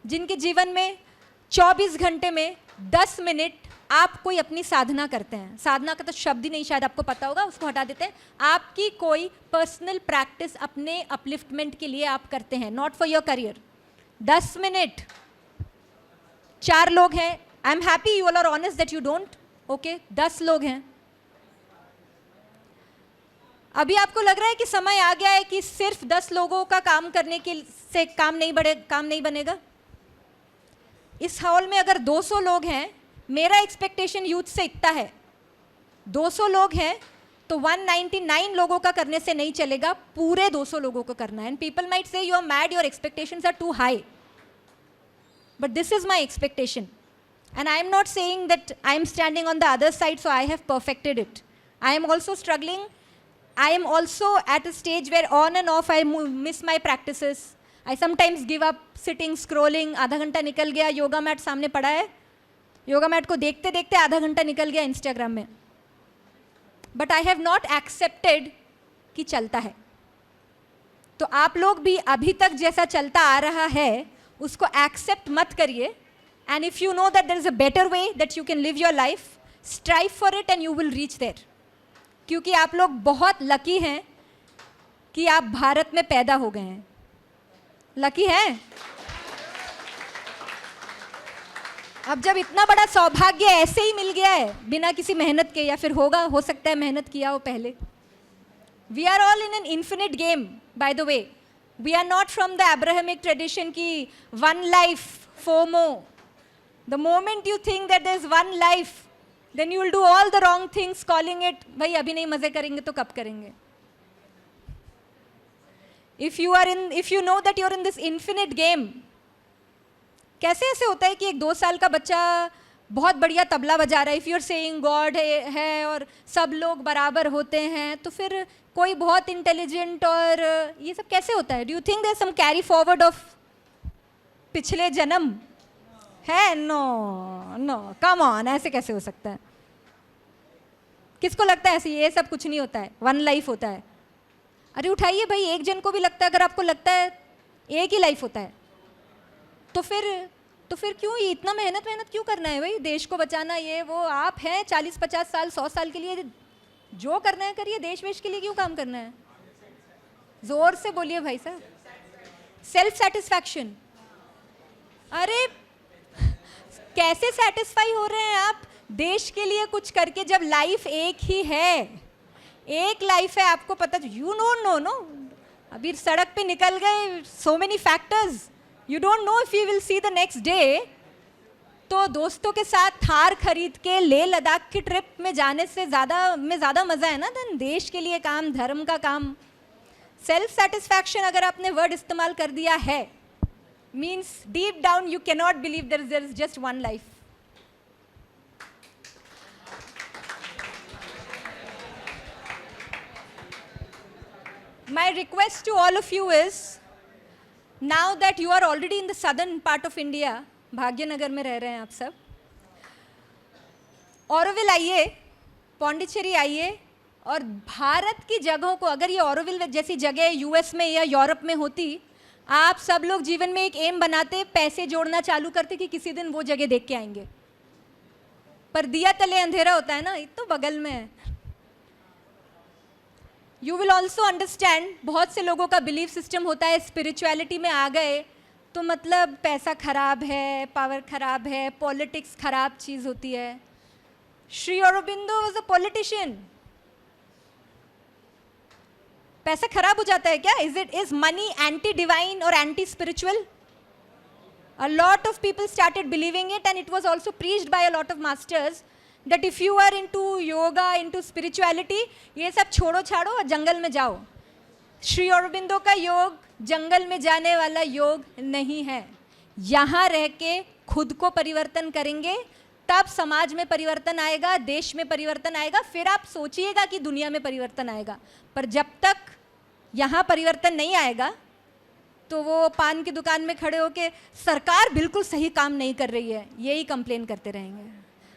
जिनके जीवन में 24 घंटे में 10 मिनट आप कोई अपनी साधना करते हैं? साधना का तो शब्द ही नहीं शायद आपको पता होगा, उसको हटा देते हैं। आपकी कोई पर्सनल प्रैक्टिस अपने अपलिफ्टमेंट के लिए आप करते हैं, नॉट फॉर योर करियर। 10 मिनट। 4 लोग हैं, I am happy you all are honest that you don't, okay? 10 लोग हैं। अभी आपको लग रहा है कि समय आ गया है कि सिर्फ 10 लोगों का काम करने के से काम नहीं बनेगा? इस हॉल में अगर 200 लोग हैं, मेरा एक्सपेक्टेशन यूथ से इतना है, 200 लोग हैं तो 199 लोगों का करने से नहीं चलेगा, पूरे 200 लोगों को करना है। And people might say you are mad, your expectations are too high, but this is my expectation and I am not saying that I am standing on the other side so I have perfected it. I am also struggling, I am also at a stage where on and off I miss my practices. I sometimes give up sitting, scrolling, आधा घंटा निकल गया, yoga mat सामने पड़ा है, yoga mat को देखते देखते आधा घंटा निकल गया इंस्टाग्राम में। But I have not accepted कि चलता है। तो आप लोग भी अभी तक जैसा चलता आ रहा है उसको एक्सेप्ट मत करिए। And if you know that there is a better way that you can live your life, strive for it and you will reach there. क्योंकि आप लोग बहुत लकी हैं कि आप भारत में पैदा हो गए हैं। लकी हैं। अब जब इतना बड़ा सौभाग्य ऐसे ही मिल गया है बिना किसी मेहनत के, या फिर होगा, हो सकता है मेहनत किया हो पहले. We are all in an infinite game, by the way. We are not from the Abrahamic tradition ki one life, FOMO. The moment you think that there's one life, then you will do all the wrong things, calling it, भाई अभी नहीं मजे करेंगे तो कब करेंगे? If you know that you're in this infinite game, कैसे ऐसे होता है कि एक 2 साल का बच्चा बहुत बढ़िया तबला बजा रहा है, if you are saying god है और सब लोग बराबर होते हैं, तो फिर कोई बहुत इंटेलिजेंट और ये सब कैसे होता है? Do you think there some carry forward of पिछले जन्म है? नो नो, कम ऑन, ऐसे कैसे हो सकता है? किसको लगता है ऐसे? ये सब कुछ नहीं होता है, वन लाइफ होता है. अरे उठाइए भाई, एक जन को भी लगता है, अगर आपको लगता है एक ही लाइफ होता है, तो फिर क्यों इतना मेहनत क्यों करना है भाई? देश को बचाना, ये वो, आप हैं 40-50 साल 100 साल के लिए, जो करना है करिए. देश वेश के लिए क्यों काम करना है? जोर से बोलिए भाई साहब. Self satisfaction. अरे कैसे सेटिस्फाई हो रहे हैं आप देश के लिए कुछ करके, जब लाइफ एक ही है, एक लाइफ है, आपको पता, यू नो नो, अभी सड़क पे निकल गए, so many factors, you don't know if you will see the next day. तो दोस्तों के साथ थार खरीद के लेह लद्दाख की ट्रिप में जाने से ज़्यादा मज़ा है ना देन देश के लिए काम, धर्म का काम. सेल्फ सेटिस्फैक्शन अगर आपने वर्ड इस्तेमाल कर दिया है, means deep down you can not believe there is just one life. My request to all of you is, now that you are already in the southern part of India, Bhagyanagar में रह रहे हैं आप सब, ऑरोविल आइए, पौंडीचेरी आइए, और भारत की जगहों को, अगर ये ऑरोविल जैसी जगह यूएस में या यूरोप में होती, आप सब लोग जीवन में एक एम बनाते, पैसे जोड़ना चालू करते कि किसी दिन वो जगह देख के आएंगे. पर दिया तले अंधेरा होता है ना, ये तो बगल में है. यू विल ऑल्सो अंडरस्टैंड, बहुत से लोगों का बिलीफ सिस्टम होता है स्पिरिचुअलिटी में आ गए तो मतलब पैसा खराब है, पावर खराब है, पॉलिटिक्स खराब चीज़ होती है. Shri Aurobindo was a politician. पैसा खराब हो जाता है क्या? इज मनी एंटी डिवाइन और anti spiritual? A lot of people started believing it, and it was also preached by a lot of masters that if you are into yoga, into spirituality, ये सब छोड़ो छाड़ो और जंगल में जाओ. श्री औरोबिंदो का योग जंगल में जाने वाला योग नहीं है. यहाँ रह के खुद को परिवर्तन करेंगे, तब समाज में परिवर्तन आएगा, देश में परिवर्तन आएगा, फिर आप सोचिएगा कि दुनिया में परिवर्तन आएगा. पर जब तक यहाँ परिवर्तन नहीं आएगा, तो वो पान की दुकान में खड़े होके सरकार बिल्कुल सही काम नहीं कर रही है, यही कंप्लेन करते रहेंगे.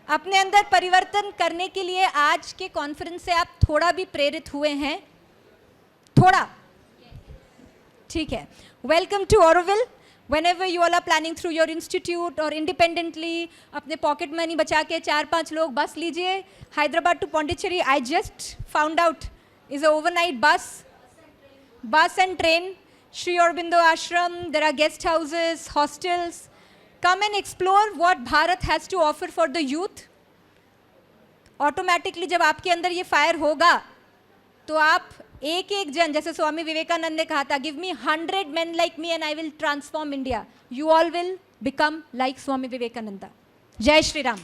अपने अंदर परिवर्तन करने के लिए आज के कॉन्फ्रेंस से आप थोड़ा भी प्रेरित हुए हैं? थोड़ा? ठीक है. Welcome to Auroville. Whenever you all are planning through your institute or independently, अपने पॉकेट मनी बचा के 4-5 लोग बस लीजिए. Hyderabad to Pondicherry, I just found out, is an overnight bus and train. Sri Aurobindo Ashram, there are guest houses, hostels. Come and explore what Bharat has to offer for the youth. Automatically जब आपके अंदर ये fire होगा, तो आप एक एक जन, जैसे स्वामी विवेकानंद ने कहा था, give me 100 men like me and I will transform India. You all will become like Swami Vivekananda. Jai Shri Ram.